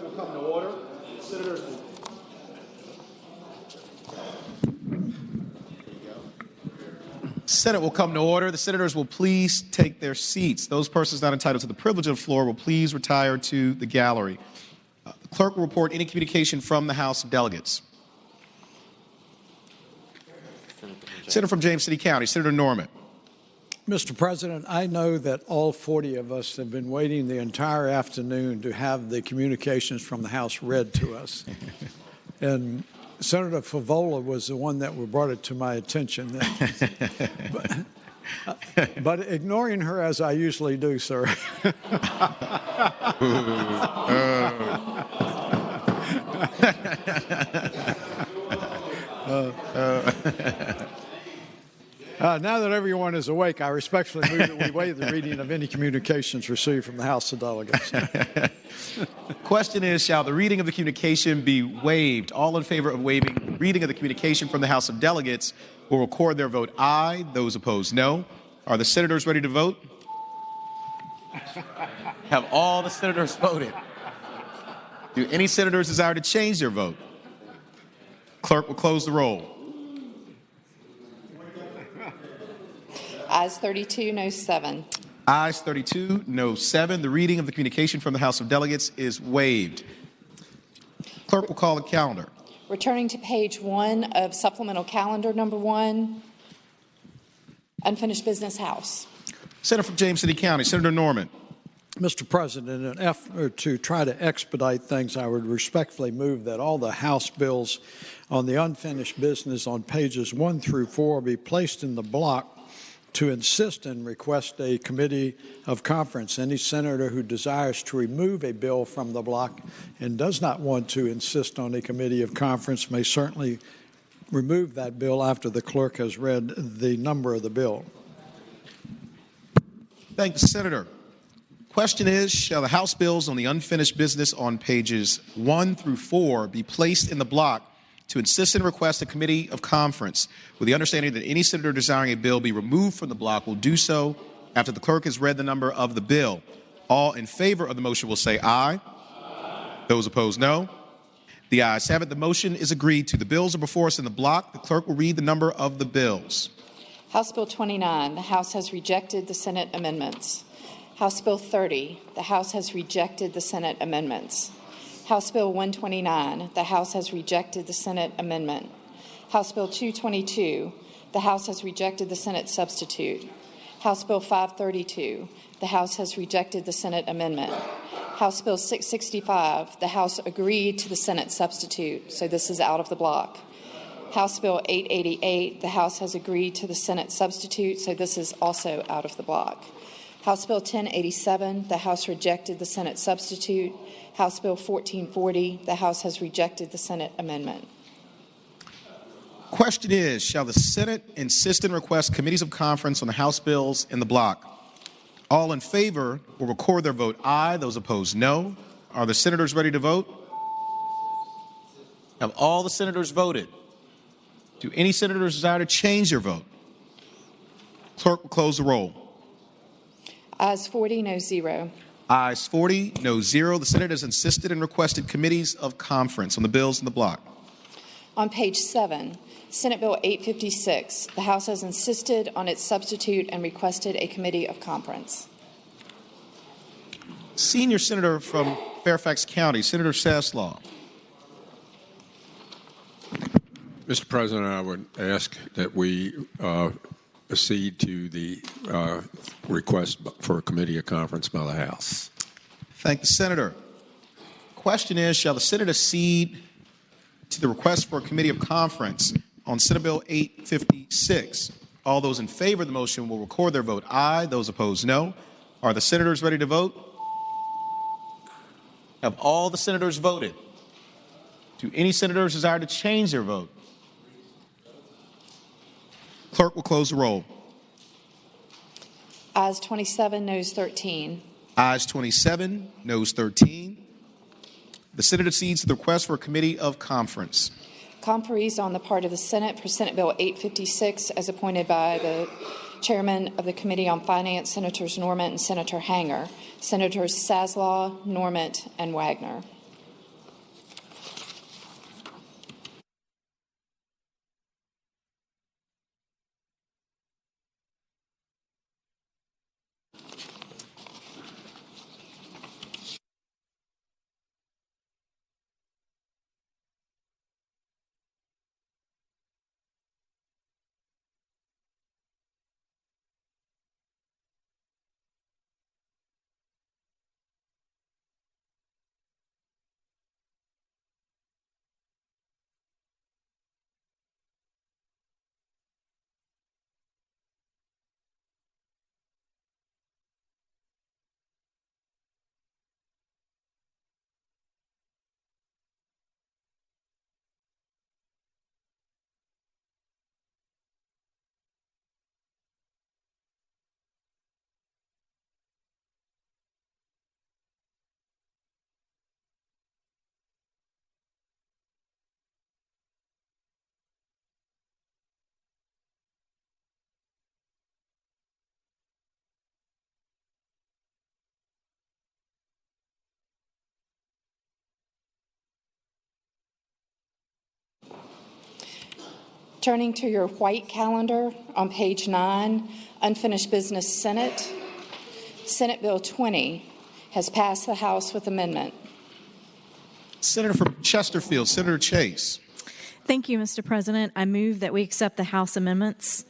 will come to order. Senators will... Senate will come to order. The senators will please take their seats. Those persons not entitled to the privilege of the floor will please retire to the gallery. The clerk will report any communication from the House of Delegates. Senator from James City County, Senator Norman. Mr. President, I know that all 40 of us have been waiting the entire afternoon to have the communications from the House read to us. And Senator Favola was the one that brought it to my attention. But ignoring her as I usually do, sir. Now that everyone is awake, I respectfully move that we waive the reading of any communications received from the House of Delegates. Question is, shall the reading of the communication be waived? All in favor of waiving reading of the communication from the House of Delegates will record their vote aye. Those opposed, no. Are the senators ready to vote? Have all the senators voted? Do any senators desire to change their vote? Clerk will close the roll. Ayes 32, no 7. Ayes 32, no 7. The reading of the communication from the House of Delegates is waived. Clerk will call the calendar. Returning to page 1 of supplemental calendar number 1, unfinished business House. Senator from James City County, Senator Norman. Mr. President, in an effort to try to expedite things, I would respectfully move that all the House bills on the unfinished business on pages 1 through 4 be placed in the block to insist and request a committee of conference. Any senator who desires to remove a bill from the block and does not want to insist on a committee of conference may certainly remove that bill after the clerk has read the number of the bill. Thank the senator. Question is, shall the House bills on the unfinished business on pages 1 through 4 be placed in the block to insist and request a committee of conference, with the understanding that any senator desiring a bill be removed from the block will do so after the clerk has read the number of the bill. All in favor of the motion will say aye. Those opposed, no. The ayes have it. The motion is agreed to. The bills are before us in the block. The clerk will read the number of the bills. House Bill 29, the House has rejected the Senate amendments. House Bill 30, the House has rejected the Senate amendments. House Bill 129, the House has rejected the Senate amendment. House Bill 222, the House has rejected the Senate substitute. House Bill 532, the House has rejected the Senate amendment. House Bill 665, the House agreed to the Senate substitute, so this is out of the block. House Bill 888, the House has agreed to the Senate substitute, so this is also out of the block. House Bill 1087, the House rejected the Senate substitute. House Bill 1440, the House has rejected the Senate amendment. Question is, shall the Senate insist and request committees of conference on the House bills in the block? All in favor will record their vote aye. Those opposed, no. Are the senators ready to vote? Have all the senators voted? Do any senators desire to change their vote? Clerk will close the roll. Ayes 40, no 0. Ayes 40, no 0. The Senate has insisted and requested committees of conference on the bills in the block. On page 7, Senate Bill 856, the House has insisted on its substitute and requested a committee of conference. Senior Senator from Fairfax County, Senator Saslaw. Mr. President, I would ask that we accede to the request for a committee of conference by the House. Thank the Senator. Question is, shall the Senate accede to the request for a committee of conference on Senate Bill 856? All those in favor of the motion will record their vote aye. Those opposed, no. Are the senators ready to vote? Have all the senators voted? Do any senators desire to change their vote? Clerk will close the roll. Ayes 27, noes 13. Ayes 27, noes 13. The Senate accedes to the request for a committee of conference. Conferees on the part of the Senate for Senate Bill 856 as appointed by the Chairman of the Committee on Finance, Senators Norment and Senator Hanger, Senators Saslaw, Norment, and Wagner. Turning to your white calendar on page 9, Unfinished Business Senate. Senate Bill 20 has passed the House with amendment. Senator from Chesterfield, Senator Chase. Thank you, Mr. President. I move that we accept the House amendments.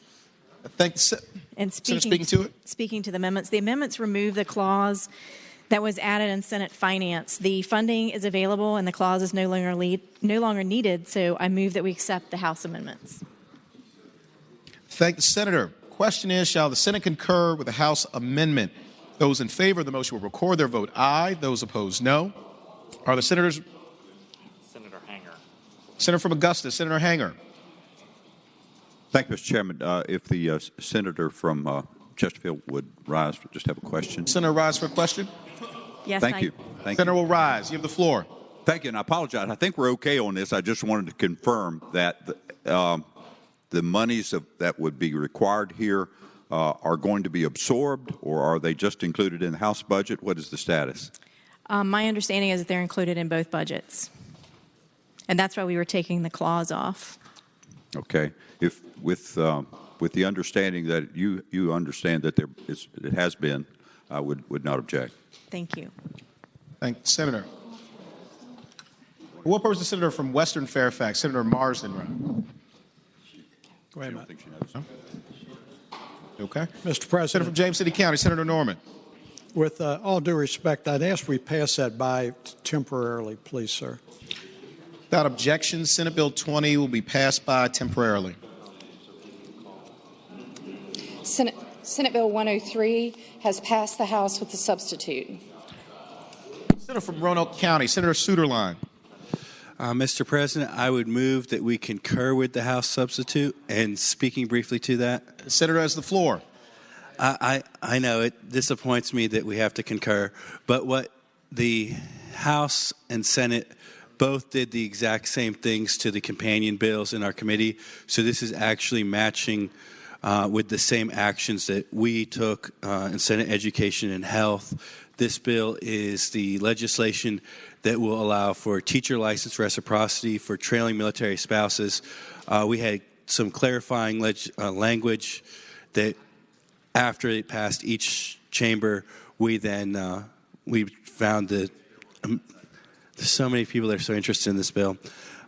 Thank you. And speaking to it. Speaking to the amendments remove the clause that was added in Senate Finance. The funding is available and the clause is no longer needed, so I move that we accept the House amendments. Thank the Senator. Question is, shall the Senate concur with the House amendment? Those in favor of the motion will record their vote aye. Those opposed, no. Are the senators? Senator Hanger. Senator from Augusta, Senator Hanger. Thank you, Mr. Chairman. If the senator from Chesterfield would rise, just have a question. Senator, rise for a question. Yes, Thank you. Senator will rise. You have the floor. Thank you, and I apologize. I think we're okay on this. I just wanted to confirm that the monies that would be required here are going to be absorbed, or are they just included in the House budget? What is the status? My understanding is that they're included in both budgets, and that's why we were taking the clause off. Okay. If with the understanding that you understand that it has been, I would not object. Thank you. Thank the Senator. What purpose is the Senator from Western Fairfax, Senator Marsden, run? Go ahead, Matt. No? Okay. Mr. President. Senator from James City County, Senator Norman. With all due respect, I'd ask we pass that by temporarily, please, sir. Without objection, Senate Bill 20 will be passed by temporarily. Senate Bill 103 has passed the House with a substitute. Senator from Roanoke County, Senator Suderline. Mr. President, I would move that we concur with the House substitute. And speaking briefly to that, Senator has the floor. I know it disappoints me that we have to concur, but what the House and Senate both did the exact same things to the companion bills in our committee. So this is actually matching with the same actions that we took in Senate Education and Health. This bill is the legislation that will allow for teacher license reciprocity for trailing military spouses. We had some clarifying language that after it passed each chamber, we then we found that there's so many people that are so interested in this bill.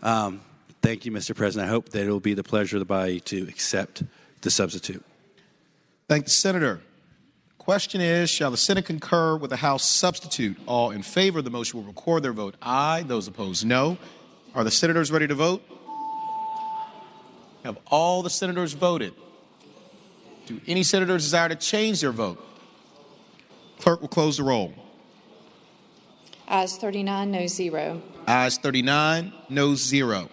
Thank you, Mr. President. I hope that it will be the pleasure of the body to accept the substitute. Thank the Senator. Question is, shall the Senate concur with the House substitute? All in favor of the motion will record their vote aye. Those opposed, no. Are the senators ready to vote? Have all the senators voted? Do any senators desire to change their vote? Clerk will close the roll. Ayes 39, no 0. Ayes 39, no 0.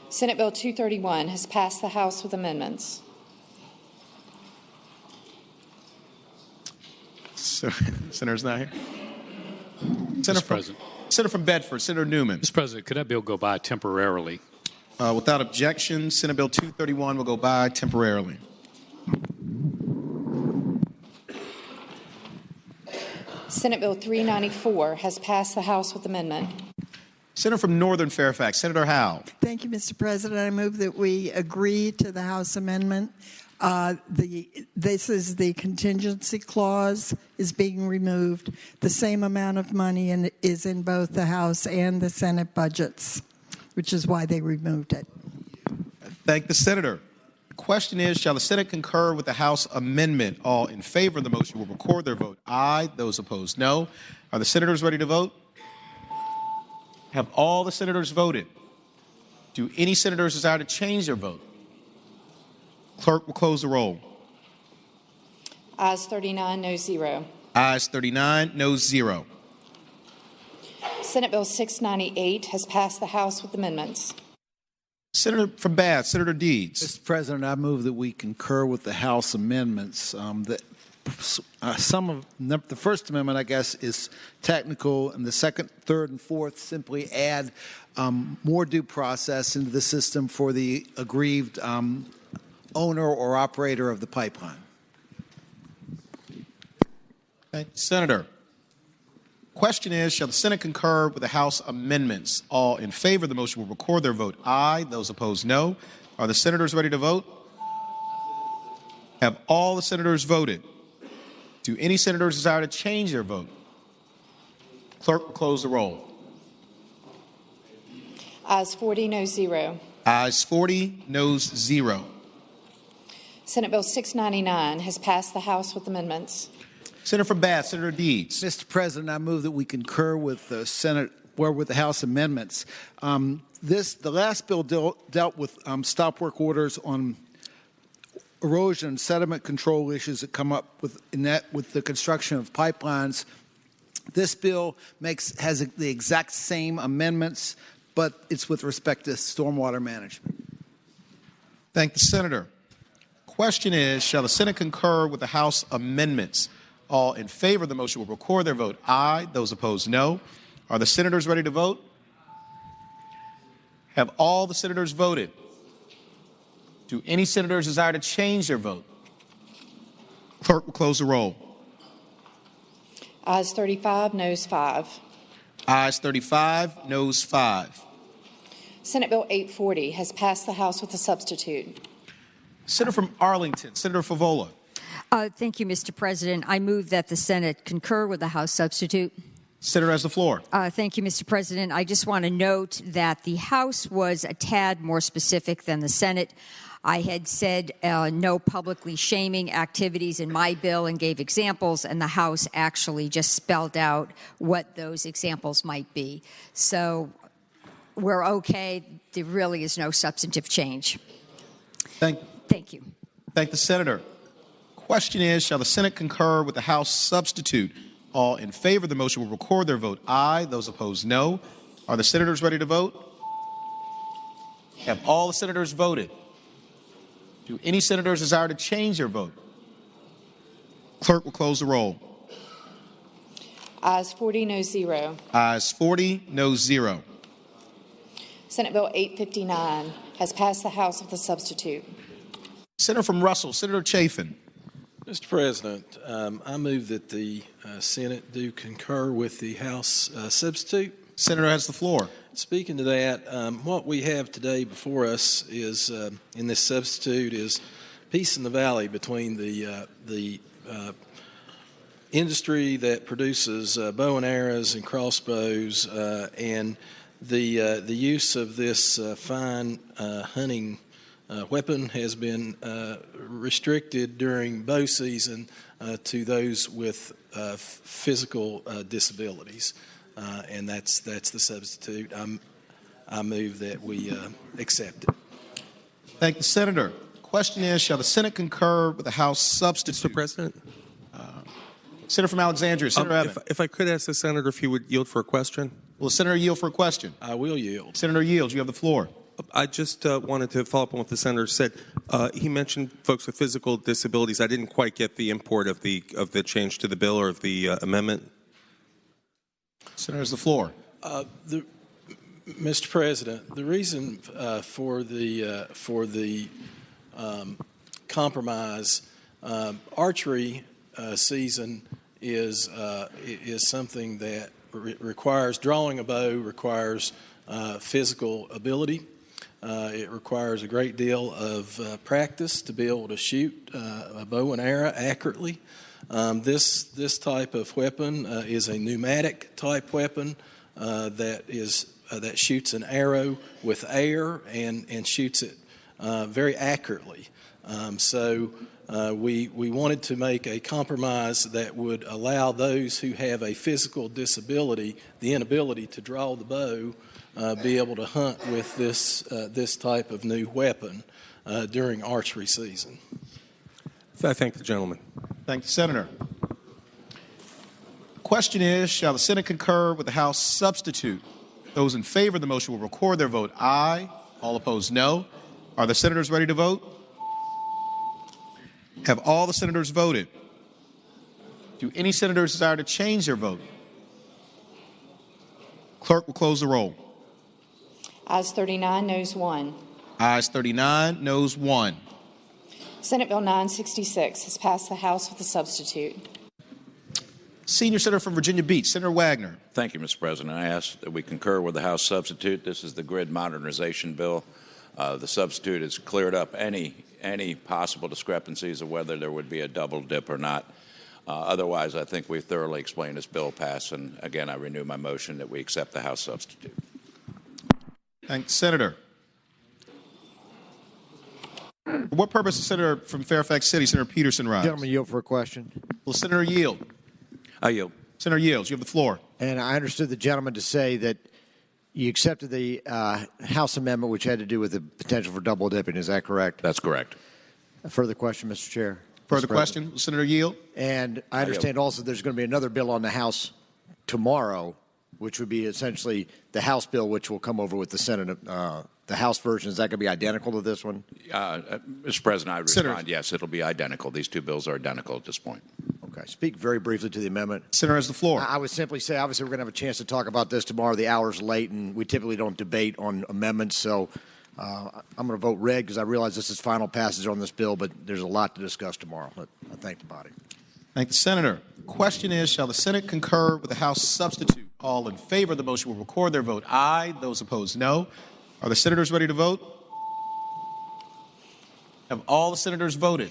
Senate Bill 231 has passed the House with amendments. Senator's not here. Senator from Bedford, Senator Newman. Mr. President, could that bill go by temporarily? Without objection, Senate Bill 231 will go by temporarily. Senate Bill 394 has passed the House with amendment. Senator from Northern Fairfax, Senator Howe. Thank you, Mr. President. I move that we agree to the House amendment. This is the contingency clause is being removed. The same amount of money is in both the House and the Senate budgets, which is why they removed it. Thank the Senator. The question is, shall the Senate concur with the House amendment? All in favor of the motion will record their vote aye. Those opposed, no. Are the senators ready to vote? Have all the senators voted? Do any senators desire to change their vote? Clerk will close the roll. Ayes 39, no 0. Ayes 39, no 0. Senate Bill 698 has passed the House with amendments. Senator from Bath, Senator Deeds. Mr. President, I move that we concur with the House amendments. The First Amendment, I guess, is technical, and the second, third, and fourth simply add more due process into the system for the aggrieved owner or operator of the pipeline. Thank you, Senator. Question is, shall the Senate concur with the House amendments? All in favor of the motion will record their vote aye. Those opposed, no. Are the senators ready to vote? Have all the senators voted? Do any senators desire to change their vote? Clerk will close the roll. Ayes 40, no 0. Ayes 40, noes 0. Senate Bill 699 has passed the House with amendments. Senator from Bath, Senator Deeds. Mr. President, I move that we concur with the Senate or with the House amendments. The last bill dealt with stop work orders on erosion and sediment control issues that come up with the construction of pipelines. This bill has the exact same amendments, but it's with respect to stormwater management. Thank the senator. Question is, shall the Senate concur with the House amendments? All in favor of the motion will record their vote aye. Those opposed, no. Are the senators ready to vote? Have all the senators voted? Do any senators desire to change their vote? Clerk will close the roll. Ayes 35, noes 5. Ayes 35, noes 5. Senate Bill 840 has passed the House with a substitute. Senator from Arlington, Senator Favola. Thank you, Mr. President. I move that the Senate concur with the House substitute. Senator has the floor. Thank you, Mr. President. I just want to note that the House was a tad more specific than the Senate. I had said no publicly shaming activities in my bill and gave examples, and the House actually just spelled out what those examples might be. So we're okay. There really is no substantive change. Thank you. Thank the senator. Question is, shall the Senate concur with the House substitute? All in favor of the motion will record their vote aye. Those opposed, no. Are the senators ready to vote? Have all the senators voted? Do any senators desire to change their vote? Clerk will close the roll. Ayes 40, no 0. Ayes 40, no 0. Senate Bill 859 has passed the House with a substitute. Senator from Russell, Senator Chafin. Mr. President, I move that the Senate do concur with the House substitute. Senator has the floor. Speaking to that, what we have today before us is, in this substitute, is peace in the valley between the industry that produces bow and arrows and crossbows and the use of this fine hunting weapon has been restricted during bow season to those with physical disabilities, and that's the substitute. I move that we accept it. Thank the senator. Question is, shall the Senate concur with the House substitute? Mr. President? Senator from Alexandria, Senator Evans. If I could ask the senator if he would yield for a question. Will the senator yield for a question? I will yield. Senator yields. You have the floor. I just wanted to follow up on what the senator said. He mentioned folks with physical disabilities. I didn't quite get the import of the change to the bill or of the amendment. Senator has the floor. Mr. President, the reason for the compromise, archery season is something that requires drawing a bow, requires physical ability. It requires a great deal of practice to be able to shoot a bow and arrow accurately. This type of weapon is a pneumatic type weapon that shoots an arrow with air and shoots it very accurately. So we wanted to make a compromise that would allow those who have a physical disability, the inability to draw the bow, be able to hunt with this type of new weapon during archery season. I thank the gentleman. Thank the senator. The question is, shall the Senate concur with the House substitute? Those in favor of the motion will record their vote aye. All opposed, no. Are the senators ready to vote? Have all the senators voted? Do any senators desire to change their vote? Clerk will close the roll. Ayes 39, noes 1. Ayes 39, noes 1. Senate Bill 966 has passed the House with a substitute. Senior Senator from Virginia Beach, Senator Wagner. Thank you, Mr. President. I ask that we concur with the House substitute. This is the grid modernization bill. The substitute has cleared up any possible discrepancies of whether there would be a double dip or not. Otherwise, I think we've thoroughly explained this bill pass, and again, I renew my motion that we accept the House substitute. Thanks, Senator. For what purpose is Senator from Fairfax City, Senator Peterson, rise? Gentleman, yield for a question. Will Senator yield? I yield. Senator yields. You have the floor. And I understood the gentleman to say that you accepted the House amendment, which had to do with the potential for double dipping. Is that correct? That's correct. A further question, Mr. Chair. Further question? Will Senator yield? And I understand also there's going to be another bill on the House tomorrow, which would be essentially the House bill, which will come over with the Senate. The House version, is that going to be identical to this one? Mr. President, I would respond, yes, it'll be identical. These two bills are identical at this point. Okay. Speak very briefly to the amendment. Senator has the floor. I would simply say, obviously, we're going to have a chance to talk about this tomorrow. The hour's late, and we typically don't debate on amendments. So I'm going to vote red because I realize this is final passage on this bill, but there's a lot to discuss tomorrow. I thank the body. Thank the Senator. The question is, shall the Senate concur with the House substitute? All in favor of the motion will record their vote aye. Those opposed, no. Are the senators ready to vote? Have all the senators voted?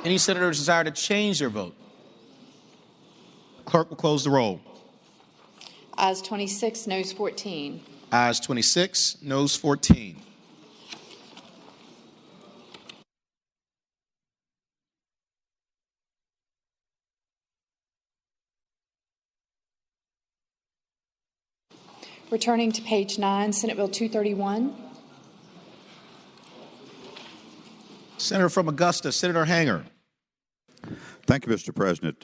Any senators desire to change their vote? Clerk will close the roll. Ayes 26, noes 14. Ayes 26, noes 14. Returning to page 9, Senate Bill 231. Senator from Augusta, Senator Hanger. Thank you, Mr. President.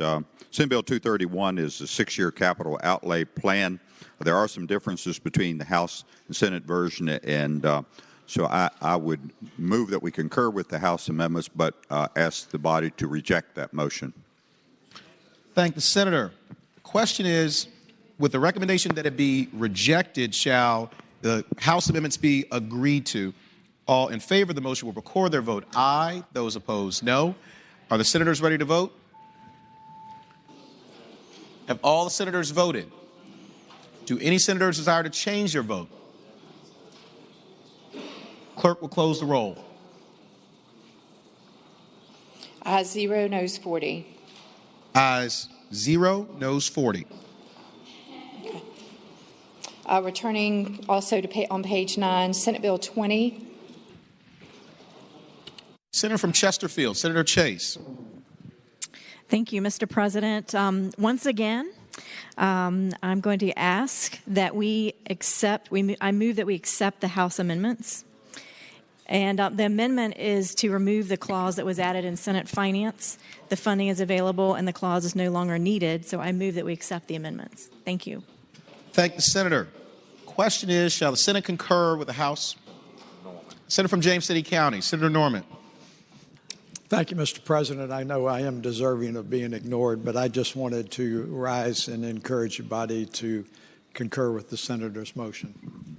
Senate Bill 231 is a 6-year capital outlay plan. There are some differences between the House and Senate version, and so I would move that we concur with the House amendments, but ask the body to reject that motion. Thank the Senator. The question is, with the recommendation that it be rejected, shall the House amendments be agreed to? All in favor of the motion will record their vote aye. Those opposed, no. Are the senators ready to vote? Have all the senators voted? Do any senators desire to change their vote? Clerk will close the roll. Ayes 0, noes 40. Ayes 0, noes 40. Returning also to on page 9, Senate Bill 20. Senator from Chesterfield, Senator Chase. Thank you, Mr. President. Once again, I'm going to ask that we accept, I move that we accept the House amendments. And the amendment is to remove the clause that was added in Senate Finance. The funding is available and the clause is no longer needed. So I move that we accept the amendments. Thank you. Thank the Senator. Question is, shall the Senate concur with the House? Senator from James City County, Senator Norman. Thank you, Mr. President. I know I am deserving of being ignored, but I just wanted to rise and encourage your body to concur with the Senator's motion.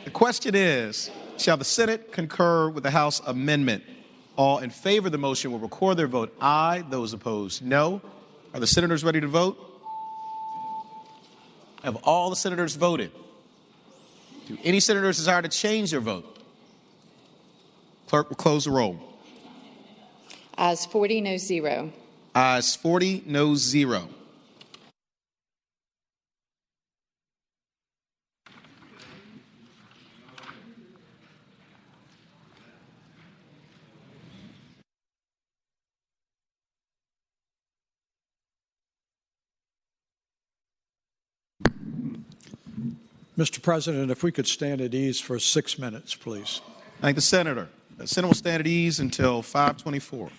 The question is, shall the Senate concur with the House amendment? All in favor of the motion will record their vote aye. Those opposed, no. Are the senators ready to vote? Have all the senators voted? Do any senators desire to change their vote? Clerk will close the roll. Ayes 40, noes 0. Ayes 40, noes 0. Mr. President, if we could stand at ease for 6 minutes, please. Thank the Senator. The Senate will stand at ease until 5:24.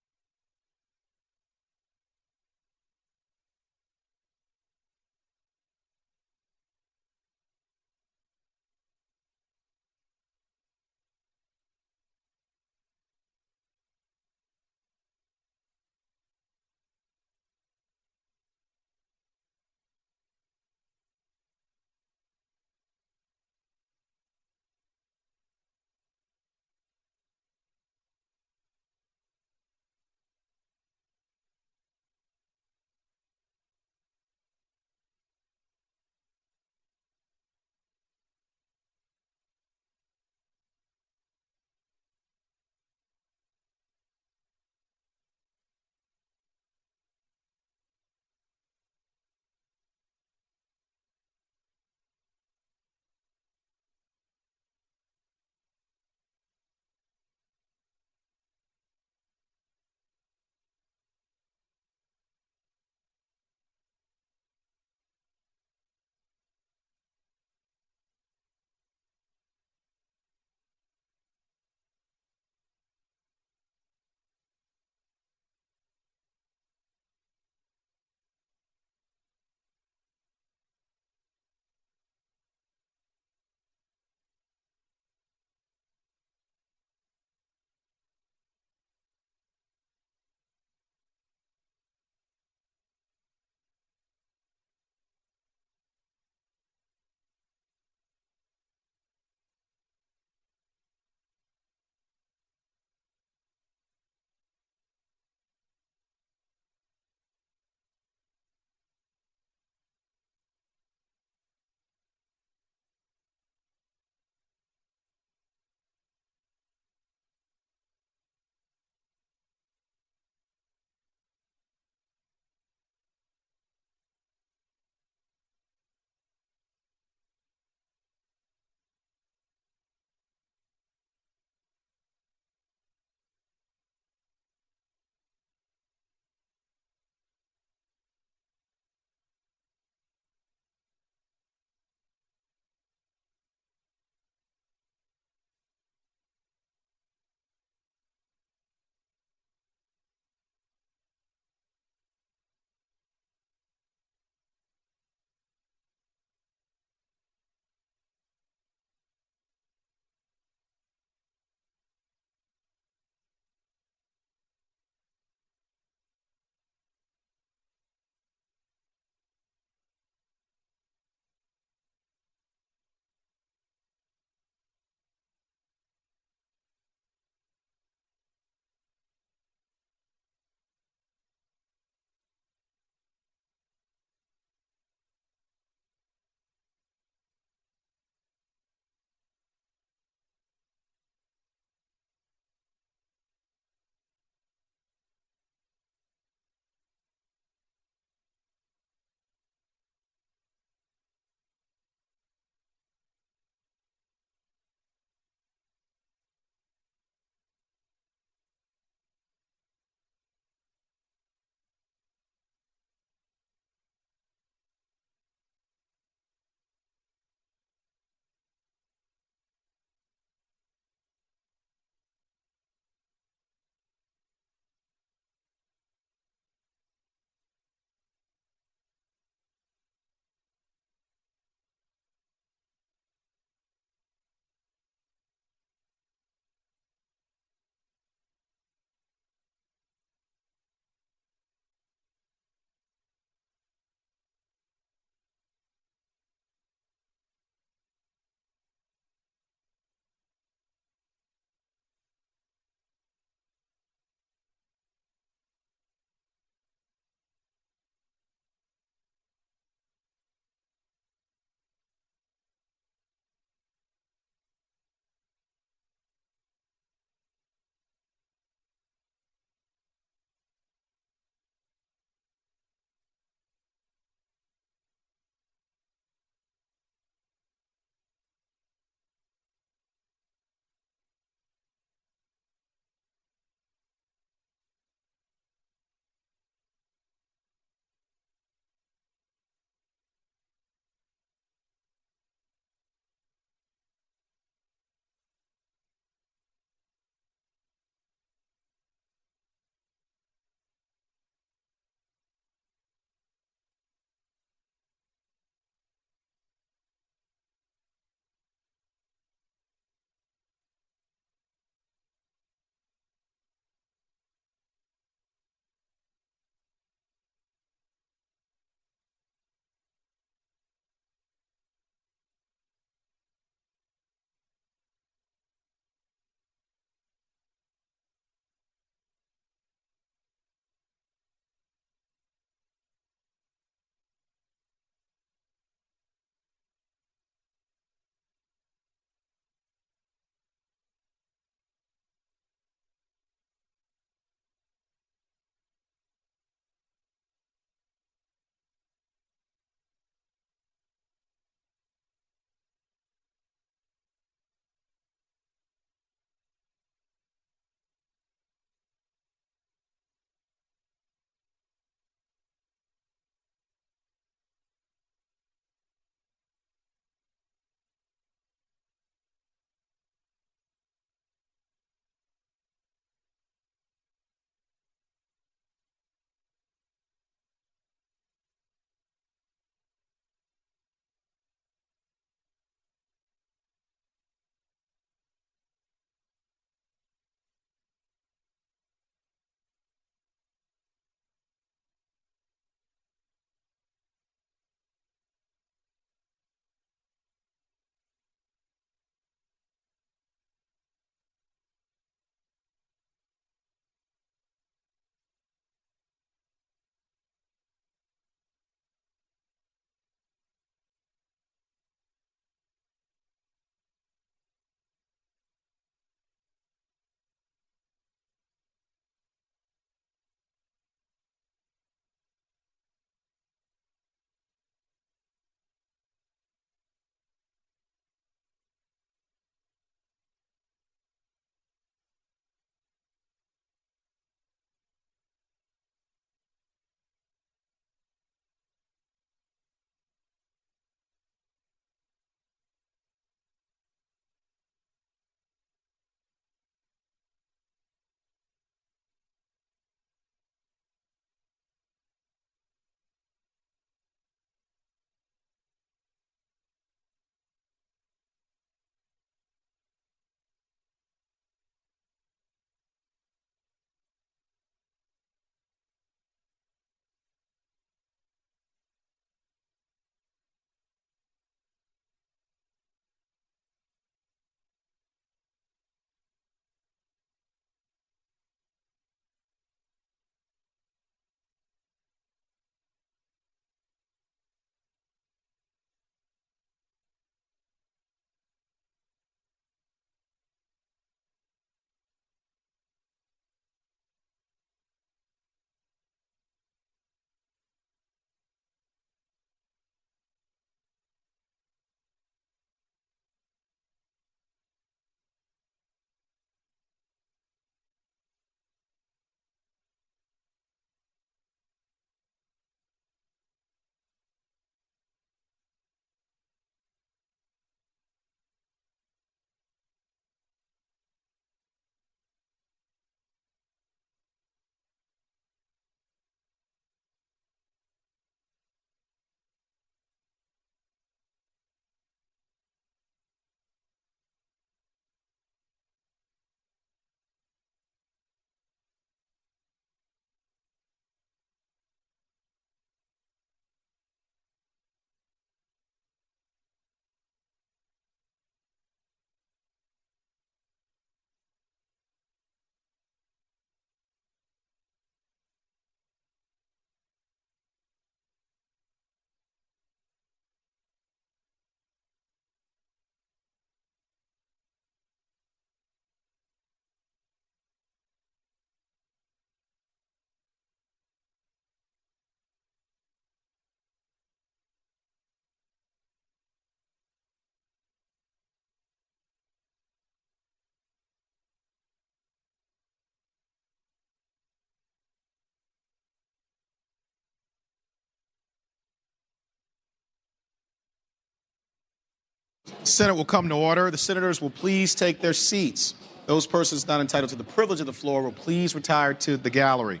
Senate will come to order. The senators will please take their seats. Those persons not entitled to the privilege of the floor will please retire to the gallery.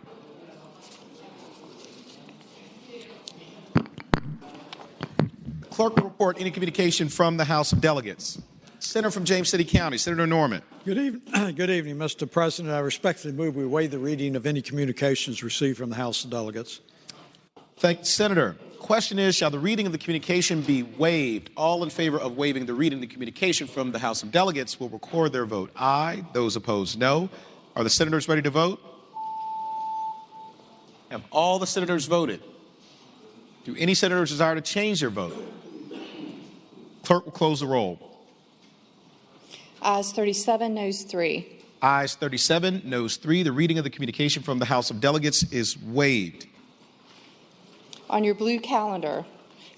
The clerk will report any communication from the House of Delegates. Senator from James City County, Senator Norman. Good evening, Mr. President. I respectfully move we waive the reading of any communications received from the House of Delegates. Thank you, Senator. Question is, shall the reading of the communication be waived? All in favor of waiving the reading of the communication from the House of Delegates will record their vote aye. Those opposed, no. Are the senators ready to vote? Have all the senators voted? Do any senators desire to change their vote? Clerk will close the roll. Ayes 37, noes 3. Ayes 37, noes 3. The reading of the communication from the House of Delegates is waived. On your blue calendar,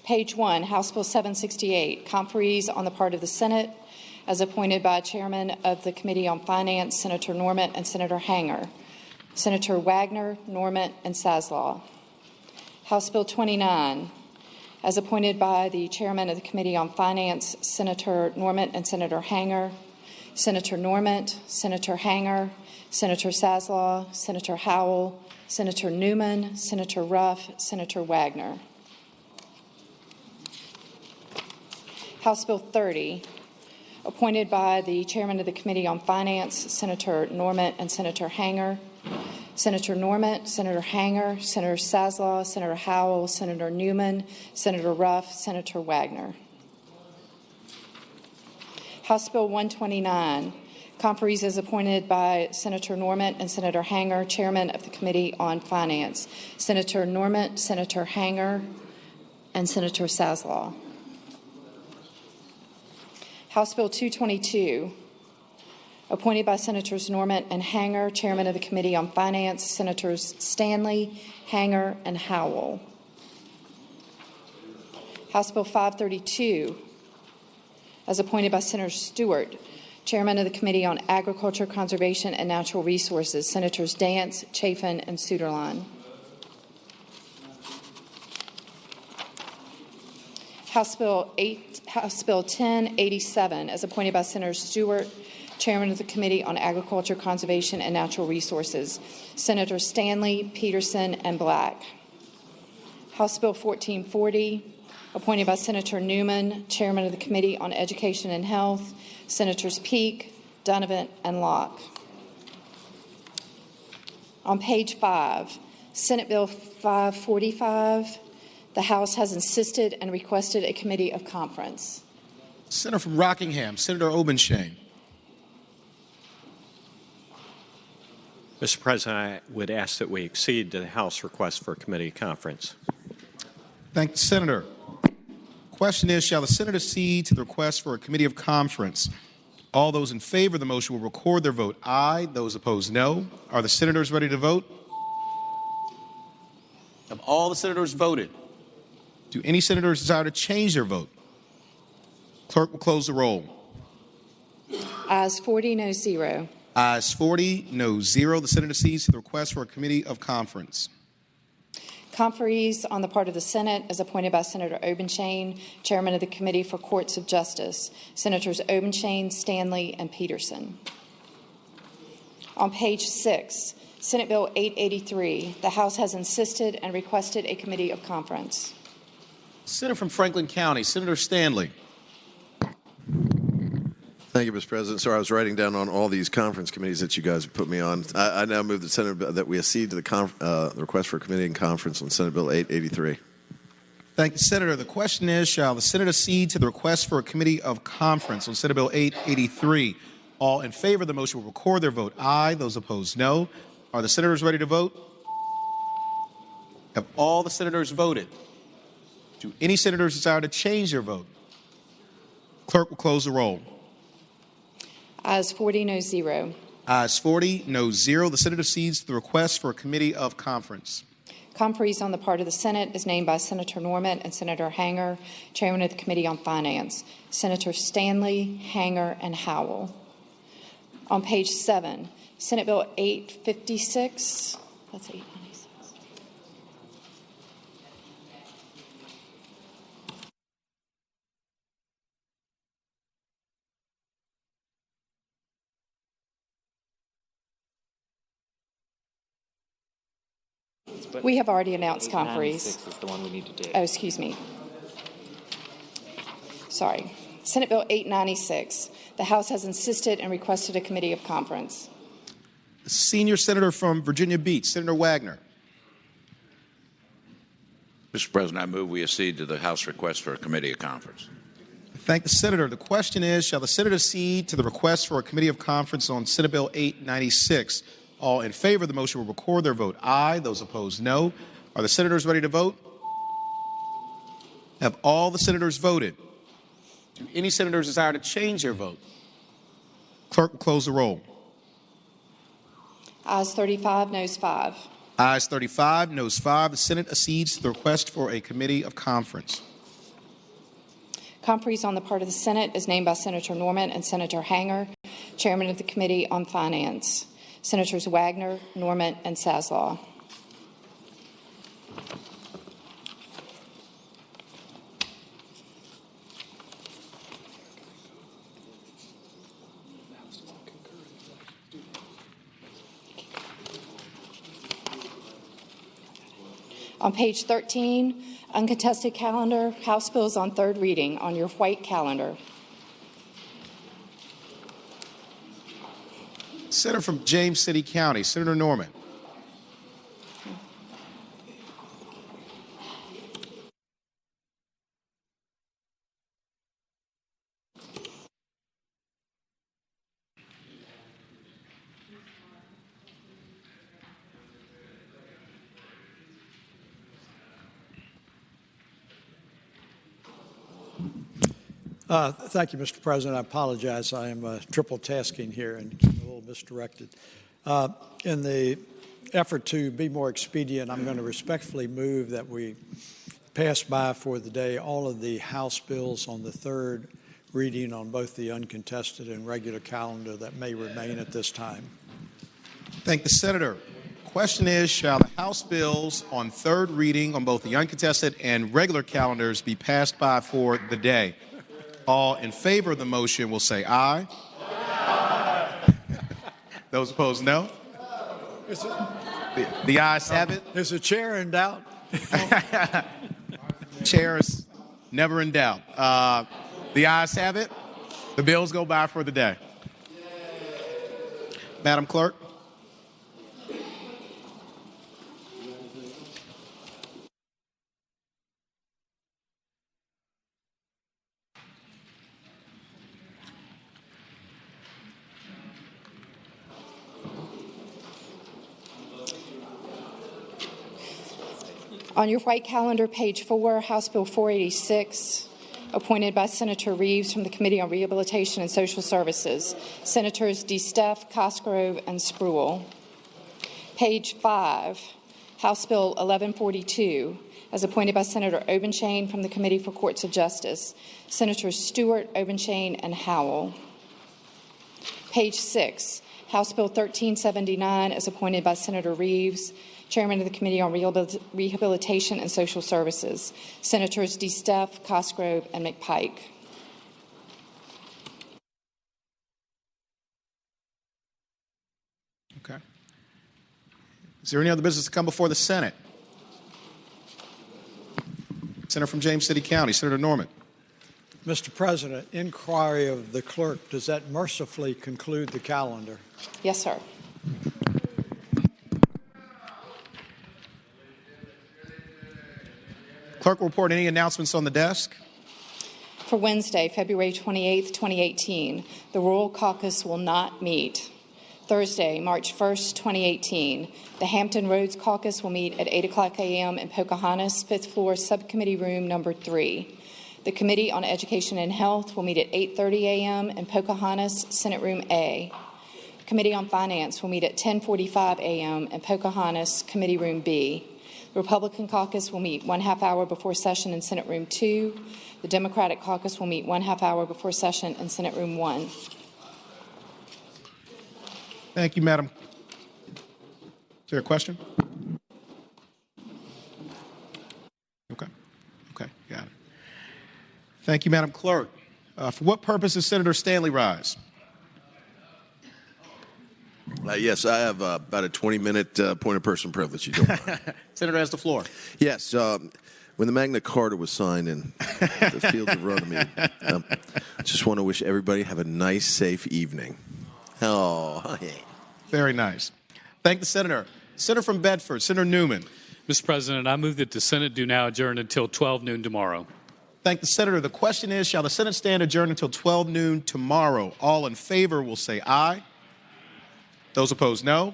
page 1, House Bill 768, conferees on the part of the Senate as appointed by Chairman of the Committee on Finance, Senator Norment and Senator Hanger, Senator Wagner, Norment, and Saslaw. House Bill 29, as appointed by the Chairman of the Committee on Finance, Senator Norment and Senator Hanger, Senator Norment, Senator Hanger, Senator Saslaw, Senator Howell, Senator Newman, Senator Ruff, Senator Wagner. House Bill 30, appointed by the Chairman of the Committee on Finance, Senator Norment and Senator Hanger, Senator Norment, Senator Hanger, Senator Saslaw, Senator Howell, Senator Newman, Senator Ruff, Senator Wagner. House Bill 129, conferees as appointed by Senator Norment and Senator Hanger, Chairman of the Committee on Finance, Senator Norment, Senator Hanger, and Senator Saslaw. House Bill 222, appointed by Senators Norment and Hanger, Chairman of the Committee on Finance, Senators Stanley, Hanger, and Howell. House Bill 532, as appointed by Senator Stewart, Chairman of the Committee on Agriculture, Conservation, and Natural Resources, Senators Dance, Chafin, and Suderline. House Bill 1087, as appointed by Senator Stewart, Chairman of the Committee on Agriculture, Conservation, and Natural Resources, Senators Stanley, Peterson, and Black. House Bill 1440, appointed by Senator Newman, Chairman of the Committee on Education and Health, Senators Peake, Donovan, and Locke. On page 5, Senate Bill 545, the House has insisted and requested a committee of conference. Senator from Rockingham, Senator Obenshain. Mr. President, I would ask that we accede to the House request for a committee conference. Thank the Senator. Question is, shall the Senate accede to the request for a committee of conference? All those in favor of the motion will record their vote aye. Those opposed, no. Are the senators ready to vote? Have all the senators voted? Do any senators desire to change their vote? Clerk will close the roll. Ayes 40, no 0. Ayes 40, no 0. The Senate accedes to the request for a committee of conference. Conferees on the part of the Senate as appointed by Senator Obenshain, Chairman of the Committee for Courts of Justice, Senators Obenshain, Stanley, and Peterson. On page 6, Senate Bill 883, the House has insisted and requested a committee of conference. Senator from Franklin County, Senator Stanley. Thank you, Mr. President. Sorry, I was writing down on all these conference committees that you guys have put me on. I now move the Senate that we accede to the request for a committee and conference on Senate Bill 883. Thank you, Senator. The question is, shall the Senate accede to the request for a committee of conference on Senate Bill 883? All in favor of the motion will record their vote aye. Those opposed, no. Are the senators ready to vote? Have all the senators voted? Do any senators desire to change their vote? Clerk will close the roll. Ayes 40, no 0. Ayes 40, no 0. The Senate accedes to the request for a committee of conference. Conferees on the part of the Senate is named by Senator Norment and Senator Hanger, Chairman of the Committee on Finance, Senator Stanley, Hanger, and Howell. On page 7, Senate Bill 856, that's 8. We have already announced conferees. 96 is the one we need to do. Oh, excuse me. Sorry. Senate Bill 896. The House has insisted and requested a committee of conference. Senior Senator from Virginia Beach, Senator Wagner. Mr. President, I move we accede to the House request for a committee of conference. Thank the Senator. The question is, shall the Senate accede to the request for a committee of conference on Senate Bill 896? All in favor of the motion will record their vote aye. Those opposed, no. Are the senators ready to vote? Have all the senators voted? Do any senators desire to change their vote? Clerk will close the roll. Ayes 35, noes 5. Ayes 35, noes 5. The Senate accedes to the request for a committee of conference. Conferees on the part of the Senate is named by Senator Norman and Senator Hanger, Chairman of the Committee on Finance. Senators Wagner, Norman, and Saslaw. On page 13, uncontested calendar, House bills on third reading on your white calendar. Senator from James City County, Senator Norman. Thank you, Mr. President. I apologize. I am triple tasking here and a little misdirected. In the effort to be more expedient, I'm going to respectfully move that we pass by for the day all of the House bills on the third reading on both the uncontested and regular calendar that may remain at this time. Thank the Senator. Question is, shall the House bills on third reading on both the uncontested and regular calendars be passed by for the day? All in favor of the motion will say aye. Aye. Those opposed, no. The ayes have it. Is the chair in doubt? Chair is never in doubt. The ayes have it. The bills go by for the day. Madam Clerk. On your white calendar, page 4, House Bill 486, appointed by Senator Reeves from the Committee on Rehabilitation and Social Services. Senators DeSteff, Cosgrove, and Spruill. Page 5, House Bill 1142, as appointed by Senator Obenshain from the Committee for Courts of Justice. Senators Stewart, Obenshain, and Howell. Page 6, House Bill 1379, as appointed by Senator Reeves, Chairman of the Committee on Rehabilitation and Social Services. Senators DeSteff, Cosgrove, and McPike. Okay. Is there any other business to come before the Senate? Senator from James City County, Senator Norman. Mr. President, inquiry of the clerk, does that mercifully conclude the calendar? Yes, sir. Clerk will report any announcements on the desk. For Wednesday, February 28, 2018, the Rural Caucus will not meet. Thursday, March 1st, 2018, the Hampton Roads Caucus will meet at 8 o'clock a.m. in Pocahontas, 5th floor, Subcommittee Room number 3. The Committee on Education and Health will meet at 8:30 a.m. in Pocahontas, Senate Room A. Committee on Finance will meet at 10:45 a.m. in Pocahontas, Committee Room B. The Republican Caucus will meet 1/2 hour before session in Senate Room 2. The Democratic Caucus will meet 1/2 hour before session in Senate Room 1. Thank you, Madam. Is there a question? Okay, got it. Thank you, Madam Clerk. For what purpose does Senator Stanley rise? Yes, I have about a 20-minute point of personal privilege. You don't mind. Senator has the floor. Yes, when the Magna Carta was signed in the fields of Runnymede, I just want to wish everybody have a nice, safe evening. Oh, yeah. Very nice. Thank the senator. Senator from Bedford, Senator Newman. Mr. President, I move that the Senate do now adjourn until 12 noon tomorrow. Thank the senator. The question is, shall the Senate stand adjourned until 12 noon tomorrow? All in favor will say aye. Those opposed, no.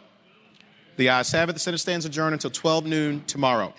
The ayes have it. The Senate stands adjourned until 12 noon tomorrow.